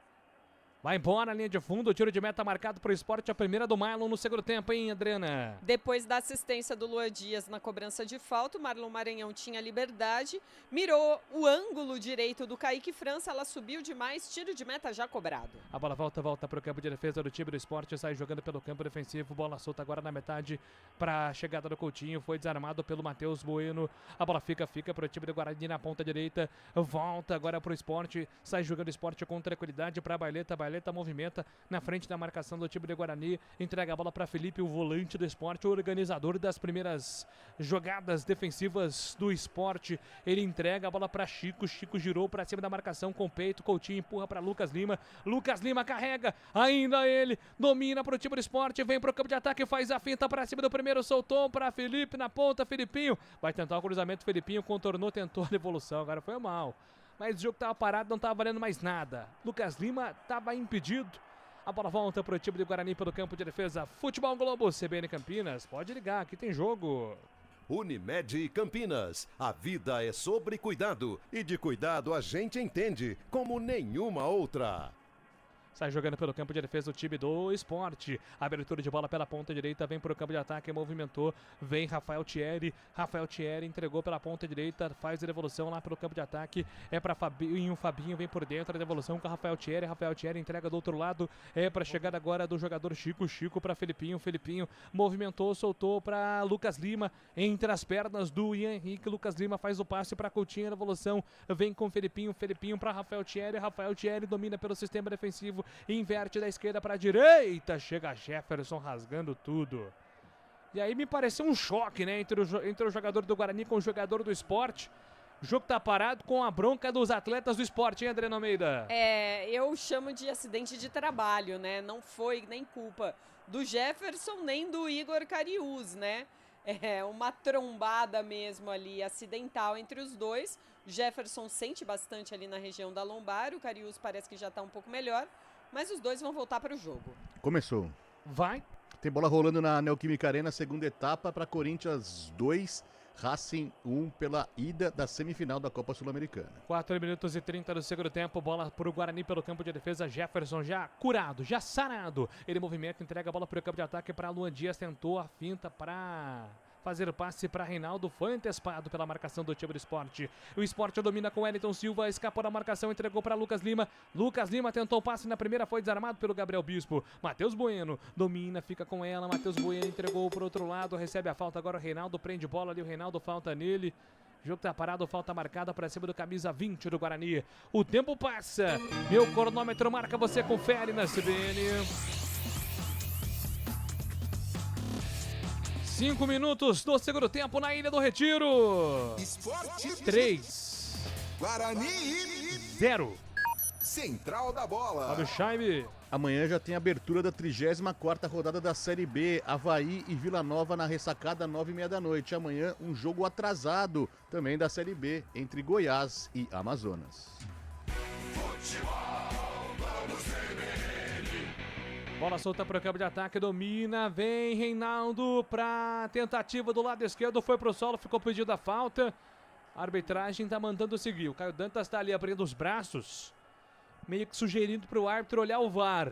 Speaker 12: Vai embora na linha de fundo, o tiro de meta marcado para o Sport, a primeira do Marlon no segundo tempo, hein, Adriana?
Speaker 6: Depois da assistência do Luan Dias na cobrança de falta, o Marlon Maranhão tinha liberdade, mirou o ângulo direito do Kaique França, ela subiu demais, tiro de meta já cobrado.
Speaker 12: A bola volta para o campo de defesa do time do Sport, sai jogando pelo campo defensivo, bola solta agora na metade para a chegada do Coutinho, foi desarmado pelo Matheus Bueno, a bola fica para o time do Guarani na ponta direita, volta agora para o Sport, sai jogando o Sport com tranquilidade para a Baileta movimenta na frente da marcação do time do Guarani, entrega a bola para Felipe, o volante do Sport, o organizador das primeiras jogadas defensivas do Sport. Ele entrega a bola para Chico girou para cima da marcação com o peito, Coutinho empurra para Lucas Lima carrega, ainda ele domina para o time do Sport, vem para o campo de ataque, faz a finta para cima do primeiro, soltou para Felipe na ponta, Felipinho vai tentar o cruzamento, Felipinho contornou, tentou a devolução, agora foi mal. Mas o jogo estava parado, não estava valendo mais nada. Lucas Lima estava impedido. A bola volta para o time do Guarani pelo campo de defesa. Futebol Globo, CBN Campinas. Pode ligar, aqui tem jogo.
Speaker 3: Unimed Campinas. A vida é sobre cuidado. E de cuidado a gente entende como nenhuma outra.
Speaker 12: Sai jogando pelo campo de defesa o time do Sport. Abertura de bola pela ponta direita, vem para o campo de ataque, movimentou, vem Rafael Thierry entregou pela ponta direita, faz a devolução lá pelo campo de ataque, é para Fabinho vem por dentro, a devolução com Rafael Thierry entrega do outro lado, é para chegada agora do jogador Chico para Felipinho movimentou, soltou para Lucas Lima, entre as pernas do Ian Henrique, Lucas Lima faz o passe para Coutinho, a devolução, vem com Felipinho para Rafael Thierry domina pelo sistema defensivo, inverte da esquerda para a direita, chega Jefferson rasgando tudo. E aí me pareceu um choque, né, entre o jogador do Guarani com o jogador do Sport. O jogo tá parado com a bronca dos atletas do Sport, hein, Adriana Almeida?
Speaker 6: Eu chamo de acidente de trabalho, né? Não foi nem culpa do Jefferson nem do Igor Cariús, né? É uma trombada mesmo ali, acidental entre os dois. Jefferson sente bastante ali na região da lombar, o Cariús parece que já tá um pouco melhor. Mas os dois vão voltar para o jogo.
Speaker 4: Começou.
Speaker 12: Vai.
Speaker 4: Tem bola rolando na Neoquímica Arena, segunda etapa para Corinthians 2, Racing 1 pela ida da semifinal da Copa Sul-Americana.
Speaker 12: 4 minutos e 30 do segundo tempo, bola para o Guarani pelo campo de defesa, Jefferson já curado, já sarado. Ele movimenta, entrega a bola para o campo de ataque para Luan Dias, tentou a finta para fazer passe para Reinaldo, foi antecipado pela marcação do time do Sport. O Sport domina com Wellington Silva, escapou da marcação, entregou para Lucas Lima. Lucas Lima tentou passe na primeira, foi desarmado pelo Gabriel Bispo. Matheus Bueno domina, fica com ela. Matheus Bueno entregou para o outro lado, recebe a falta. Agora o Reinaldo prende bola ali, o Reinaldo falta nele. O jogo tá parado, falta marcada para cima do camisa 20 do Guarani. O tempo passa, meu cronômetro marca, você confere na CBN. 5 minutos do segundo tempo na Ilha do Retiro. 3.
Speaker 5: Guarani
Speaker 12: 0.
Speaker 5: Central da Bola.
Speaker 12: Fábio Chaime.
Speaker 4: Amanhã já tem abertura da 34ª rodada da Série B. Avaí e Vila Nova na ressacada, 9h30 da noite. Amanhã um jogo atrasado também da Série B entre Goiás e Amazonas.
Speaker 12: Bola solta para o campo de ataque, domina, vem Reinaldo para tentativa do lado esquerdo, foi pro solo, ficou pedido a falta. A arbitragem tá mandando seguir. O Caio Dantas tá ali abrindo os braços, meio que sugerindo pro árbitro olhar o VAR.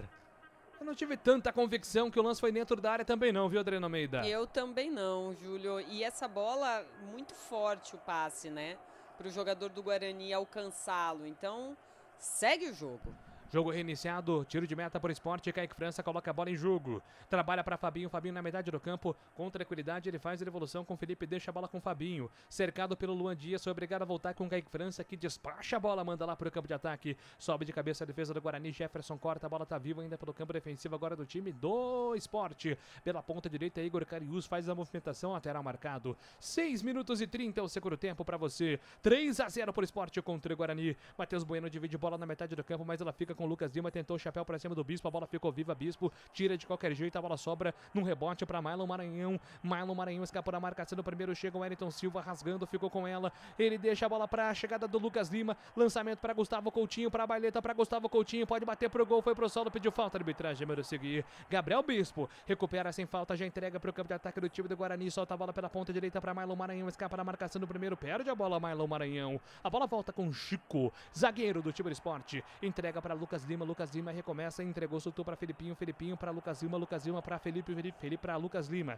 Speaker 12: Eu não tive tanta convicção que o lance foi dentro da área também não, viu, Adriano Almeida?
Speaker 6: Eu também não, Júlio. E essa bola, muito forte o passe, né? Pro jogador do Guarani alcançá-lo. Então, segue o jogo.
Speaker 12: Jogo reiniciado, tiro de meta por Sport, Kaique França coloca a bola em jogo. Trabalha para Fabinho, Fabinho na metade do campo, com tranquilidade ele faz a devolução com Felipe, deixa a bola com Fabinho. Cercado pelo Luan Dias, foi obrigado a voltar com Kaique França, que despacha a bola, manda lá para o campo de ataque. Sobe de cabeça a defesa do Guarani, Jefferson corta, a bola tá viva ainda pelo campo defensivo agora do time do Sport. Pela ponta direita, Igor Cariús faz a movimentação, lateral marcado. 6 minutos e 30 é o segundo tempo para você. 3-0 por Sport contra o Guarani. Matheus Bueno divide bola na metade do campo, mas ela fica com o Lucas Lima, tentou o chapéu para cima do Bispo, a bola ficou viva, Bispo tira de qualquer jeito, a bola sobra num rebote para Marlon Maranhão. Marlon Maranhão escapou da marcação do primeiro, chega o Wellington Silva rasgando, ficou com ela, ele deixa a bola para a chegada do Lucas Lima, lançamento para Gustavo Coutinho, para a Baileta, para Gustavo Coutinho, pode bater pro gol, foi pro solo, pediu falta, a arbitragem mandou seguir. Gabriel Bispo recupera sem falta, já entrega pro campo de ataque do time do Guarani, solta a bola pela ponta direita para Marlon Maranhão, escapa da marcação do primeiro, perde a bola Marlon Maranhão, a bola volta com Chico, zagueiro do time do Sport, entrega para Lucas Lima recomeça, entregou, soltou para Felipinho para Lucas Lima para Felipe para Lucas Lima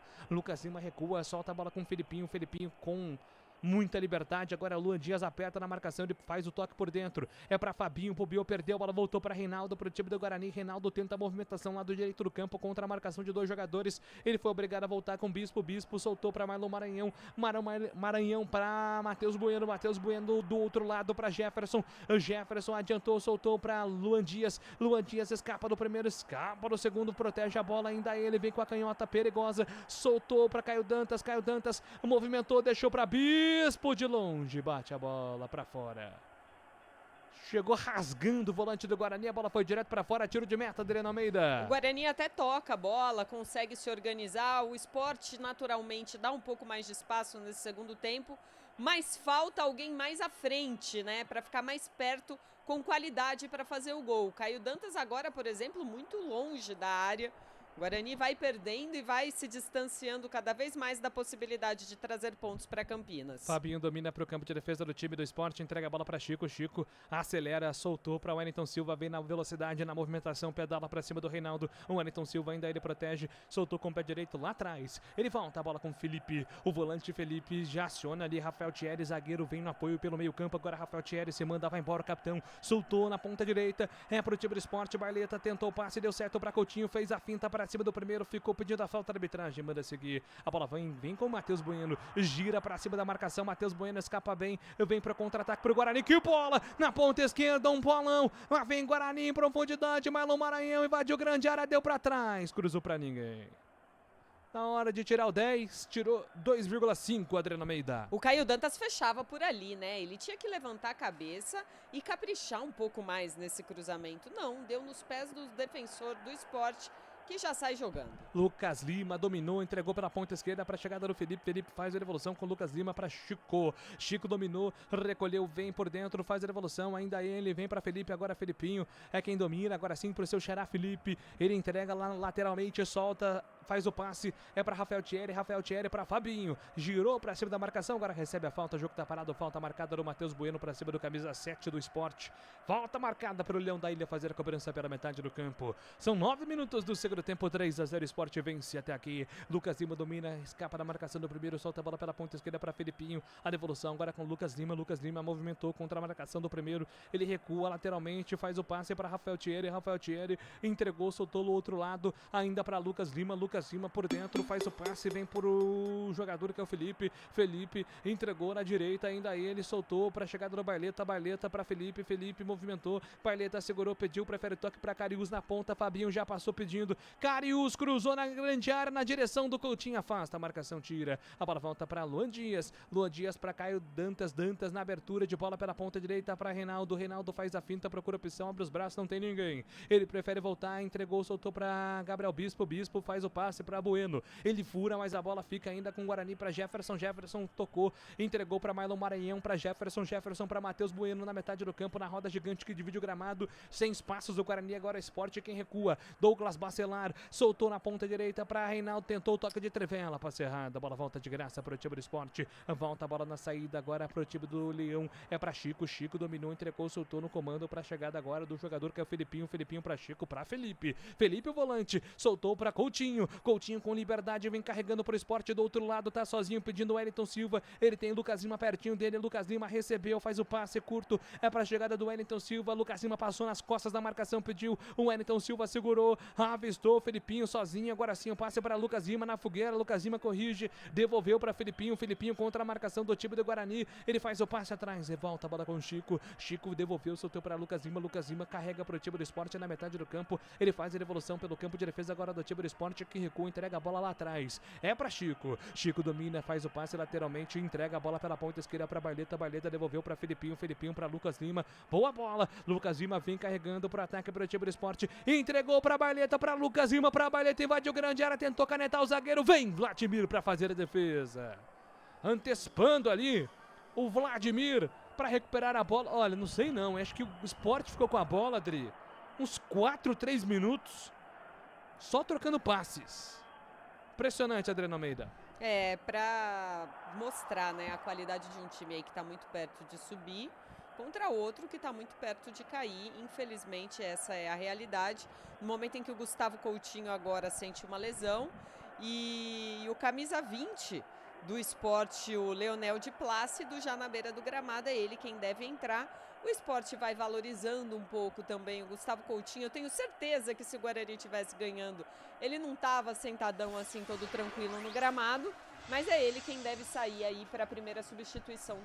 Speaker 12: recua, solta a bola com Felipinho com muita liberdade, agora Luan Dias aperta na marcação, ele faz o toque por dentro, é para Fabinho, Pubiu perdeu, a bola voltou para Reinaldo, pro time do Guarani, Reinaldo tenta a movimentação lá do direito do campo contra a marcação de 2 jogadores, ele foi obrigado a voltar com Bispo soltou para Marlon Maranhão para Matheus Bueno do outro lado para Jefferson adiantou, soltou para Luan Dias escapa do primeiro, escapa do segundo, protege a bola, ainda ele vem com a canhota perigosa, soltou para Caio Dantas movimentou, deixou para Bispo de longe, bate a bola pra fora. Chegou rasgando o volante do Guarani, a bola foi direto pra fora, tiro de meta, Adriano Almeida.
Speaker 6: O Guarani até toca a bola, consegue se organizar, o Sport naturalmente dá um pouco mais de espaço nesse segundo tempo, mas falta alguém mais à frente, né, pra ficar mais perto, com qualidade pra fazer o gol. Caio Dantas agora, por exemplo, muito longe da área. O Guarani vai perdendo e vai se distanciando cada vez mais da possibilidade de trazer pontos para Campinas.
Speaker 12: Fabinho domina para o campo de defesa do time do Sport, entrega a bola para Chico acelera, soltou para o Wellington Silva, vem na velocidade, na movimentação, pedala para cima do Reinaldo, o Wellington Silva ainda ele protege, soltou com o pé direito lá atrás, ele volta a bola com o Felipe, o volante Felipe já aciona ali, Rafael Thierry, zagueiro, vem no apoio pelo meio campo, agora Rafael Thierry se manda, vai embora o capitão, soltou na ponta direita, é para o time do Sport, Baileta tentou o passe, deu certo para Coutinho, fez a finta para cima do primeiro, ficou pedindo a falta da arbitragem, manda seguir, a bola vem com o Matheus Bueno, gira pra cima da marcação, Matheus Bueno escapa bem, vem pro contra-ataque pro Guarani, que bola, na ponta esquerda, um bolão, lá vem Guarani em profundidade, Marlon Maranhão invadiu grande área, deu pra trás, cruzou pra ninguém. Na hora de tirar o 10, tirou 2,5, Adriano Almeida.
Speaker 6: O Caio Dantas fechava por ali, né? Ele tinha que levantar a cabeça e caprichar um pouco mais nesse cruzamento. Não, deu nos pés do defensor do Sport, que já sai jogando.
Speaker 12: Lucas Lima dominou, entregou pela ponta esquerda para a chegada do Felipe. Felipe faz a devolução com Lucas Lima para Chico. Chico dominou, recolheu, vem por dentro, faz a devolução. Ainda ele vem para Felipe, agora Felipinho é quem domina. Agora sim para o seu xará Felipe. Ele entrega lá lateralmente, solta. faz o passe, é para Rafael Thierry para Fabinho, girou para cima da marcação, agora recebe a falta, o jogo tá parado, falta marcada do Matheus Bueno para cima do camisa 7 do Sport. Falta marcada para o Leão da Ilha fazer a cobrança pela metade do campo. São 9 minutos do segundo tempo, 3-0, Sport vence até aqui. Lucas Lima domina, escapa da marcação do primeiro, solta a bola pela ponta esquerda para Felipinho. A devolução agora com Lucas Lima movimentou contra a marcação do primeiro, ele recua lateralmente, faz o passe para Rafael Thierry entregou, soltou no outro lado, ainda para Lucas Lima por dentro, faz o passe, vem pro jogador que é o Felipe entregou na direita, ainda ele soltou para a chegada do Barleta para Felipe movimentou, Barleta segurou, pediu, prefere toque para Cariús na ponta, Fabinho já passou pedindo, Cariús cruzou na grande área, na direção do Coutinho, afasta, a marcação tira, a bola volta para Luan Dias para Caio Dantas na abertura de bola pela ponta direita para Reinaldo faz a finta, procura opção, abre os braços, não tem ninguém, ele prefere voltar, entregou, soltou para Gabriel Bispo faz o passe para Bueno, ele fura, mas a bola fica ainda com o Guarani para Jefferson tocou, entregou para Marlon Maranhão, para Jefferson para Matheus Bueno na metade do campo, na roda gigante que divide o gramado, sem espaços, o Guarani agora é Sport quem recua, Douglas Bacelar soltou na ponta direita para Reinaldo, tentou o toque de trivela, passe errado, a bola volta de graça para o time do Sport, volta a bola na saída agora para o time do Leão, é para Chico dominou, entregou, soltou no comando para a chegada agora do jogador que é o Felipinho para Chico, para Felipe o volante, soltou para Coutinho com liberdade, vem carregando para o Sport, do outro lado tá sozinho, pedindo o Wellington Silva, ele tem Lucas Lima pertinho dele, Lucas Lima recebeu, faz o passe curto, é para a chegada do Wellington Silva, Lucas Lima passou nas costas da marcação, pediu, o Wellington Silva segurou, avistou, Felipinho sozinho, agora sim o passe para Lucas Lima na fogueira, Lucas Lima corrige, devolveu para Felipinho contra a marcação do time do Guarani, ele faz o passe atrás, volta a bola com o Chico devolveu, soltou para Lucas Lima carrega para o time do Sport na metade do campo, ele faz a devolução pelo campo de defesa agora do time do Sport que recua, entrega a bola lá atrás, é para Chico domina, faz o passe lateralmente, entrega a bola pela ponta esquerda para Barleta devolveu para Felipinho para Lucas Lima, boa bola, Lucas Lima vem carregando para o ataque para o time do Sport, entregou para Barleta, para Lucas Lima, para Barleta, invadiu grande área, tentou canetar o zagueiro, vem Vladimir para fazer a defesa, antecipando ali o Vladimir para recuperar a bola. Olha, não sei não, acho que o Sport ficou com a bola, Adri, uns 3 minutos só trocando passes. Impressionante, Adriano Almeida.
Speaker 6: É, para mostrar, né, a qualidade de um time aí que está muito perto de subir contra outro que está muito perto de cair. Infelizmente, essa é a realidade. No momento em que o Gustavo Coutinho agora sente uma lesão e o camisa 20 do Sport, o Leonel de Plácido, já na beira do gramado, é ele quem deve entrar. O Sport vai valorizando um pouco também o Gustavo Coutinho. Eu tenho certeza que se o Guarani estivesse ganhando, ele não estava sentadão assim, todo tranquilo no gramado, mas é ele quem deve sair aí para a primeira substituição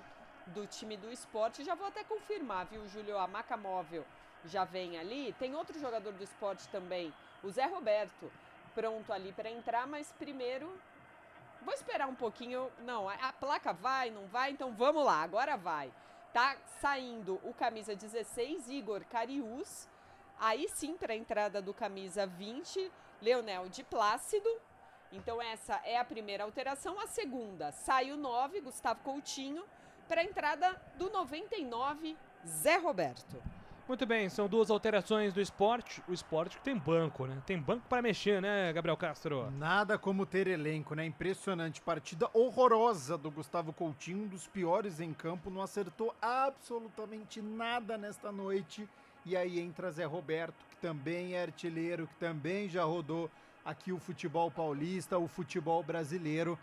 Speaker 6: do time do Sport. Já vou até confirmar, viu, Júlio? A maca móvel já vem ali. Tem outro jogador do Sport também, o Zé Roberto, pronto ali para entrar, mas primeiro vou esperar um pouquinho. Não, a placa vai, não vai, então vamos lá, agora vai. Tá saindo o camisa 16, Igor Cariús. Aí sim, para a entrada do camisa 20, Leonel de Plácido. Então essa é a primeira alteração. A segunda, sai o 9, Gustavo Coutinho, para a entrada do 99, Zé Roberto.
Speaker 12: Muito bem, são duas alterações do Sport. O Sport que tem banco, né? Tem banco para mexer, né, Gabriel Castro?
Speaker 7: Nada como ter elenco, né? Impressionante. Partida horrorosa do Gustavo Coutinho, um dos piores em campo. Não acertou absolutamente nada nesta noite. E aí entra Zé Roberto, que também é artilheiro, que também já rodou aqui o futebol paulista, o futebol brasileiro.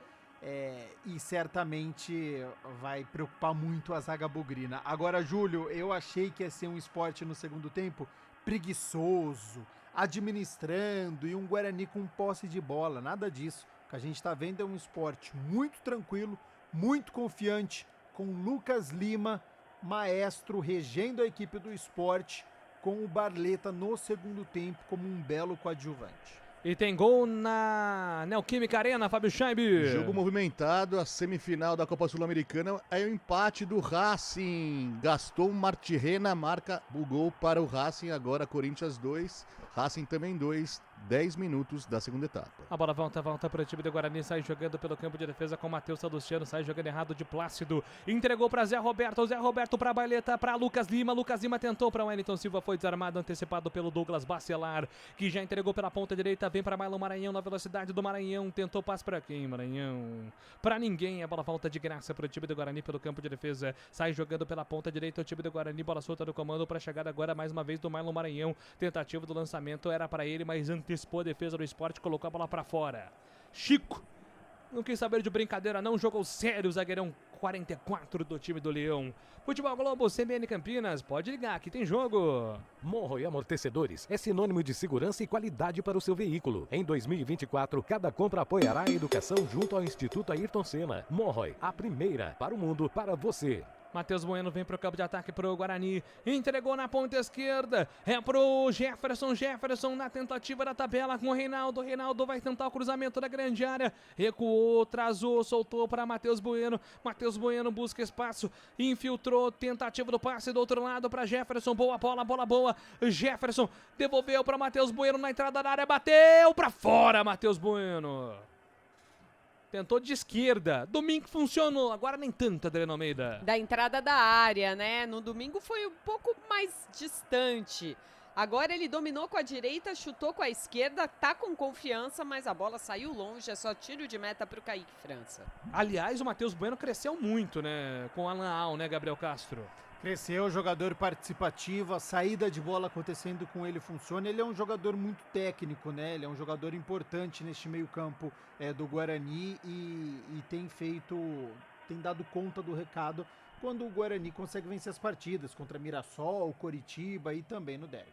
Speaker 7: E certamente vai preocupar muito a zaga bugrina. Agora, Júlio, eu achei que ia ser um Sport no segundo tempo preguiçoso, administrando e um Guarani com posse de bola. Nada disso. O que a gente está vendo é um Sport muito tranquilo, muito confiante, com Lucas Lima, maestro, regendo a equipe do Sport, com o Barleta no segundo tempo como um belo coadjuvante.
Speaker 12: E tem gol na Neoquímica Arena, Fábio Scheib.
Speaker 4: Jogo movimentado, a semifinal da Copa Sul-Americana. Aí o empate do Racing. Gaston Martirena marca o gol para o Racing. Agora Corinthians 2, Racing também 2, 10 minutos da segunda etapa.
Speaker 12: A bola volta para o time do Guarani, sai jogando pelo campo de defesa com Matheus Salustiano, sai jogando errado de Plácido, entregou para Zé Roberto para Baileta, para Lucas Lima tentou para Wellington Silva, foi desarmado, antecipado pelo Douglas Bacelar, que já entregou pela ponta direita, vem para Marlon Maranhão, na velocidade do Maranhão, tentou passe para quem, Maranhão? Para ninguém, a bola volta de graça para o time do Guarani pelo campo de defesa, sai jogando pela ponta direita o time do Guarani, bola solta do comando para chegada agora mais uma vez do Marlon Maranhão, tentativa do lançamento era para ele, mas antecipou a defesa do Sport, colocou a bola para fora. Chico não quis saber de brincadeira não, jogou sério o zagueirão 44 do time do Leão. Futebol Globo, CBN Campinas, pode ligar, aqui tem jogo.
Speaker 9: Monroe Amortecedores é sinônimo de segurança e qualidade para o seu veículo. Em 2024, cada compra apoiará a educação junto ao Instituto Ayrton Senna. Monroe, a primeira para o mundo, para você.
Speaker 12: Matheus Bueno vem pro campo de ataque pro Guarani, entregou na ponta esquerda, é pro Jefferson na tentativa da tabela com o Reinaldo vai tentar o cruzamento da grande área, recuou, trazou, soltou para Matheus Bueno busca espaço, infiltrou, tentativa do passe do outro lado para Jefferson, boa bola, Jefferson devolveu para Matheus Bueno na entrada da área, bateu para fora, Matheus Bueno. Tentou de esquerda. Domingo funcionou, agora nem tanto, Adriano Almeida.
Speaker 6: Da entrada da área, né? No domingo foi um pouco mais distante. Agora ele dominou com a direita, chutou com a esquerda, tá com confiança, mas a bola saiu longe, é só tiro de meta pro Kaique França.
Speaker 12: Aliás, o Matheus Bueno cresceu muito, né? Com o Alan Al, né, Gabriel Castro?
Speaker 7: Cresceu, jogador participativo, a saída de bola acontecendo com ele funciona. Ele é um jogador muito técnico, né? Ele é um jogador importante neste meio-campo do Guarani e tem dado conta do recado quando o Guarani consegue vencer as partidas contra Mirassol, Coritiba e também no derby.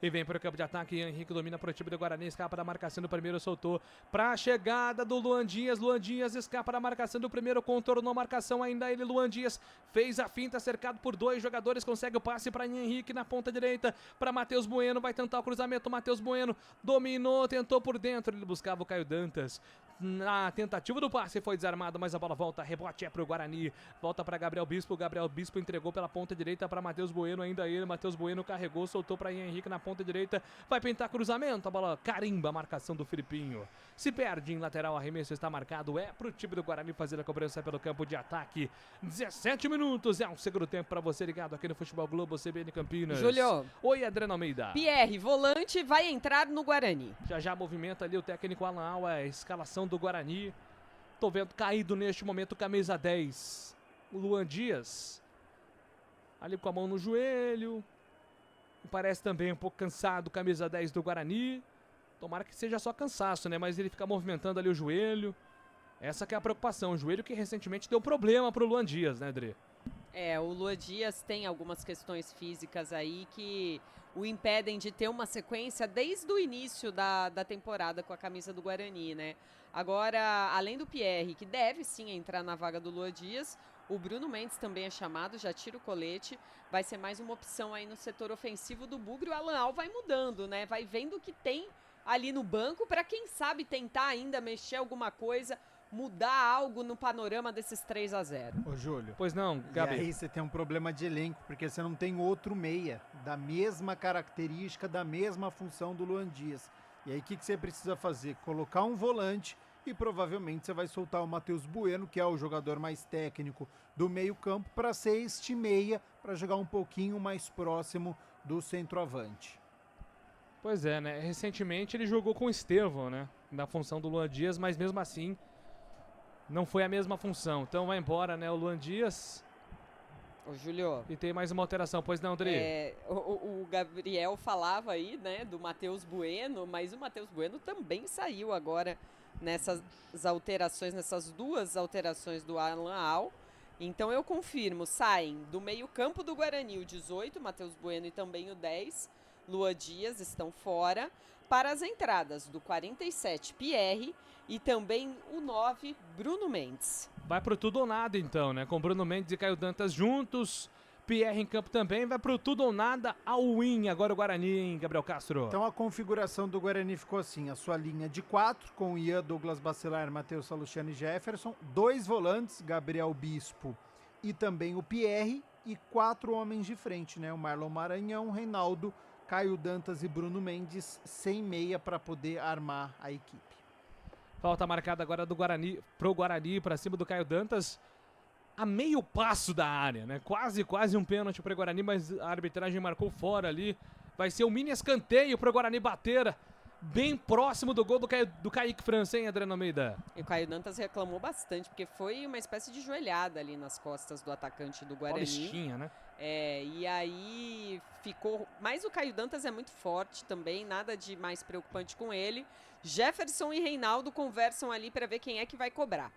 Speaker 12: E vem para o campo de ataque, Henrique domina para o time do Guarani, escapa da marcação do primeiro, soltou para a chegada do Luan Dias escapa da marcação do primeiro, contornou a marcação, ainda ele, Luan Dias, fez a finta, cercado por dois jogadores, consegue o passe para Henrique na ponta direita, para Matheus Bueno, vai tentar o cruzamento, Matheus Bueno dominou, tentou por dentro, ele buscava o Caio Dantas, na tentativa do passe foi desarmado, mas a bola volta, rebote é para o Guarani, volta para Gabriel Bispo entregou pela ponta direita para Matheus Bueno, ainda ele, Matheus Bueno carregou, soltou para Henrique na ponta direita, vai pintar cruzamento, a bola carimba a marcação do Filipinho, se perde em lateral, arremesso está marcado, é pro time do Guarani fazer a cobrança pelo campo de ataque. 17 minutos, é um segundo tempo para você ligado aqui no Futebol Globo, CBN Campinas.
Speaker 6: Júlio.
Speaker 12: Oi, Adriano Almeida.
Speaker 6: Pierre, volante, vai entrar no Guarani.
Speaker 12: Já movimenta ali o técnico Alan Al, a escalação do Guarani. Tô vendo caído neste momento camisa 10, o Luan Dias, ali com a mão no joelho. Parece também um pouco cansado, camisa 10 do Guarani. Tomara que seja só cansaço, né? Mas ele fica movimentando ali o joelho. Essa que é a preocupação. O joelho que recentemente deu problema pro Luan Dias, né, Dre?
Speaker 6: O Luan Dias tem algumas questões físicas aí que o impedem de ter uma sequência desde o início da temporada com a camisa do Guarani, né? Agora, além do Pierre, que deve sim entrar na vaga do Luan Dias, o Bruno Mendes também é chamado, já tira o colete, vai ser mais uma opção aí no setor ofensivo do Bugre. O Alan Al vai mudando, né? Vai vendo o que tem ali no banco para quem sabe tentar ainda mexer alguma coisa, mudar algo no panorama desses 3-0.
Speaker 7: Ô, Júlio.
Speaker 12: Pois não, Gabi.
Speaker 7: E aí você tem um problema de elenco, porque você não tem outro meia da mesma característica, da mesma função do Luan Dias. E aí o que você precisa fazer? Colocar um volante e provavelmente você vai soltar o Matheus Bueno, que é o jogador mais técnico do meio-campo, para ser este meia, para jogar um pouquinho mais próximo do centroavante.
Speaker 12: Pois é, né? Recentemente ele jogou com o Estevão, né? Na função do Luan Dias, mas mesmo assim não foi a mesma função. Então vai embora, né? O Luan Dias.
Speaker 6: Ô, Júlio.
Speaker 12: E tem mais uma alteração, pois não, Dri?
Speaker 6: O Gabriel falava aí, né? Do Matheus Bueno, mas o Matheus Bueno também saiu agora nessas alterações, nessas duas alterações do Alan Al. Então eu confirmo, saem do meio-campo do Guarani o 18, Matheus Bueno, e também o 10, Luan Dias, estão fora. Para as entradas do 47, Pierre, e também o 9, Bruno Mendes.
Speaker 12: Vai pro tudo ou nada então, né? Com Bruno Mendes e Caio Dantas juntos. Pierre em campo também, vai pro tudo ou nada, all-in agora o Guarani, hein, Gabriel Castro?
Speaker 7: Então a configuração do Guarani ficou assim, a sua linha de 4, com Ian, Douglas Bacelar, Matheus Salustiano e Jefferson, 2 volantes, Gabriel Bispo e também o Pierre, e 4 homens de frente, né? O Marlon Maranhão, Reinaldo, Caio Dantas e Bruno Mendes sem meia para poder armar a equipe.
Speaker 12: Falta marcada agora do Guarani, pro Guarani, para cima do Caio Dantas. A meio passo da área, né? Quase um pênalti pro Guarani, mas a arbitragem marcou fora ali. Vai ser um mini escanteio pro Guarani bater. Bem próximo do gol do Kaique França, hein, Adriano Almeida?
Speaker 6: E o Caio Dantas reclamou bastante, porque foi uma espécie de joelhada ali nas costas do atacante do Guarani.
Speaker 12: Paulistinha, né?
Speaker 6: E aí ficou... Mas o Caio Dantas é muito forte também, nada de mais preocupante com ele. Jefferson e Reinaldo conversam ali para ver quem é que vai cobrar.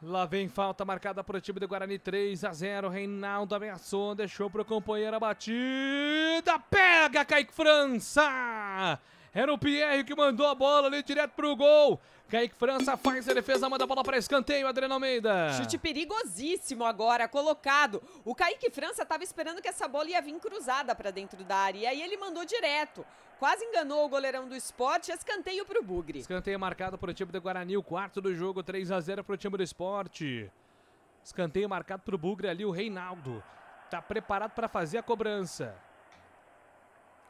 Speaker 12: Lá vem falta marcada para o time do Guarani, 3-0. Reinaldo ameaçou, deixou para o companheiro a batida. Pega, Kaique França! Era o Pierre que mandou a bola ali direto pro gol. Kaique França faz a defesa, manda a bola para escanteio, Adriano Almeida.
Speaker 6: Chute perigosíssimo agora, colocado. O Kaique França estava esperando que essa bola ia vir cruzada para dentro da área. E aí ele mandou direto. Quase enganou o goleirão do Sport. Escanteio pro Bugre.
Speaker 12: Escanteio marcado pro time do Guarani, o quarto do jogo, 3-0 pro time do Sport. Escanteio marcado pro Bugre ali, o Reinaldo. Tá preparado para fazer a cobrança.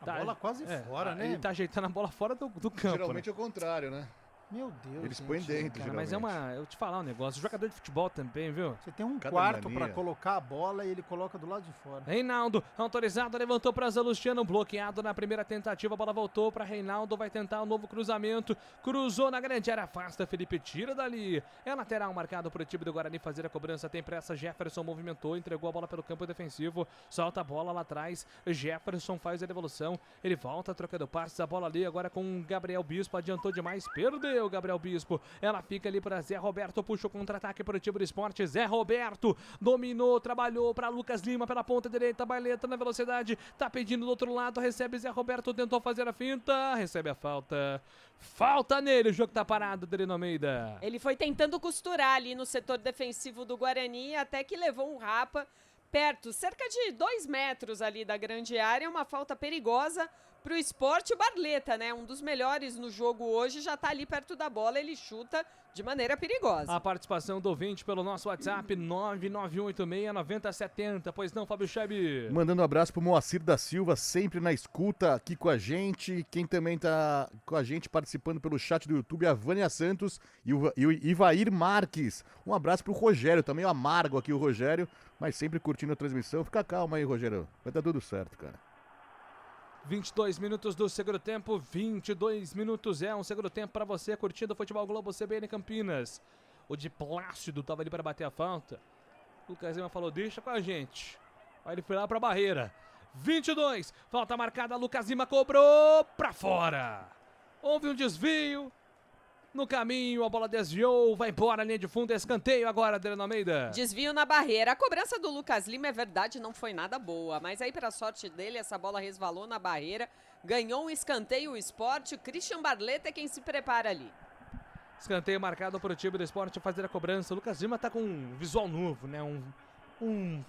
Speaker 7: A bola quase fora, né?
Speaker 12: Ele tá ajeitando a bola fora do campo.
Speaker 4: Geralmente é o contrário, né?
Speaker 7: Meu Deus.
Speaker 4: Eles põem dentro,
Speaker 12: cara, mas eu vou te falar um negócio. Jogador de futebol também, viu?
Speaker 7: Você tem um quarto pra colocar a bola e ele coloca do lado de fora.
Speaker 12: Reinaldo, autorizado, levantou pra Zé Luciano, bloqueado na primeira tentativa, a bola voltou pra Reinaldo, vai tentar um novo cruzamento, cruzou na grande área, afasta, Felipe tira dali. É lateral marcado pro time do Guarani fazer a cobrança, tem pressa, Jefferson movimentou, entregou a bola pelo campo defensivo, solta a bola lá atrás, Jefferson faz a devolução, ele volta trocando passes, a bola ali agora com Gabriel Bispo, adiantou demais, perdeu Gabriel Bispo, ela fica ali para Zé Roberto, puxa o contra-ataque para o time do Sport, Zé Roberto dominou, trabalhou para Lucas Lima pela ponta direita, Baileta na velocidade, tá pedindo do outro lado, recebe Zé Roberto, tentou fazer a finta, recebe a falta nele, o jogo tá parado, Adriano Almeida.
Speaker 6: Ele foi tentando costurar ali no setor defensivo do Guarani, até que levou um rapa perto, cerca de 2 metros ali da grande área, uma falta perigosa pro Sport. O Barleta, né, um dos melhores no jogo hoje, já tá ali perto da bola, ele chuta de maneira perigosa.
Speaker 12: A participação do ouvinte pelo nosso WhatsApp 991869070, pois não, Fábio Scheib?
Speaker 4: Mandando um abraço pro Moacir da Silva, sempre na escuta aqui com a gente. Quem também tá com a gente participando pelo chat do YouTube, a Vânia Santos e o Ivair Marques. Um abraço pro Rogério, tá meio amargo aqui o Rogério, mas sempre curtindo a transmissão. Fica calma aí, Rogério, vai dar tudo certo, cara.
Speaker 12: 22 minutos do segundo tempo, 22 minutos um segundo tempo para você curtindo o Futebol Globo CBN Campinas. O de Plácido tava ali para bater a falta. O Lucas Lima falou, deixa com a gente. Aí ele foi lá para a barreira. 22, falta marcada, Lucas Lima cobrou para fora. Houve um desvio. No caminho, a bola desviou, vai embora, linha de fundo, escanteio agora, Adriano Almeida.
Speaker 6: Desvio na barreira. A cobrança do Lucas Lima, é verdade, não foi nada boa, mas aí, para sorte dele, essa bola resvalou na barreira, ganhou um escanteio o Sport, o Christian Barleta é quem se prepara ali.
Speaker 12: Escanteio marcado para o time do Sport fazer a cobrança. O Lucas Lima tá com um visual novo, né? Um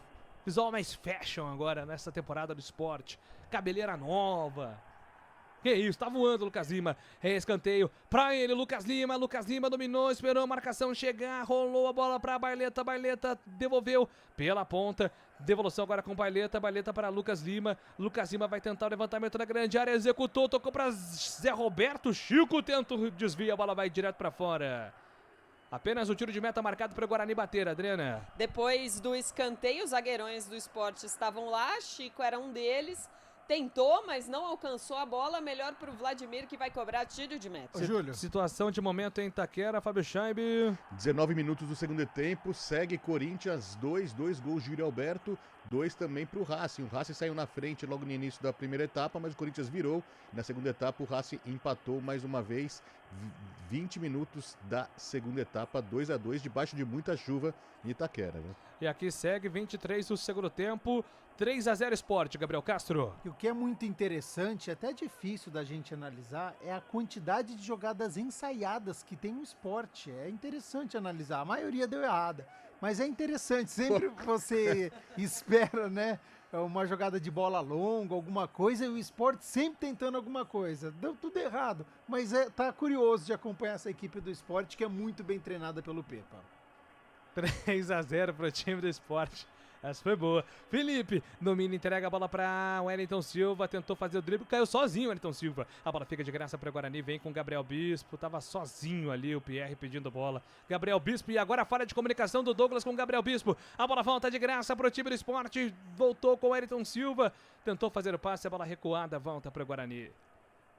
Speaker 12: visual mais fashion agora, nessa temporada do Sport. Cabeleira nova. Que isso, tá voando o Lucas Lima, escanteio pra ele, Lucas Lima dominou, esperou a marcação chegar, rolou a bola pra Baileta, devolveu pela ponta, devolução agora com Baileta para Lucas Lima vai tentar o levantamento na grande área, executou, tocou pra Zé Roberto, Chico tenta o desvio, a bola vai direto pra fora. Apenas o tiro de meta marcado para o Guarani bater, Adriana.
Speaker 6: Depois do escanteio, os zagueirões do Sport estavam lá, Chico era um deles. Tentou, mas não alcançou a bola. Melhor para o Vladimir, que vai cobrar tiro de meta.
Speaker 12: Júlio. Situação de momento em Itaquera, Fábio Scheib.
Speaker 4: 19 minutos do segundo tempo. Segue Corinthians, 2 gols de Yuri Alberto, 2 também para o Racing. O Racing saiu na frente logo no início da primeira etapa, mas o Corinthians virou. Na segunda etapa, o Racing empatou mais uma vez. 20 minutos da segunda etapa, 2-2, debaixo de muita chuva em Itaquera. Né?
Speaker 12: E aqui segue 23 do segundo tempo. 3-0 Sport, Gabriel Castro.
Speaker 7: E o que é muito interessante, até difícil da gente analisar, é a quantidade de jogadas ensaiadas que tem o Sport. É interessante analisar. A maioria deu errada, mas é interessante. Sempre você espera, né, uma jogada de bola longa, alguma coisa, e o Sport sempre tentando alguma coisa. Deu tudo errado, mas tá curioso de acompanhar essa equipe do Sport, que é muito bem treinada pelo Pepa.
Speaker 12: 3-0 para o time do Sport. Essa foi boa. Felipe domina, entrega a bola para Wellington Silva, tentou fazer o drible, caiu sozinho o Wellington Silva. A bola fica de graça para o Guarani, vem com o Gabriel Bispo, tava sozinho ali o Pierre pedindo bola. Gabriel Bispo e agora a falha de comunicação do Douglas com o Gabriel Bispo. A bola volta de graça para o time do Sport, voltou com o Wellington Silva, tentou fazer o passe, a bola recuada, volta para o Guarani.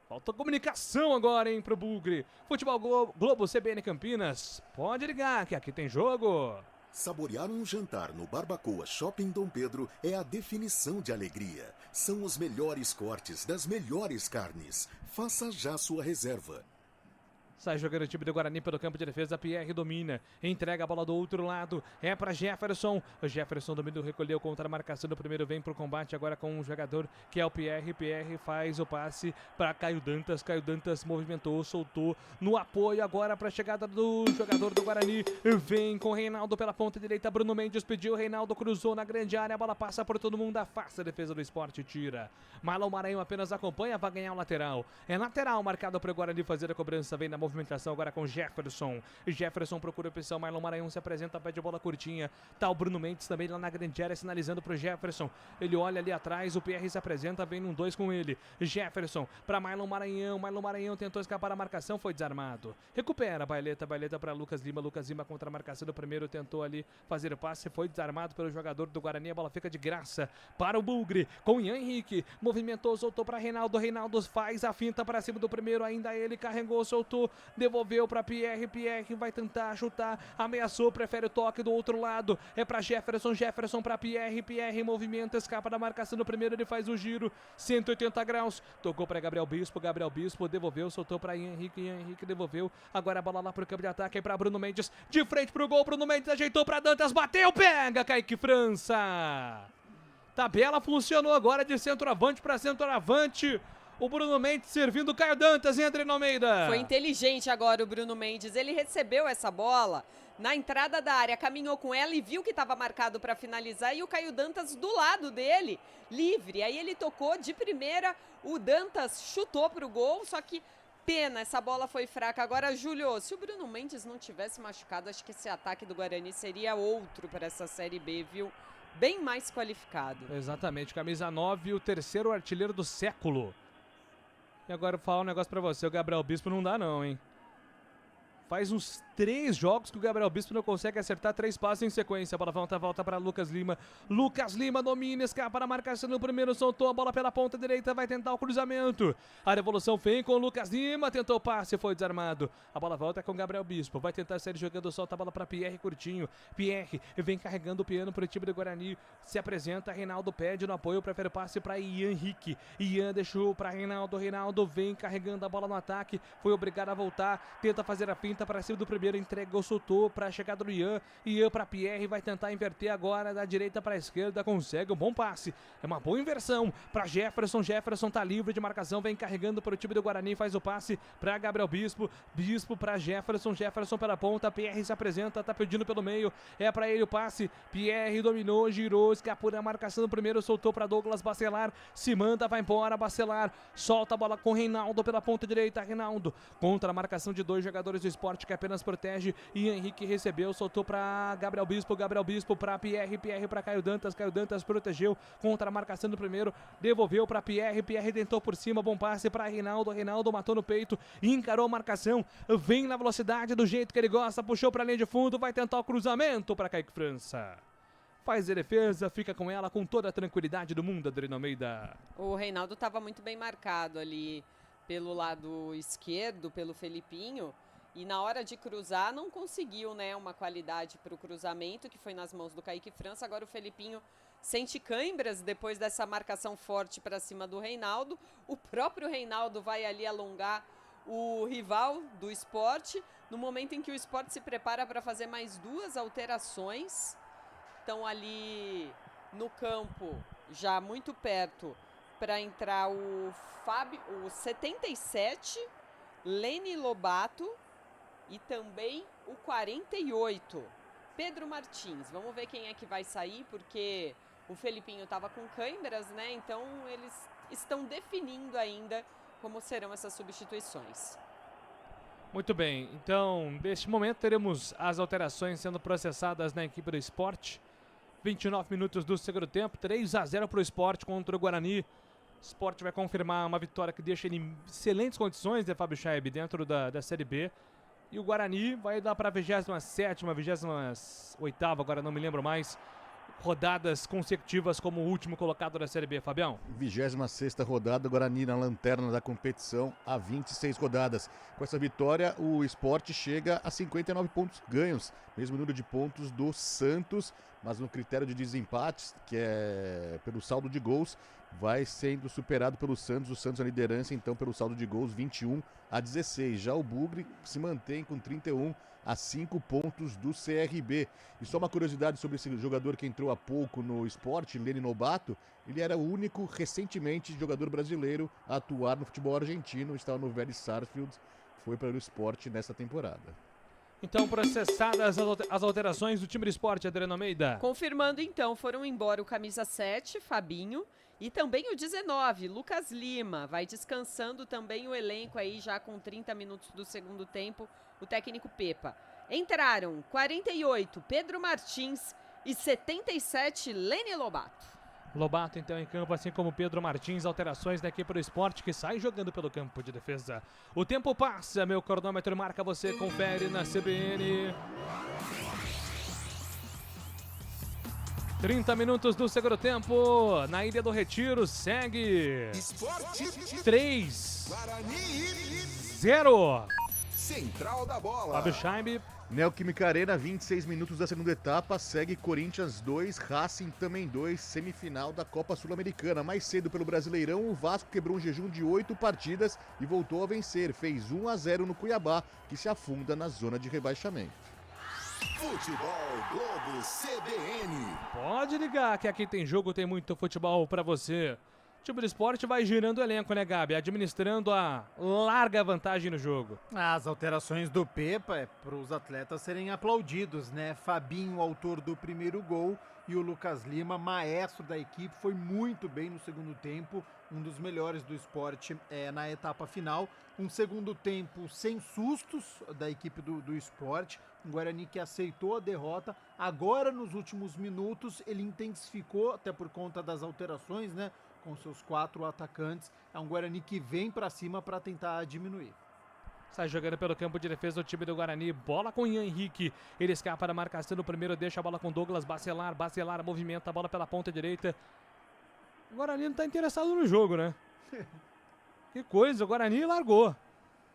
Speaker 12: Falta comunicação agora, hein, pro Bugre. Futebol Globo CBN Campinas. Pode ligar que aqui tem jogo.
Speaker 13: Saborear um jantar no Barbacoa Shopping Dom Pedro é a definição de alegria. São os melhores cortes das melhores carnes. Faça já sua reserva.
Speaker 12: Sai jogando o time do Guarani pelo campo de defesa, Pierre domina, entrega a bola do outro lado, é para Jefferson, o Jefferson domina, recolheu contra a marcação do primeiro, vem pro combate agora com um jogador que é o Pierre, Pierre faz o passe para Caio Dantas movimentou, soltou no apoio agora para a chegada do jogador do Guarani, vem com o Reinaldo pela ponta direita, Bruno Mendes pediu, Reinaldo cruzou na grande área, a bola passa por todo mundo, afasta a defesa do Sport, tira. Marlon Maranhão apenas acompanha, vai ganhar o lateral, é lateral marcado para o Guarani fazer a cobrança, vem na movimentação agora com Jefferson. Jefferson procura a opção, Marlon Maranhão se apresenta, pede a bola curtinha. Tá o Bruno Mendes também lá na grande área, sinalizando pro Jefferson. Ele olha ali atrás, o Pierre se apresenta, vem num 2 com ele. Jefferson para Marlon Maranhão tentou escapar a marcação, foi desarmado. Recupera a Baileta para Lucas Lima contra a marcação do primeiro, tentou ali fazer o passe, foi desarmado pelo jogador do Guarani, a bola fica de graça para o Bugre, com Ian Henrique, movimentou, soltou para Reinaldo faz a finta para cima do primeiro, ainda ele carregou, soltou, devolveu para Pierre vai tentar chutar, ameaçou, prefere o toque do outro lado, é para Jefferson para Pierre movimenta, escapa da marcação do primeiro, ele faz o giro, 180 graus, tocou para Gabriel Bispo, devolveu, soltou para Ian Henrique devolveu, agora a bola lá pro campo de ataque, é para Bruno Mendes, de frente pro gol, Bruno Mendes ajeitou para Dantas, bateu, pega, Kaique França. Tabela funcionou agora de centroavante para centroavante. O Bruno Mendes servindo o Caio Dantas, entra no Almeida.
Speaker 6: Foi inteligente agora o Bruno Mendes. Ele recebeu essa bola na entrada da área, caminhou com ela e viu que estava marcado para finalizar. E o Caio Dantas do lado dele, livre. Aí ele tocou de primeira, o Dantas chutou para o gol, só que pena, essa bola foi fraca. Agora, Júlio, se o Bruno Mendes não tivesse machucado, acho que esse ataque do Guarani seria outro para essa Série B, viu? Bem mais qualificado.
Speaker 12: Exatamente, camisa 9, o terceiro artilheiro do século. E agora eu vou falar um negócio pra você, o Gabriel Bispo não dá não, hein? Faz uns 3 jogos que o Gabriel Bispo não consegue acertar 3 passes em sequência. A bola volta para Lucas Lima. Lucas Lima domina, escapa da marcação no primeiro, soltou a bola pela ponta direita, vai tentar o cruzamento. A devolução vem com o Lucas Lima, tentou o passe, foi desarmado. A bola volta com o Gabriel Bispo, vai tentar sair jogando, solta a bola para Pierre Curtinho. Pierre vem carregando o piano para o time do Guarani. Se apresenta, Reinaldo pede no apoio, prefere o passe para Ian Henrique. Ian deixou para Reinaldo, Reinaldo vem carregando a bola no ataque, foi obrigado a voltar, tenta fazer a finta para cima do primeiro, entregou, soltou para a chegada do Ian para Pierre, vai tentar inverter agora da direita para a esquerda, consegue um bom passe, é uma boa inversão para Jefferson tá livre de marcação, vem carregando para o time do Guarani, faz o passe para Gabriel Bispo para Jefferson pela ponta, Pierre se apresenta, tá pedindo pelo meio, é para ele o passe, Pierre dominou, girou, escapou da marcação do primeiro, soltou para Douglas Bacelar, se manda, vai embora, Bacelar, solta a bola com Reinaldo pela ponta direita, Reinaldo contra a marcação de 2 jogadores do Sport que apenas protege, e Henrique recebeu, soltou para Gabriel Bispo para Pierre para Caio Dantas protegeu contra a marcação do primeiro, devolveu para Pierre tentou por cima, bom passe para Reinaldo matou no peito, encarou a marcação, vem na velocidade do jeito que ele gosta, puxou para a linha de fundo, vai tentar o cruzamento para Kaique França. Faz a defesa, fica com ela com toda a tranquilidade do mundo, Adriano Almeida.
Speaker 6: O Reinaldo estava muito bem marcado ali pelo lado esquerdo, pelo Felipinho, e na hora de cruzar não conseguiu, né, uma qualidade para o cruzamento, que foi nas mãos do Kaique França. Agora o Felipinho sente câimbras depois dessa marcação forte para cima do Reinaldo. O próprio Reinaldo vai ali alongar o rival do Sport, no momento em que o Sport se prepara para fazer mais 2 alterações. Estão ali no campo, já muito perto, para entrar o 77, Lene Lobato, e também o 48, Pedro Martins. Vamos ver quem é que vai sair, porque o Felipinho estava com câimbras, né? Então eles estão definindo ainda como serão essas substituições.
Speaker 12: Muito bem, então neste momento teremos as alterações sendo processadas na equipe do Sport. 29 minutos do segundo tempo, 3-0 para o Sport contra o Guarani. O Sport vai confirmar uma vitória que deixa ele em excelentes condições, né, Fábio Chaib, dentro da Série B. E o Guarani vai dar para a 27ª, 28ª, agora não me lembro mais, rodadas consecutivas como o último colocado da Série B, Fabião.
Speaker 4: 26ª rodada, o Guarani na lanterna da competição há 26 rodadas. Com essa vitória, o Sport chega a 59 pontos ganhos, mesmo número de pontos do Santos, mas no critério de desempates, que é pelo saldo de gols, vai sendo superado pelo Santos. O Santos na liderança, então, pelo saldo de gols 21-16. Já o Bugre se mantém com 31 a 5 pontos do CRB. E só uma curiosidade sobre esse jogador que entrou há pouco no Sport, Leni Nobato. Ele era o único, recentemente, jogador brasileiro a atuar no futebol argentino. Estava no Vélez Sarsfield, foi para o Sport nessa temporada.
Speaker 12: Então, processadas as alterações do time do Sport, Adriano Almeida.
Speaker 6: Confirmando, então, foram embora o camisa 7, Fabinho, e também o 19, Lucas Lima. Vai descansando também o elenco aí, já com 30 minutos do segundo tempo, o técnico Pepa. Entraram 48, Pedro Martins, e 77, Leni Lobato.
Speaker 12: Lobato, então, em campo, assim como Pedro Martins. Alterações daqui para o Sport, que sai jogando pelo campo de defesa. O tempo passa, meu cronômetro marca, você confere na CBN. 30 minutos do segundo tempo, na Ilha do Retiro, segue 3-0.
Speaker 5: Central da bola.
Speaker 12: Fábio Chaib.
Speaker 4: Neoquímica Arena, 26 minutos da segunda etapa, segue Corinthians 2, Racing também 2, semifinal da Copa Sul-Americana. Mais cedo pelo Brasileirão, o Vasco quebrou um jejum de 8 partidas e voltou a vencer. Fez 1-0 no Cuiabá, que se afunda na zona de rebaixamento.
Speaker 5: Futebol Globo CBN.
Speaker 12: Pode ligar que aqui tem jogo, tem muito futebol pra você. O time do Sport vai girando o elenco, né, Gabi? Administrando a larga vantagem no jogo.
Speaker 7: As alterações do Pepa é para os atletas serem aplaudidos, né? Fabinho, autor do primeiro gol, e o Lucas Lima, maestro da equipe, foi muito bem no segundo tempo, um dos melhores do Sport na etapa final. Um segundo tempo sem sustos da equipe do Sport, um Guarani que aceitou a derrota. Agora, nos últimos minutos, ele intensificou, até por conta das alterações, né? Com seus 4 atacantes. É um Guarani que vem para cima para tentar diminuir.
Speaker 12: Sai jogando pelo campo de defesa o time do Guarani. Bola com Ian Henrique. Ele escapa da marcação no primeiro, deixa a bola com Douglas Bacelar. Bacelar movimenta a bola pela ponta direita. O Guarani não tá interessado no jogo, né? Que coisa, o Guarani largou.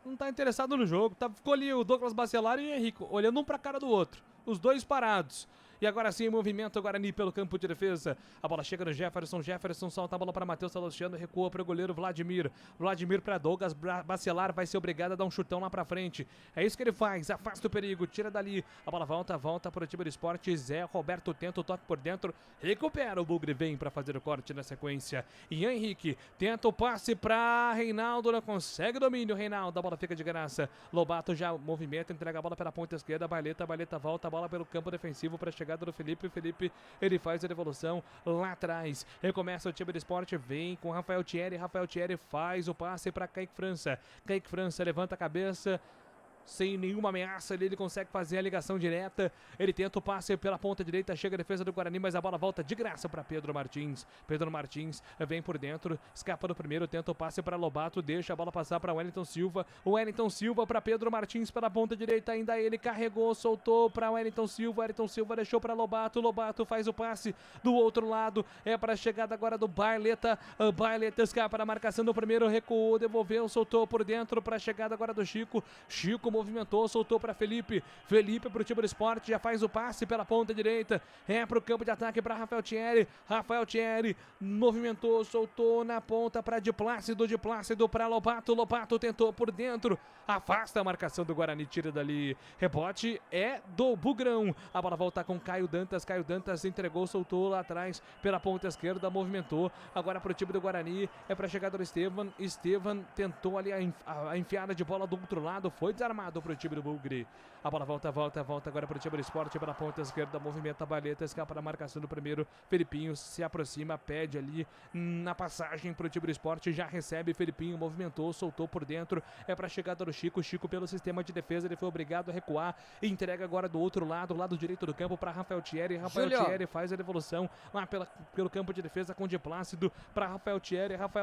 Speaker 12: Não tá interessado no jogo. Ficou ali o Douglas Bacelar e o Ian Henrique, olhando um pra cara do outro. Os dois parados. E agora sim, movimento o Guarani pelo campo de defesa. A bola chega no Jefferson. Jefferson solta a bola para Matheus Salustiano. Recua para o goleiro Vladimir. Vladimir para Douglas Bacelar. Vai ser obrigado a dar um chutão lá para frente. É isso que ele faz. Afasta o perigo. Tira dali. A bola volta para o time do Sport. Zé Roberto tenta o toque por dentro. Recupera. O Bugre vem para fazer o corte na sequência. Ian Henrique tenta o passe para Reinaldo. Não consegue domínio. Reinaldo. A bola fica de graça. Lobato já movimenta. Entrega a bola pela ponta esquerda. Baileta volta a bola pelo campo defensivo para chegar do Felipe. Ele faz a devolução lá atrás. Recomeça o time do Sport. Vem com Rafael Thierry. Rafael Thierry faz o passe para Kaique França. Kaique França levanta a cabeça. Sem nenhuma ameaça ali, ele consegue fazer a ligação direta. Ele tenta o passe pela ponta direita. Chega a defesa do Guarani, mas a bola volta de graça para Pedro Martins. Pedro Martins vem por dentro, escapa do primeiro, tenta o passe para Lobato, deixa a bola passar para Wellington Silva. O Wellington Silva para Pedro Martins pela ponta direita. Ainda ele carregou, soltou para Wellington Silva. Wellington Silva deixou para Lobato. Lobato faz o passe do outro lado. É para a chegada agora do Baileta. Baileta escapa da marcação do primeiro, recuou, devolveu, soltou por dentro para a chegada agora do Chico. Chico movimentou, soltou para Felipe. Felipe para o time do Sport, já faz o passe pela ponta direita. É para o campo de ataque para Rafael Thierry. Rafael Thierry movimentou, soltou na ponta para de Plácido para Lobato. Lobato tentou por dentro. Afasta a marcação do Guarani, tira dali. Rebote é do Bugrão. A bola volta com Caio Dantas. Caio Dantas entregou, soltou lá atrás pela ponta esquerda, movimentou. Agora para o time do Guarani, é para a chegada do Estevan. Estevan tentou ali a enfiada de bola do outro lado, foi desarmado. chamado pro time do Bugre. A bola volta agora pro time do Sport pela ponta esquerda, movimenta a Baleta, escapa na marcação do primeiro, Felipinho se aproxima, pede ali na passagem pro time do Sport, já recebe, Felipinho movimentou, soltou por dentro, é pra chegada do Chico pelo sistema de defesa, ele foi obrigado a recuar, entrega agora do outro lado, lado direito do campo para Rafael Thierry, Thierry faz a devolução lá pelo campo de defesa com o de Plácido para Rafael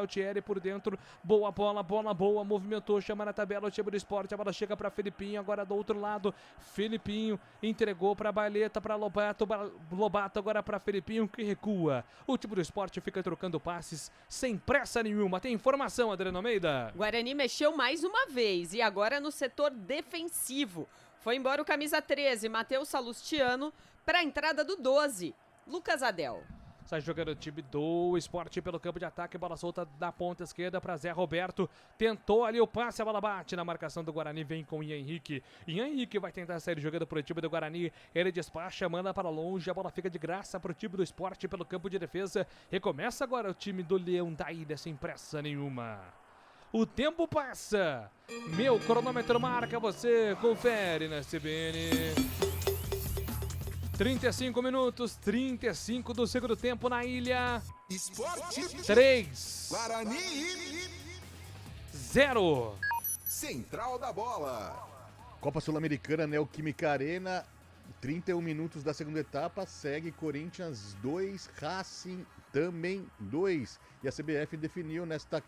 Speaker 12: Thierry por dentro, boa bola boa, movimentou, chama na tabela o time do Sport, a bola chega para Felipinho, agora do outro lado, Felipinho entregou para Baleta, para Lobato agora para Felipinho que recua. O time do Sport fica trocando passes sem pressa nenhuma. Tem informação, Adriano Almeida?
Speaker 6: Guarani mexeu mais uma vez e agora no setor defensivo. Foi embora o camisa 13, Matheus Salustiano, para a entrada do 12, Lucas Adel.
Speaker 12: Sai jogando o time do Sport pelo campo de ataque, bola solta da ponta esquerda para Zé Roberto, tentou ali o passe, a bola bate na marcação do Guarani, vem com Ian Henrique. Ian Henrique vai tentar sair jogando pro time do Guarani, ele despacha, manda para longe, a bola fica de graça pro time do Sport pelo campo de defesa. Recomeça agora o time do Leão da Ilha sem pressa nenhuma. O tempo passa, meu cronômetro marca, você confere na CBN. 35 minutos, 35 do segundo tempo na ilha.
Speaker 5: Esporte
Speaker 12: 3.
Speaker 5: Guarani
Speaker 12: 0.
Speaker 5: Central da Bola.
Speaker 4: Copa Sul-Americana, Neoquímica Arena, 31 minutos da segunda etapa, segue Corinthians 2, Racing também 2. E a CBF definiu nesta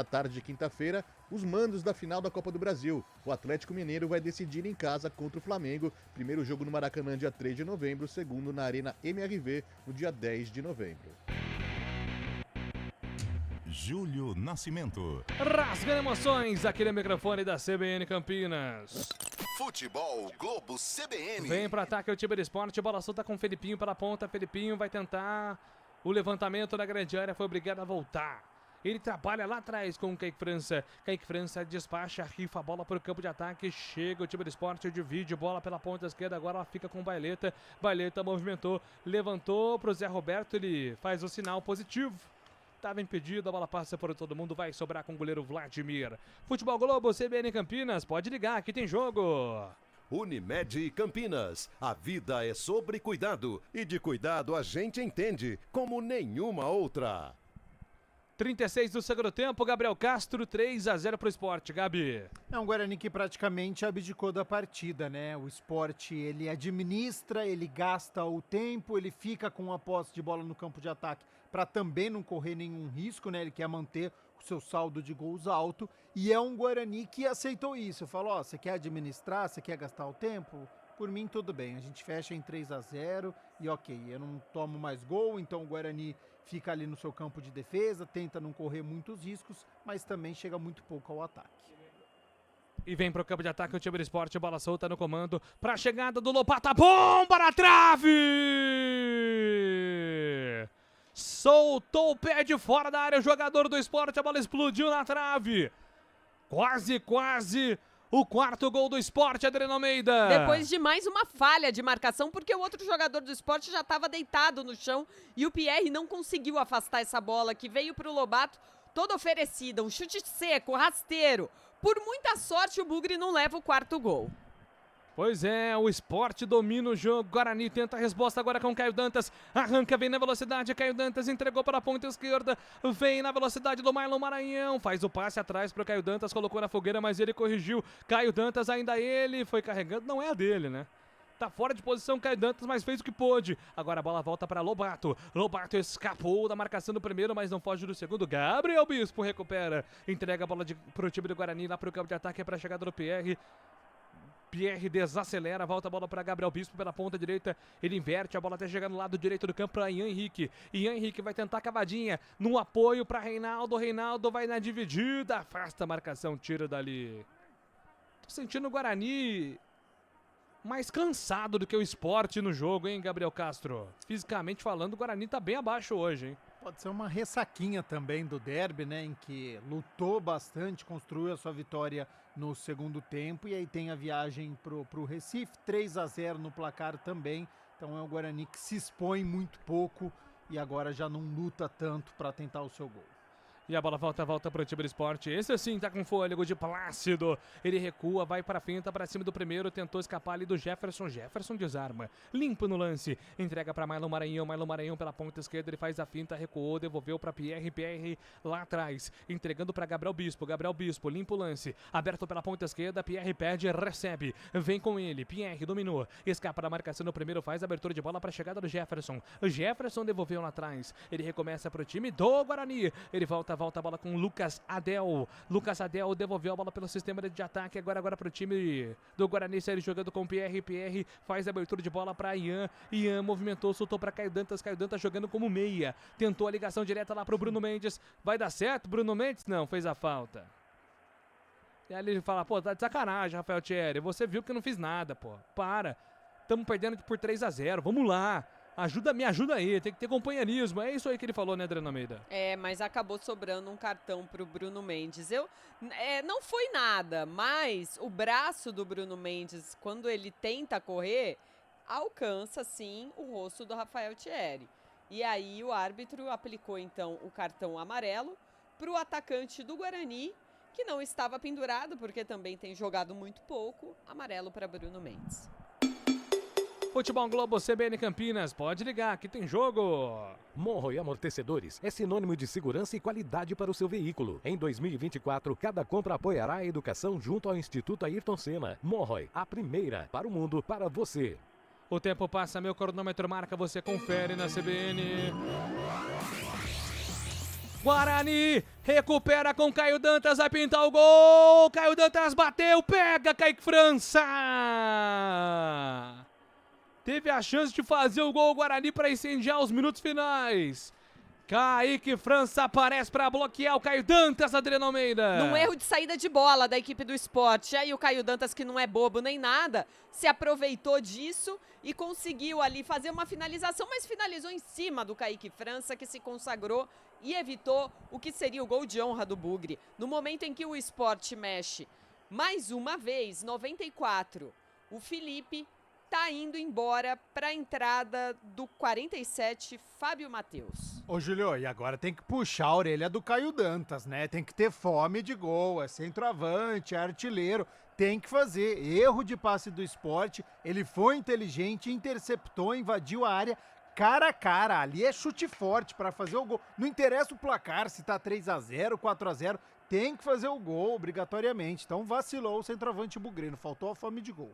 Speaker 4: tarde de quinta-feira os mandos da final da Copa do Brasil. O Atlético Mineiro vai decidir em casa contra o Flamengo. Primeiro jogo no Maracanã, dia 3 de novembro. Segundo na Arena MRV, no dia 10 de novembro.
Speaker 2: Júlio Nascimento.
Speaker 12: Rasgando emoções aqui no microfone da CBN Campinas.
Speaker 5: Futebol Globo CBN.
Speaker 12: Vem para ataque o time do Sport, bola solta com o Felipinho pela ponta. Felipinho vai tentar o levantamento na grande área, foi obrigado a voltar. Ele trabalha lá atrás com o Kaique França. Kaique França despacha, rifa a bola para o campo de ataque. Chega o time do Sport, divide bola pela ponta esquerda. Agora ela fica com o Baleta. Baleta movimentou, levantou para o Zé Roberto. Ele faz o sinal positivo. Estava impedido, a bola passa por todo mundo. Vai sobrar com o goleiro Vladimir. Futebol Globo, CBN Campinas. Pode ligar, aqui tem jogo.
Speaker 3: Unimed Campinas. A vida é sobre cuidado. E de cuidado a gente entende como nenhuma outra.
Speaker 12: 36 do segundo tempo, Gabriel Castro, 3-0 pro Sport, Gabi.
Speaker 7: É um Guarani que praticamente abdicou da partida, né? O Sport, ele administra, ele gasta o tempo, ele fica com a posse de bola no campo de ataque para também não correr nenhum risco, né? Ele quer manter o seu saldo de gols alto e é um Guarani que aceitou isso. Falou, ó, você quer administrar, você quer gastar o tempo? Por mim, tudo bem. A gente fecha em 3-0 e ok, eu não tomo mais gol, então o Guarani fica ali no seu campo de defesa, tenta não correr muitos riscos, mas também chega muito pouco ao ataque.
Speaker 12: E vem pro campo de ataque o time do Sport, bola solta no comando, pra chegada do Lopata, bomba na trave! Soltou o pé de fora da área, o jogador do Sport, a bola explodiu na trave. Quase o quarto gol do Sport, Adriano Almeida.
Speaker 6: Depois de mais uma falha de marcação, porque o outro jogador do Sport já estava deitado no chão e o Pierre não conseguiu afastar essa bola que veio para o Lobato toda oferecida, um chute seco, rasteiro. Por muita sorte o Bugre não leva o quarto gol.
Speaker 12: Pois é, o Sport domina o jogo, Guarani tenta a resposta agora com Caio Dantas, arranca, vem na velocidade, Caio Dantas entregou para a ponta esquerda, vem na velocidade do Marlon Maranhão, faz o passe atrás para o Caio Dantas, colocou na fogueira, mas ele corrigiu, Caio Dantas ainda ele foi carregando, não é a dele, né? Tá fora de posição Caio Dantas, mas fez o que pôde. Agora a bola volta para Lobato. Lobato escapou da marcação do primeiro, mas não foge do segundo. Gabriel Bispo recupera, entrega a bola pro time do Guarani lá pro campo de ataque para a chegada do Pierre. Pierre desacelera, volta a bola para Gabriel Bispo pela ponta direita, ele inverte, a bola até chegar no lado direito do campo para Ian Henrique. Ian Henrique vai tentar a cavadinha, no apoio para Reinaldo, Reinaldo vai na dividida, afasta a marcação, tira dali. Tô sentindo o Guarani mais cansado do que o Sport no jogo, hein, Gabriel Castro? Fisicamente falando, o Guarani tá bem abaixo hoje, hein?
Speaker 7: Pode ser uma ressaquinha também do derby, né, em que lutou bastante, construiu a sua vitória no segundo tempo e aí tem a viagem pro Recife, 3-0 no placar também, então é o Guarani que se expõe muito pouco e agora já não luta tanto para tentar o seu gol.
Speaker 12: E a bola volta pro time do Sport. Esse assim tá com fôlego de Plácido. Ele recua, vai pra finta, pra cima do primeiro. Tentou escapar ali do Jefferson. Jefferson desarma. Limpo no lance. Entrega pra Marlon Maranhão. Marlon Maranhão pela ponta esquerda. Ele faz a finta, recuou, devolveu pra Pierre. Pierre lá atrás. Entregando pra Gabriel Bispo. Gabriel Bispo, limpa o lance. Aberto pela ponta esquerda. Pierre pede, recebe. Vem com ele. Pierre dominou. Escapa da marcação no primeiro. Faz a abertura de bola pra chegada do Jefferson. Jefferson devolveu lá atrás. Ele recomeça pro time do Guarani. Ele volta a bola com Lucas Adel. Lucas Adel devolveu a bola pelo sistema de ataque. Agora pro time do Guarani. Ele jogando com Pierre. Pierre faz a abertura de bola para Ian. Ian movimentou, soltou para Caio Dantas. Caio Dantas jogando como meia. Tentou a ligação direta lá pro Bruno Mendes. Vai dar certo, Bruno Mendes? Não, fez a falta. E aí ele fala, pô, tá de sacanagem, Rafael Thierry. Você viu que eu não fiz nada, pô. Para. Estamos perdendo por 3-0. Vamos lá. Me ajuda aí, tem que ter companheirismo. É isso aí que ele falou, né, Adriana Almeida?
Speaker 6: Mas acabou sobrando um cartão pro Bruno Mendes. Não foi nada, mas o braço do Bruno Mendes, quando ele tenta correr, alcança, sim, o rosto do Rafael Thierry. E aí o árbitro aplicou, então, o cartão amarelo pro atacante do Guarani, que não estava pendurado, porque também tem jogado muito pouco. Amarelo para Bruno Mendes.
Speaker 12: Futebol Globo CBN Campinas, pode ligar, que tem jogo.
Speaker 9: Monroe Amortecedores é sinônimo de segurança e qualidade para o seu veículo. Em 2024, cada compra apoiará a educação junto ao Instituto Ayrton Senna. Monroe, a primeira para o mundo, para você.
Speaker 12: O tempo passa, meu cronômetro marca, você confere na CBN. Guarani recupera com Caio Dantas, vai pintar o gol. Caio Dantas bateu, pega Kaique França. Teve a chance de fazer o gol Guarani para incendiar os minutos finais. Kaique França aparece para bloquear o Caio Dantas, Adriana Almeida.
Speaker 6: Num erro de saída de bola da equipe do Sport. Aí o Caio Dantas, que não é bobo nem nada, se aproveitou disso e conseguiu ali fazer uma finalização, mas finalizou em cima do Kaique França, que se consagrou e evitou o que seria o gol de honra do Bugre. No momento em que o Sport mexe mais uma vez, 94, o Felipe tá indo embora para a entrada do 47, Fábio Matheus.
Speaker 7: Ô, Julio, e agora tem que puxar a orelha do Caio Dantas, né? Tem que ter fome de gol, é centroavante, é artilheiro, tem que fazer. Erro de passe do Sport, ele foi inteligente, interceptou, invadiu a área cara a cara. Ali é chute forte para fazer o gol. Não interessa o placar, se tá 3-0, 4-0, tem que fazer o gol obrigatoriamente. Então vacilou o centroavante bugrino, faltou a fome de gol.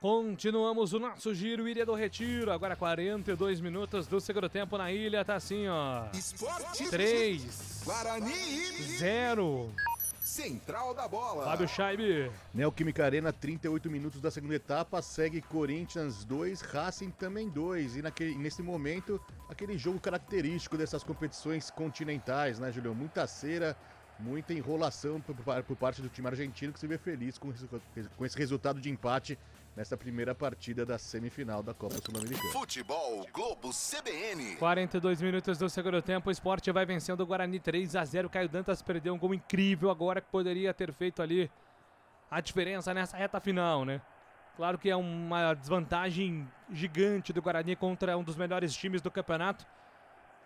Speaker 12: Continuamos o nosso giro, Ilha do Retiro. Agora 42 minutos do segundo tempo na ilha. Tá assim, ó. 3-0.
Speaker 5: Central da bola.
Speaker 3: Fábio Scheibe.
Speaker 4: Neoquímica Arena, 38 minutos da segunda etapa. Segue Corinthians 2, Racing também 2. E nesse momento, aquele jogo característico dessas competições continentais, né, Julião? Muita cera, muita enrolação por parte do time argentino, que se vê feliz com esse resultado de empate nessa primeira partida da semifinal da Copa Sul-Americana.
Speaker 5: Futebol Globo CBN.
Speaker 12: 42 minutos do segundo tempo, o Sport vai vencendo o Guarani 3-0. Caio Dantas perdeu um gol incrível agora, que poderia ter feito ali a diferença nessa reta final, né? Claro que é uma desvantagem gigante do Guarani contra um dos melhores times do campeonato.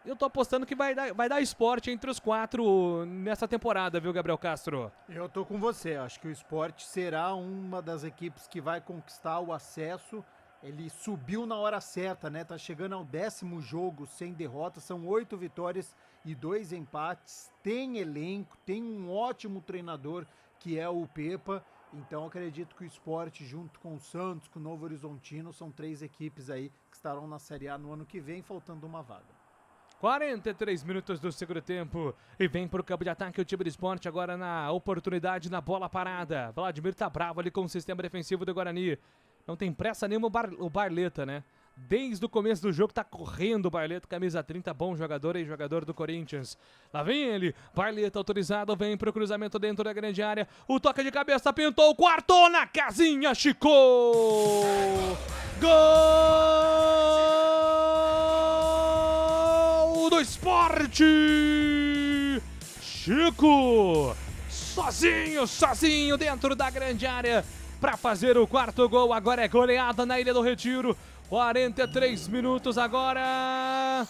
Speaker 12: Eu tô apostando que vai dar Sport entre os 4 nessa temporada, viu, Gabriel Castro?
Speaker 7: Eu tô com você, acho que o Sport será uma das equipes que vai conquistar o acesso. Ele subiu na hora certa, né? Tá chegando ao 10º jogo sem derrota, são 8 vitórias e 2 empates. Tem elenco, tem um ótimo treinador que é o Pepa. Então acredito que o Sport, junto com o Santos, com o Novo Horizontino, são 3 equipes aí que estarão na Série A no ano que vem, faltando uma vaga.
Speaker 12: 43 minutos do segundo tempo e vem pro campo de ataque o time do Sport agora na oportunidade, na bola parada. Vladimir tá bravo ali com o sistema defensivo do Guarani. Não tem pressa nenhuma o Barleta, né? Desde o começo do jogo tá correndo o Barleta, camisa 30, bom jogador e jogador do Corinthians. Lá vem ele, Barleta autorizado, vem pro cruzamento dentro da grande área. O toque de cabeça pintou, quartou na casinha, Chico! Gol! Do Sport! Chico! Sozinho dentro da grande área para fazer o 4º gol. Agora é goleada na Ilha do Retiro. 43 minutos agora.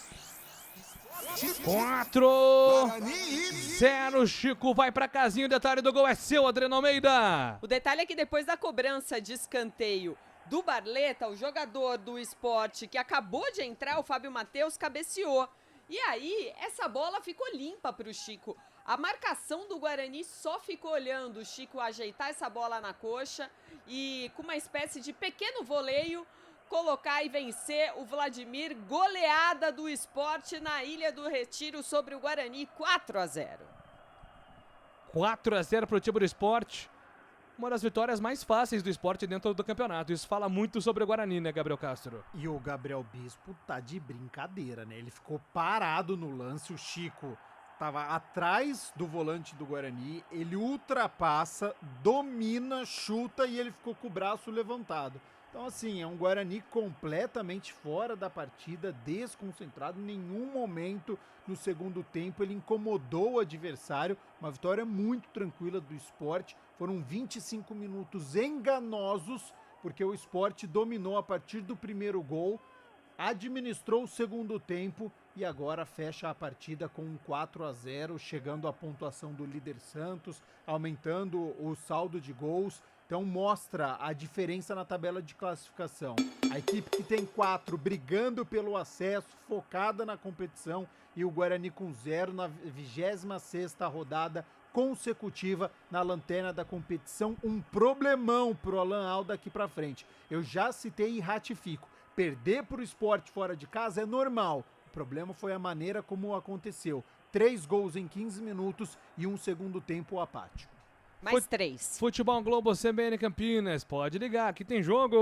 Speaker 12: 4-0, Chico vai pra casinha, o detalhe do gol é seu, Adriano Almeida.
Speaker 6: O detalhe é que depois da cobrança de escanteio do Barleta, o jogador do Sport que acabou de entrar, o Fábio Matheus, cabeceou. E aí, essa bola ficou limpa pro Chico. A marcação do Guarani só ficou olhando o Chico ajeitar essa bola na coxa e com uma espécie de pequeno voleio, colocar e vencer o Vladimir. Goleada do Sport na Ilha do Retiro sobre o Guarani, 4-0.
Speaker 12: 4-0 pro time do Sport. Uma das vitórias mais fáceis do Sport dentro do campeonato. Isso fala muito sobre o Guarani, né, Gabriel Castro?
Speaker 7: E o Gabriel Bispo tá de brincadeira, né? Ele ficou parado no lance, o Chico tava atrás do volante do Guarani, ele ultrapassa, domina, chuta e ele ficou com o braço levantado. Então, assim, é um Guarani completamente fora da partida, desconcentrado. Em nenhum momento no segundo tempo ele incomodou o adversário. Uma vitória muito tranquila do Sport. Foram 25 minutos enganosos, porque o Sport dominou a partir do primeiro gol, administrou o segundo tempo e agora fecha a partida com um 4-0, chegando à pontuação do líder Santos, aumentando o saldo de gols. Então mostra a diferença na tabela de classificação. A equipe que tem 4 brigando pelo acesso, focada na competição, e o Guarani com 0 na 26ª rodada consecutiva na lanterna da competição. Um problemão pro Alan Al daqui pra frente. Eu já citei e ratifico. Perder pro Sport fora de casa é normal. O problema foi a maneira como aconteceu. 3 gols em 15 minutos e um segundo tempo apático.
Speaker 6: Mais 3.
Speaker 12: Futebol Globo CBN Campinas, pode ligar, aqui tem jogo.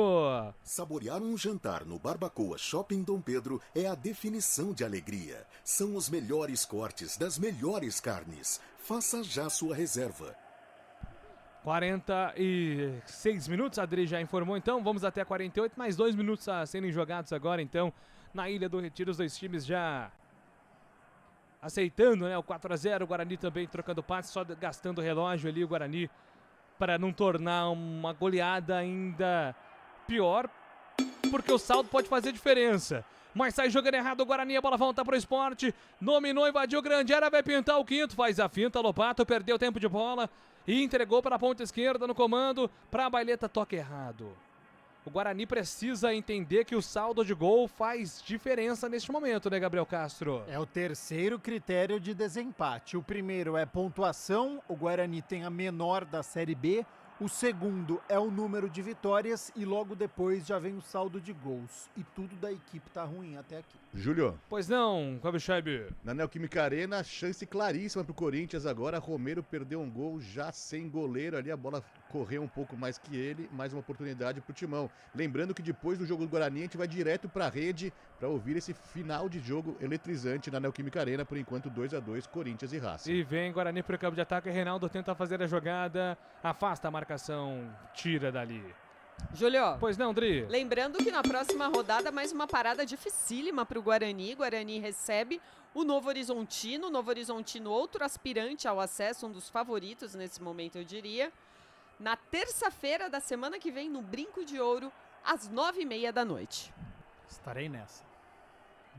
Speaker 13: Saborear um jantar no Barbacoa Shopping Dom Pedro é a definição de alegria. São os melhores cortes das melhores carnes. Faça já sua reserva.
Speaker 12: 46 minutos, a Adri já informou, então vamos até 48, mais 2 minutos a serem jogados agora, então, na Ilha do Retiro, os dois times já aceitando, né, o 4-0, o Guarani também trocando passes, só gastando o relógio ali, o Guarani, para não tornar uma goleada ainda pior, porque o saldo pode fazer diferença. Mas sai jogando errado o Guarani, a bola volta pro Sport, dominou, invadiu grande área, vai pintar o quinto, faz a finta, Lopato perdeu tempo de bola e entregou para a ponta esquerda no comando, para a Barleta, toque errado. O Guarani precisa entender que o saldo de gol faz diferença neste momento, né, Gabriel Castro?
Speaker 7: É o terceiro critério de desempate. O primeiro é pontuação, o Guarani tem a menor da Série B. O segundo é o número de vitórias e logo depois já vem o saldo de gols. E tudo da equipe tá ruim até aqui.
Speaker 4: Júlio.
Speaker 12: Pois não, Fábio Scheibe.
Speaker 4: Na Neoquímica Arena, chance claríssima pro Corinthians agora. Romero perdeu um gol já sem goleiro ali, a bola correu um pouco mais que ele, mais uma oportunidade pro Timão. Lembrando que depois do jogo do Guarani a gente vai direto pra rede para ouvir esse final de jogo eletrizante na Neoquímica Arena, por enquanto 2-2, Corinthians e Racing.
Speaker 12: E vem Guarani pro campo de ataque, Reinaldo tenta fazer a jogada, afasta a marcação, tira dali.
Speaker 6: Júlio.
Speaker 12: Pois não, Dri.
Speaker 6: Lembrando que na próxima rodada mais uma parada dificílima para o Guarani. Guarani recebe o Novo Horizontino. O Novo Horizontino, outro aspirante ao acesso, um dos favoritos nesse momento, eu diria. Na terça-feira da semana que vem, no Brinco de Ouro, às 9h30 da noite.
Speaker 7: Estarei nessa.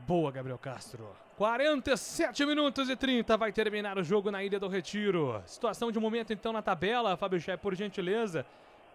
Speaker 12: Boa, Gabriel Castro. 47 minutos e 30 vai terminar o jogo na Ilha do Retiro. Situação de momento então na tabela, Fábio Scheibe, por gentileza.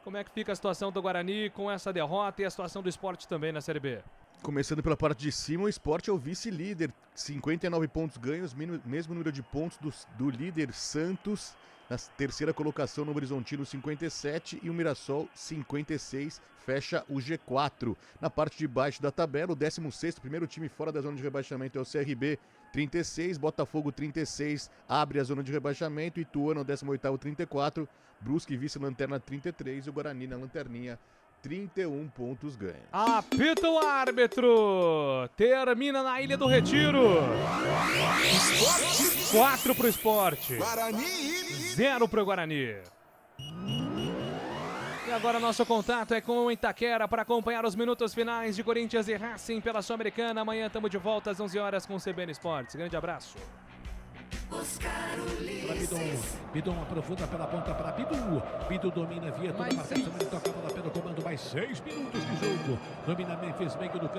Speaker 12: Como é que fica a situação do Guarani com essa derrota e a situação do Sport também na Série B?
Speaker 4: Começando pela parte de cima, o Sport é o vice-líder, 59 pontos ganhos, mesmo número de pontos do líder Santos, na terceira colocação no Horizontino 57 e o Mirassol 56, fecha o G4. Na parte de baixo da tabela, o 16º, primeiro time fora da zona de rebaixamento é o CRB, 36, Botafogo 36, abre a zona de rebaixamento, Ituano 18º 34, Brusque vice-lanterna 33 e o Guarani na lanterninha 31 pontos ganhos.
Speaker 12: Apita o árbitro! Termina na Ilha do Retiro. 4 pro Sport. 0 pro Guarani. E agora nosso contato é com o Itaquera para acompanhar os minutos finais de Corinthians e Racing pela Sul-Americana. Amanhã estamos de volta às 11 horas com o CBN Esportes. Grande abraço.
Speaker 14: Para Bidon aprofunda pela ponta para Bidu. Bidu domina via toda a marcação, ele toca a bola pelo comando, mais 6 minutos de jogo. Domina Memphis, meio do campo.